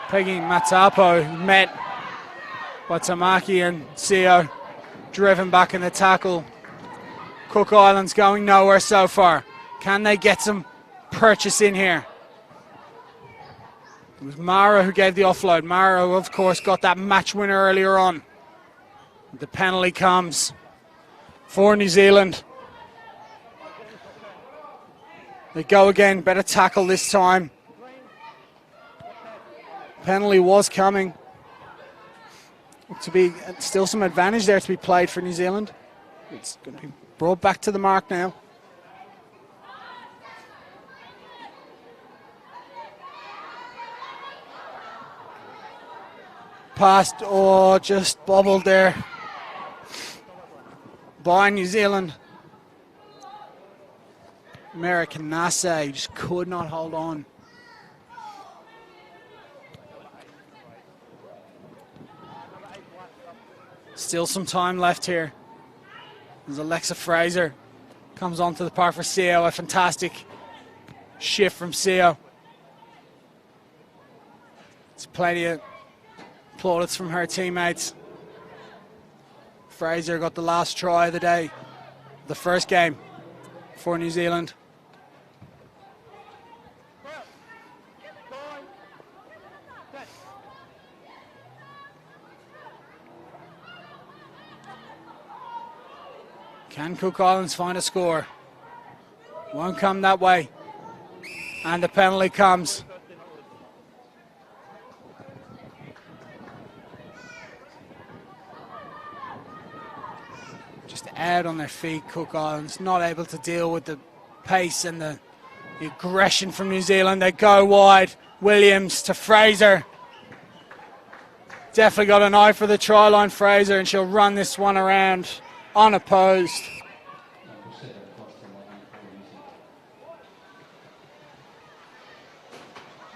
Peggy Matapo met by Tamaki and Seo, driven back in the tackle. Cook Islands going nowhere so far. Can they get some purchase in here? It was Mara who gave the offload. Mara, of course, got that match winner earlier on. The penalty comes for New Zealand. They go again, better tackle this time. Penalty was coming. To be still some advantage there to be played for New Zealand. It's going to be brought back to the mark now. Past, oh, just bobbled there by New Zealand. American Nase just could not hold on. Still some time left here. As Alexa Fraser comes onto the park for Seo. A fantastic shift from Seo. It's plenty of plaudits from her teammates. Fraser got the last try of the day, the first game for New Zealand. Can Cook Islands find a score? Won't come that way. And the penalty comes. Just out on their feet, Cook Islands, not able to deal with the pace and the aggression from New Zealand. They go wide. Williams to Fraser. Definitely got an eye for the try line, Fraser, and she'll run this one around unopposed.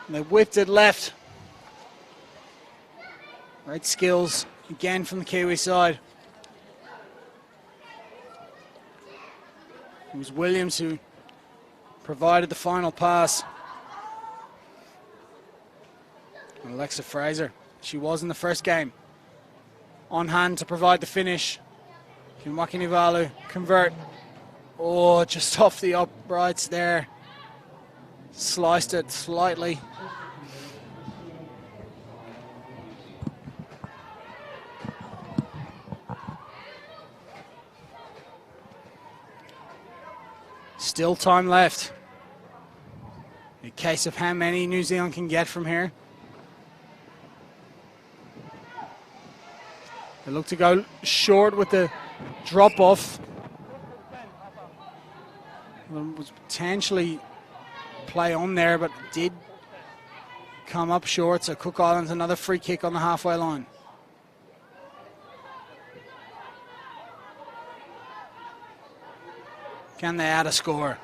And they whipped it left. Great skills again from the Kiwi side. It was Williams who provided the final pass. And Alexa Fraser, she was in the first game, on hand to provide the finish. Can Wakinivalu convert? Oh, just off the uprights there. Sliced it slightly. Still time left. A case of how many New Zealand can get from here. They look to go short with the drop off. Was potentially play on there, but did come up short. So Cook Islands another free kick on the halfway line. Can they add a score?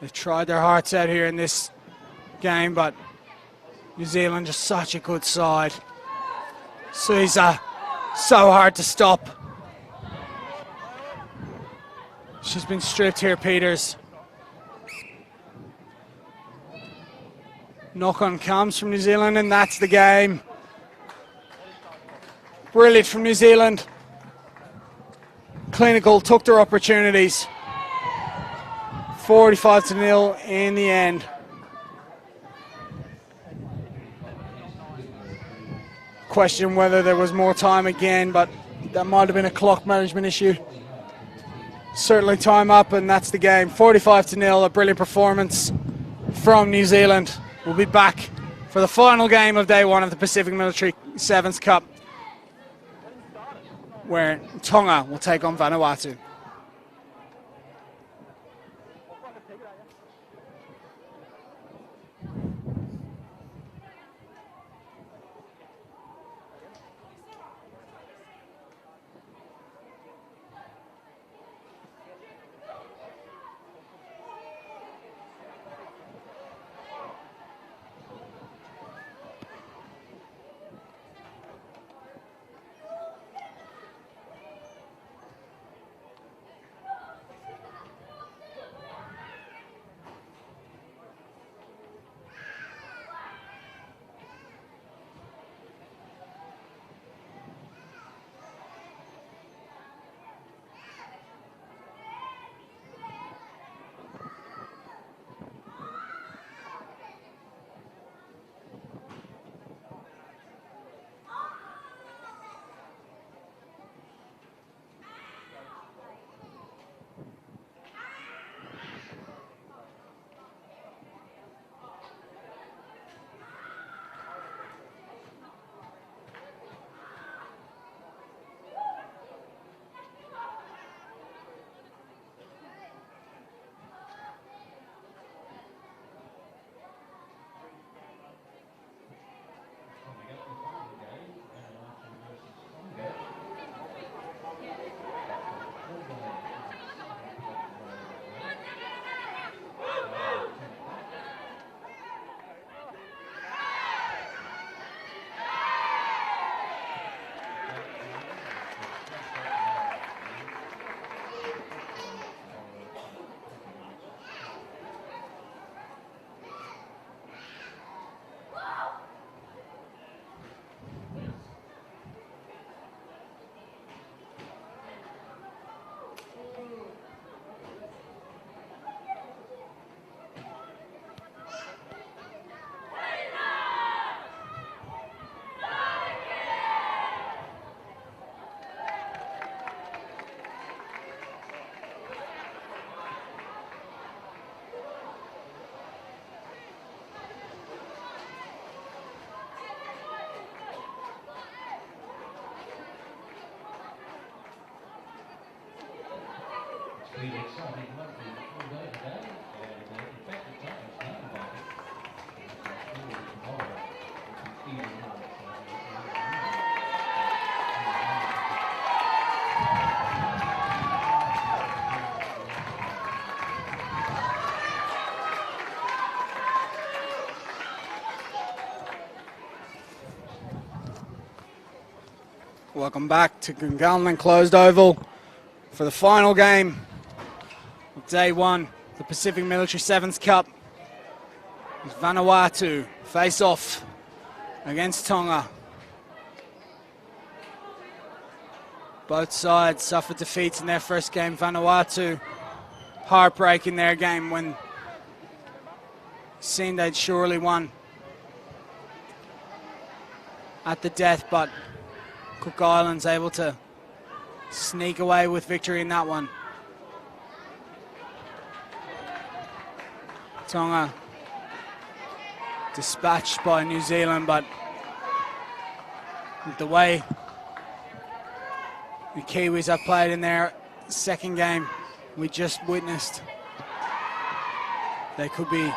They've tried their hearts out here in this game, but New Zealand just such a good side. Suisa, so hard to stop. She's been stripped here, Peters. Knock-on comes from New Zealand, and that's the game. Brilliant from New Zealand. Clinical took their opportunities. 45-0 in the end. Question whether there was more time again, but that might have been a clock management issue. Certainly time up, and that's the game. 45-0, a brilliant performance from New Zealand. We'll be back for the final game of day one of the Pacific Military 7's Cup, where Tonga will take on Vanuatu. Welcome back to Gungahlin Enclosed Oval for the final game of day one, the Pacific Military Sevens Cup. It's Vanuatu face off against Tonga. Both sides suffered defeats in their first game. Vanuatu heartbreak in their game when seemed they'd surely won at the death, but Cook Islands able to sneak away with victory in that one. Tonga dispatched by New Zealand, but the way the Kiwis have played in their second game we just witnessed, they could be a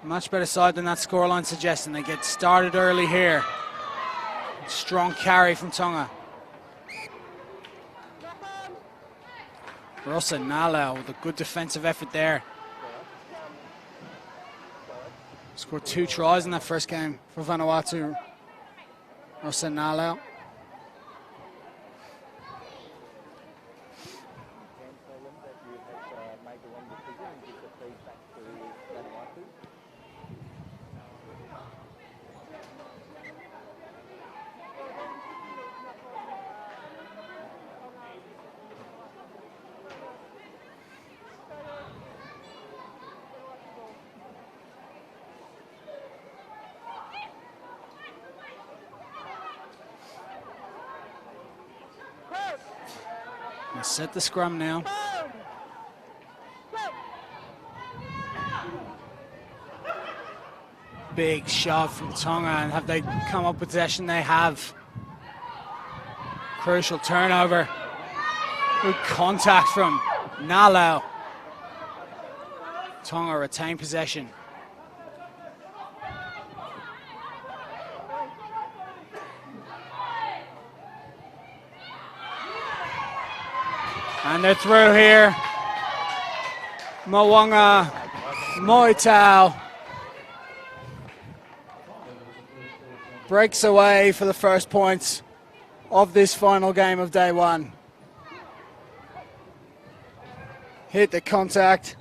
much better side than that scoreline suggests, and they get started early here. Strong carry from Tonga. Rosa Nalau with a good defensive effort there. Scored 2 tries in that first game for Vanuatu. Rosa Nalau. Set the scrum now. Big shove from Tonga, and have they come up with possession? They have. Crucial turnover. Good contact from Nalau. Tonga retain possession. And they're through here. Mo'unga Moitau breaks away for the first points of this final game of day one. Hit the contact.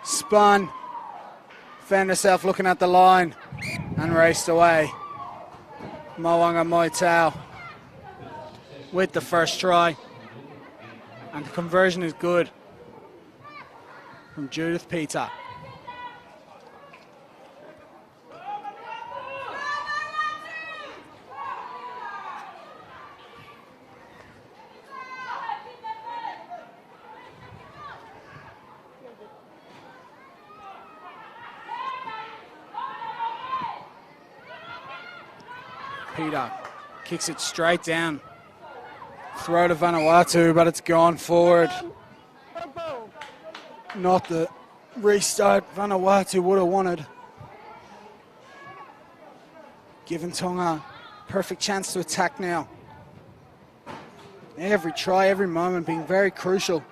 Spun. Found herself looking at the line and raced away. Mo'unga Moitau with the first try, and the conversion is good from Judith Peter. Peter kicks it straight down. Throw to Vanuatu, but it's gone forward. Not the restart Vanuatu would have wanted. Giving Tonga perfect chance to attack now. Every try, every moment being very crucial.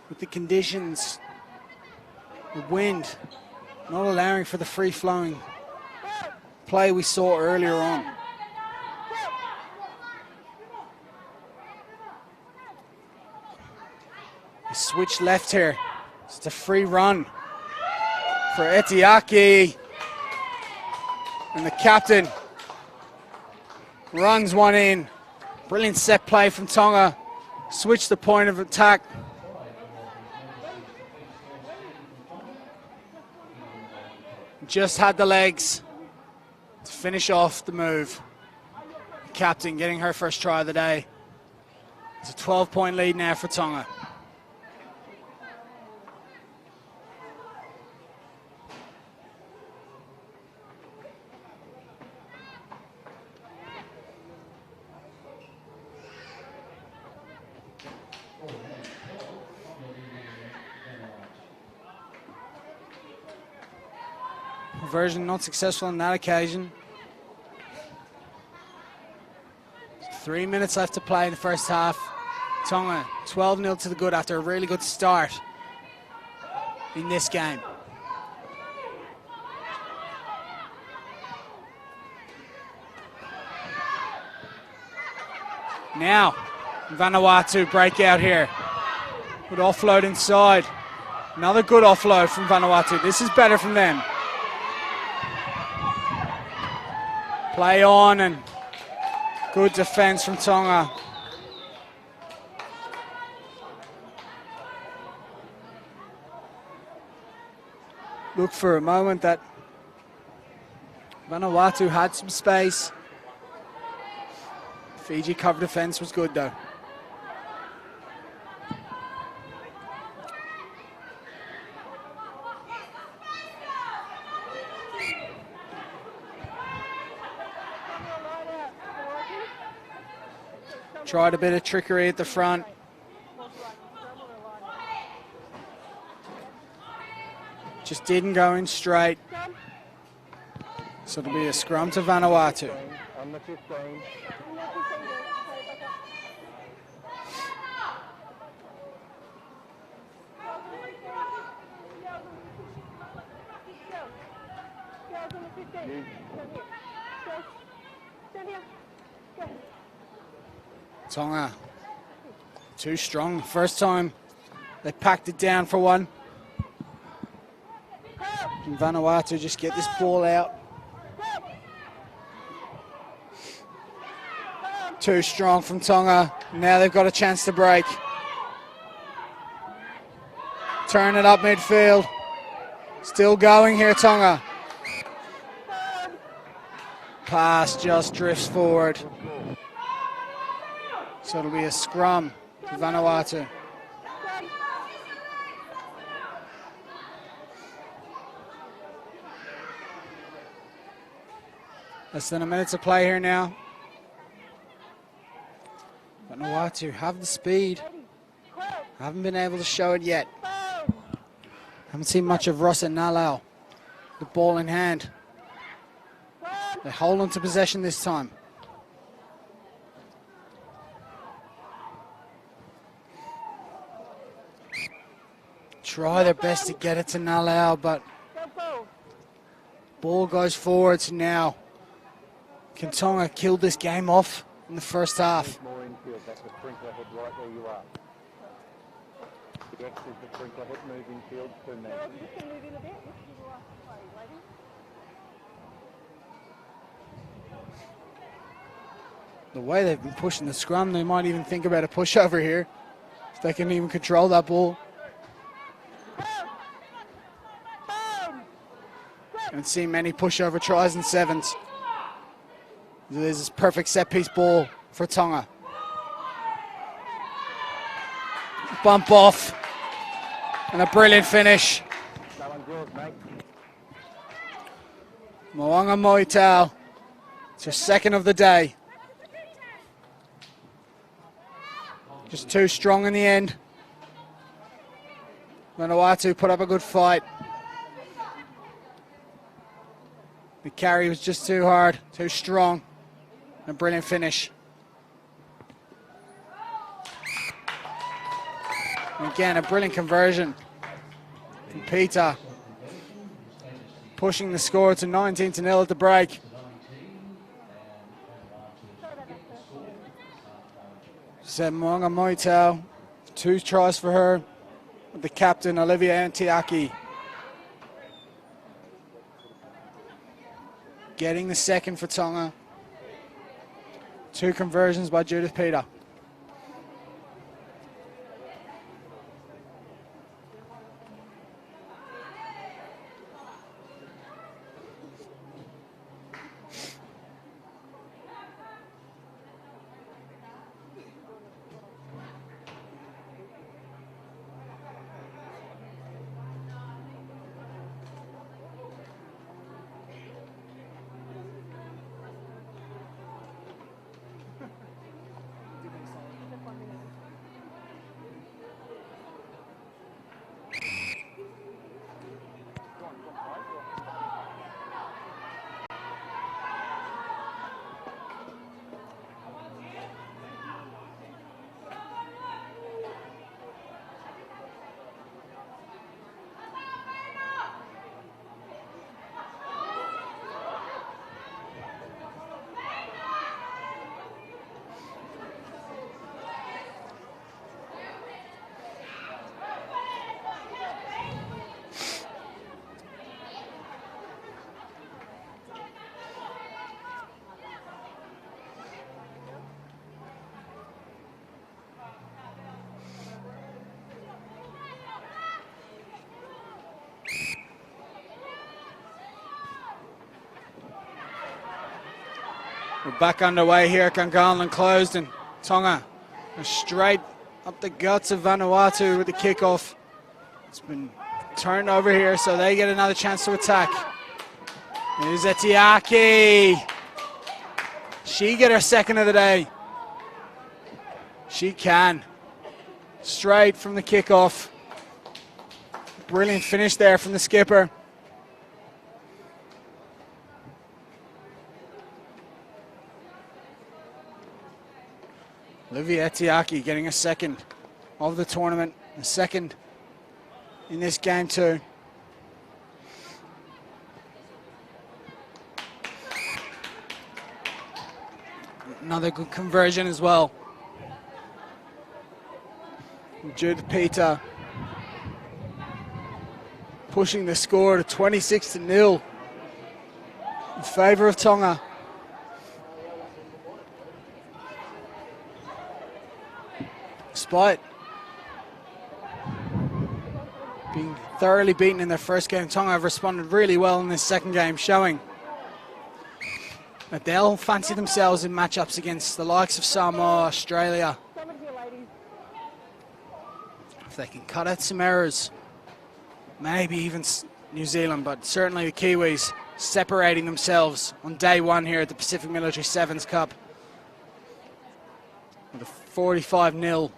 With the conditions, the wind, not allowing for the free-flowing play we saw earlier on. Switch left here. It's a free run for Etiaki. And the captain runs one in. Brilliant set play from Tonga. Switch the point of attack. Just had the legs to finish off the move. Captain getting her first try of the day. It's a 12-point lead now for Tonga. Conversion not successful on that occasion. 3 minutes left to play in the first half. Tonga 12-0 to the good after a really good start in this game. Now, Vanuatu break out here. Good offload inside. Another good offload from Vanuatu. This is better from them. Play on and good defense from Tonga. Look for a moment that Vanuatu had some space. Fiji cover defense was good though. Tried a bit of trickery at the front. Just didn't go in straight. So it'll be a scrum to Vanuatu. On the 15. Tonga, too strong. First time they packed it down for one. And Vanuatu just get this ball out. Too strong from Tonga. Now they've got a chance to break. Turn it up midfield. Still going here, Tonga. Pass just drifts forward. So it'll be a scrum to Vanuatu. Less than a minute to play here now. Vanuatu have the speed. Haven't been able to show it yet. Haven't seen much of Ross and Nalau. The ball in hand. They hold on to possession this time. Try their best to get it to Nalau, but ball goes forwards now. Can Tonga kill this game off in the first half? More infield, that's the sprinkler head right where you are. Jess is the sprinkler head, move infield to me. The way they've been pushing the scrum, they might even think about a push over here. If they can even control that ball. Haven't seen many pushover tries in sevens. There's this perfect set piece ball for Tonga. Bump off. And a brilliant finish. That one's yours, mate. Moanga Moitau. It's her second of the day. Just too strong in the end. Vanuatu put up a good fight. The carry was just too hard, too strong. A brilliant finish. And again, a brilliant conversion from Peter. Pushing the score to 19-0 at the break. Said Moanga Moitau, 2 tries for her. With the captain, Olivia Antiaki. Getting the second for Tonga. 2 conversions by Judith Peter. We're back underway here at Gungahlin closed, and Tonga are straight up the guts of Vanuatu with the kickoff. It's been turned over here, so they get another chance to attack. Here's Etiaki. She get her second of the day. She can. Straight from the kickoff. Brilliant finish there from the skipper. Olivia Etiaki getting a second of the tournament, a second in this game too. Another good conversion as well. Judith Peter pushing the score to 26-0 in favour of Tonga. Despite being thoroughly beaten in their first game, Tonga have responded really well in this second game, showing that they'll fancy themselves in matchups against the likes of Samoa, Australia. If they can cut out some errors, maybe even New Zealand, but certainly the Kiwis separating themselves on day one here at the Pacific Military 7's Cup with a 45-0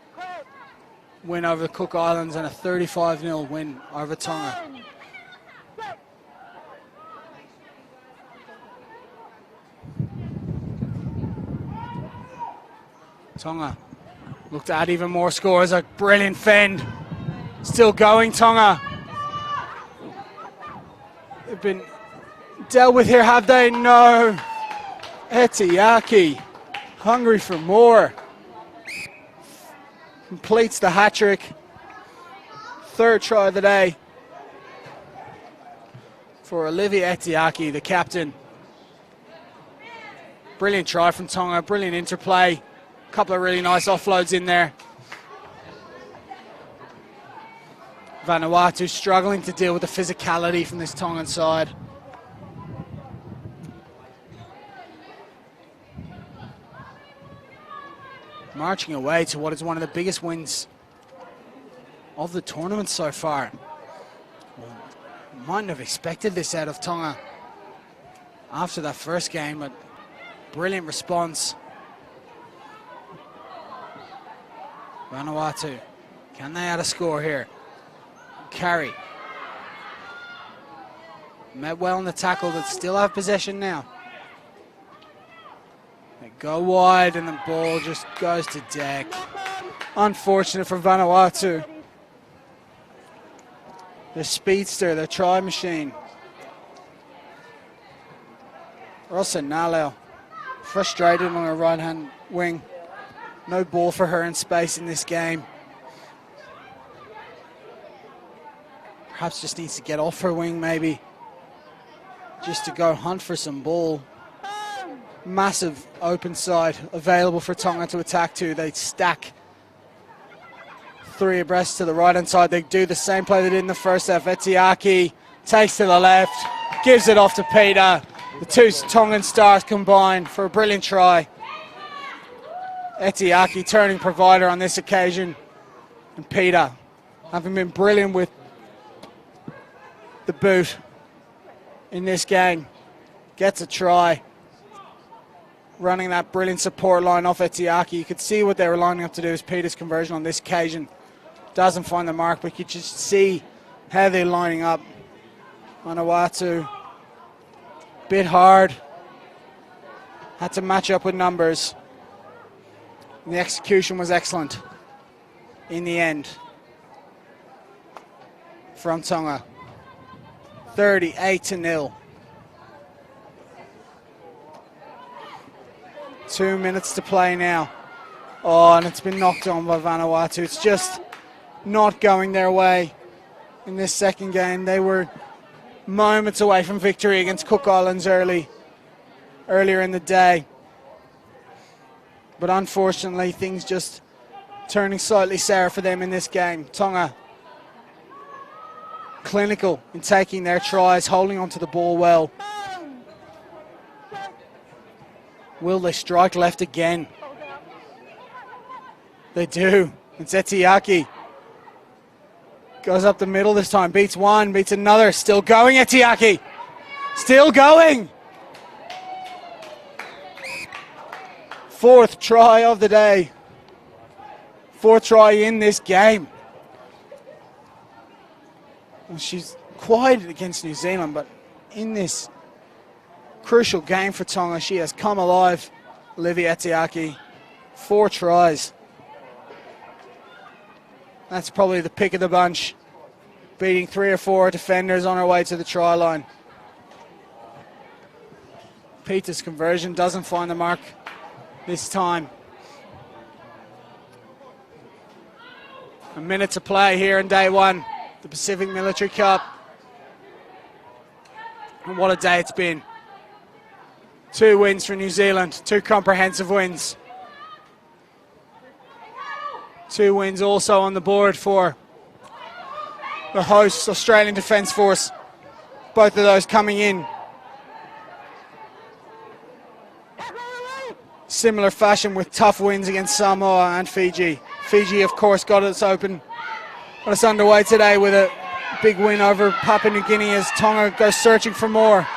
win over the Cook Islands and a 35-0 win over Tonga. Tonga look to add even more scores. A brilliant fend. Still going, Tonga. They've been dealt with here, have they? No. Etiaki, hungry for more. Completes the hat-trick. Third try of the day for Olivia Etiaki, the captain. Brilliant try from Tonga, brilliant interplay. Couple of really nice offloads in there. Vanuatu struggling to deal with the physicality from this Tongan side. Marching away to what is one of the biggest wins of the tournament so far. Well, mightn't have expected this out of Tonga after that first game, but brilliant response. Vanuatu, can they add a score here? Carry. Met well in the tackle, but still have possession now. They go wide and the ball just goes to deck. Unfortunate for Vanuatu. Their speedster, their try machine. Rosa Naleo, frustrated on her right-hand wing. No ball for her in space in this game. Perhaps just needs to get off her wing maybe, just to go hunt for some ball. Massive open side available for Tonga to attack to. They stack three abreast to the right-hand side. They do the same play they did in the first half. Etiaki takes to the left, gives it off to Peter. The two Tongan stars combine for a brilliant try. Etiaki turning provider on this occasion. And Peter, having been brilliant with the boot in this game, gets a try. Running that brilliant support line off Etiaki. You could see what they were lining up to do as Peter's conversion on this occasion. Doesn't find the mark, but you just see how they're lining up. Vanuatu, bit hard. Had to match up with numbers. And the execution was excellent in the end from Tonga. 38-0. 2 minutes to play now. Oh, and it's been knocked on by Vanuatu. It's just not going their way in this second game. They were moments away from victory against Cook Islands earlier in the day. But unfortunately, things just turning slightly sour for them in this game. Tonga clinical in taking their tries, holding onto the ball well. Will they strike left again? They do. It's Etiaki. Goes up the middle this time. Beats one, beats another. Still going, Etiaki. Still going. 4th try of the day. 4th try in this game. Well, she's quiet against New Zealand, but in this crucial game for Tonga, she has come alive. Olivia Etiaki, 4 tries. That's probably the pick of the bunch, beating 3 or 4 defenders on her way to the try line. Peter's conversion doesn't find the mark this time. A minute to play here in day 1, the Pacific Military Cup. And what a day it's been. 2 wins for New Zealand, 2 comprehensive wins. 2 wins also on the board for the hosts, Australian Defence Force. Both of those coming in similar fashion with tough wins against Samoa and Fiji. Fiji, of course, got us underway today with a big win over Papua New Guinea as Tonga goes searching for more.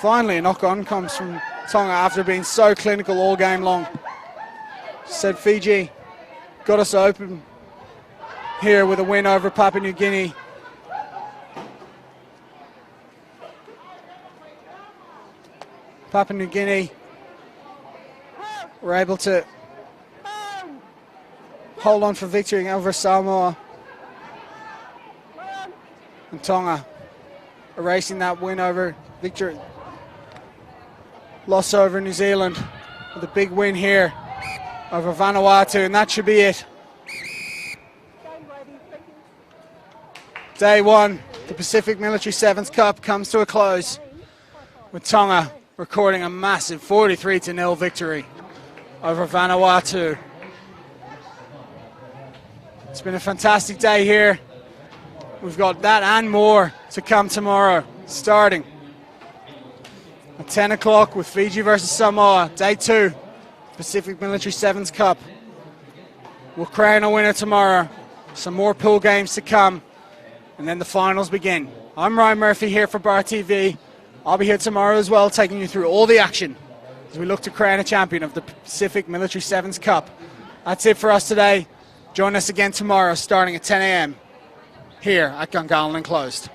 Finally, a knock-on comes from Tonga after being so clinical all game long. Said Fiji got us open here with a win over Papua New Guinea. Papua New Guinea were able to hold on for victory over Samoa. And Tonga erasing that win over victory. Loss over New Zealand with a big win here over Vanuatu, and that should be it. Day 1, the Pacific Military 7's Cup comes to a close with Tonga recording a massive 43-0 victory over Vanuatu. It's been a fantastic day here. We've got that and more to come tomorrow, starting at 10 o'clock with Fiji versus Samoa, day 2, Pacific Military 7's Cup. We'll crown a winner tomorrow. Some more pool games to come, and then the finals begin. I'm Ryan Murphy here for Bar TV. I'll be here tomorrow as well, taking you through all the action as we look to crown a champion of the Pacific Military 7's Cup. That's it for us today. Join us again tomorrow starting at 10 a.m. here at Gungahlin Enclosed.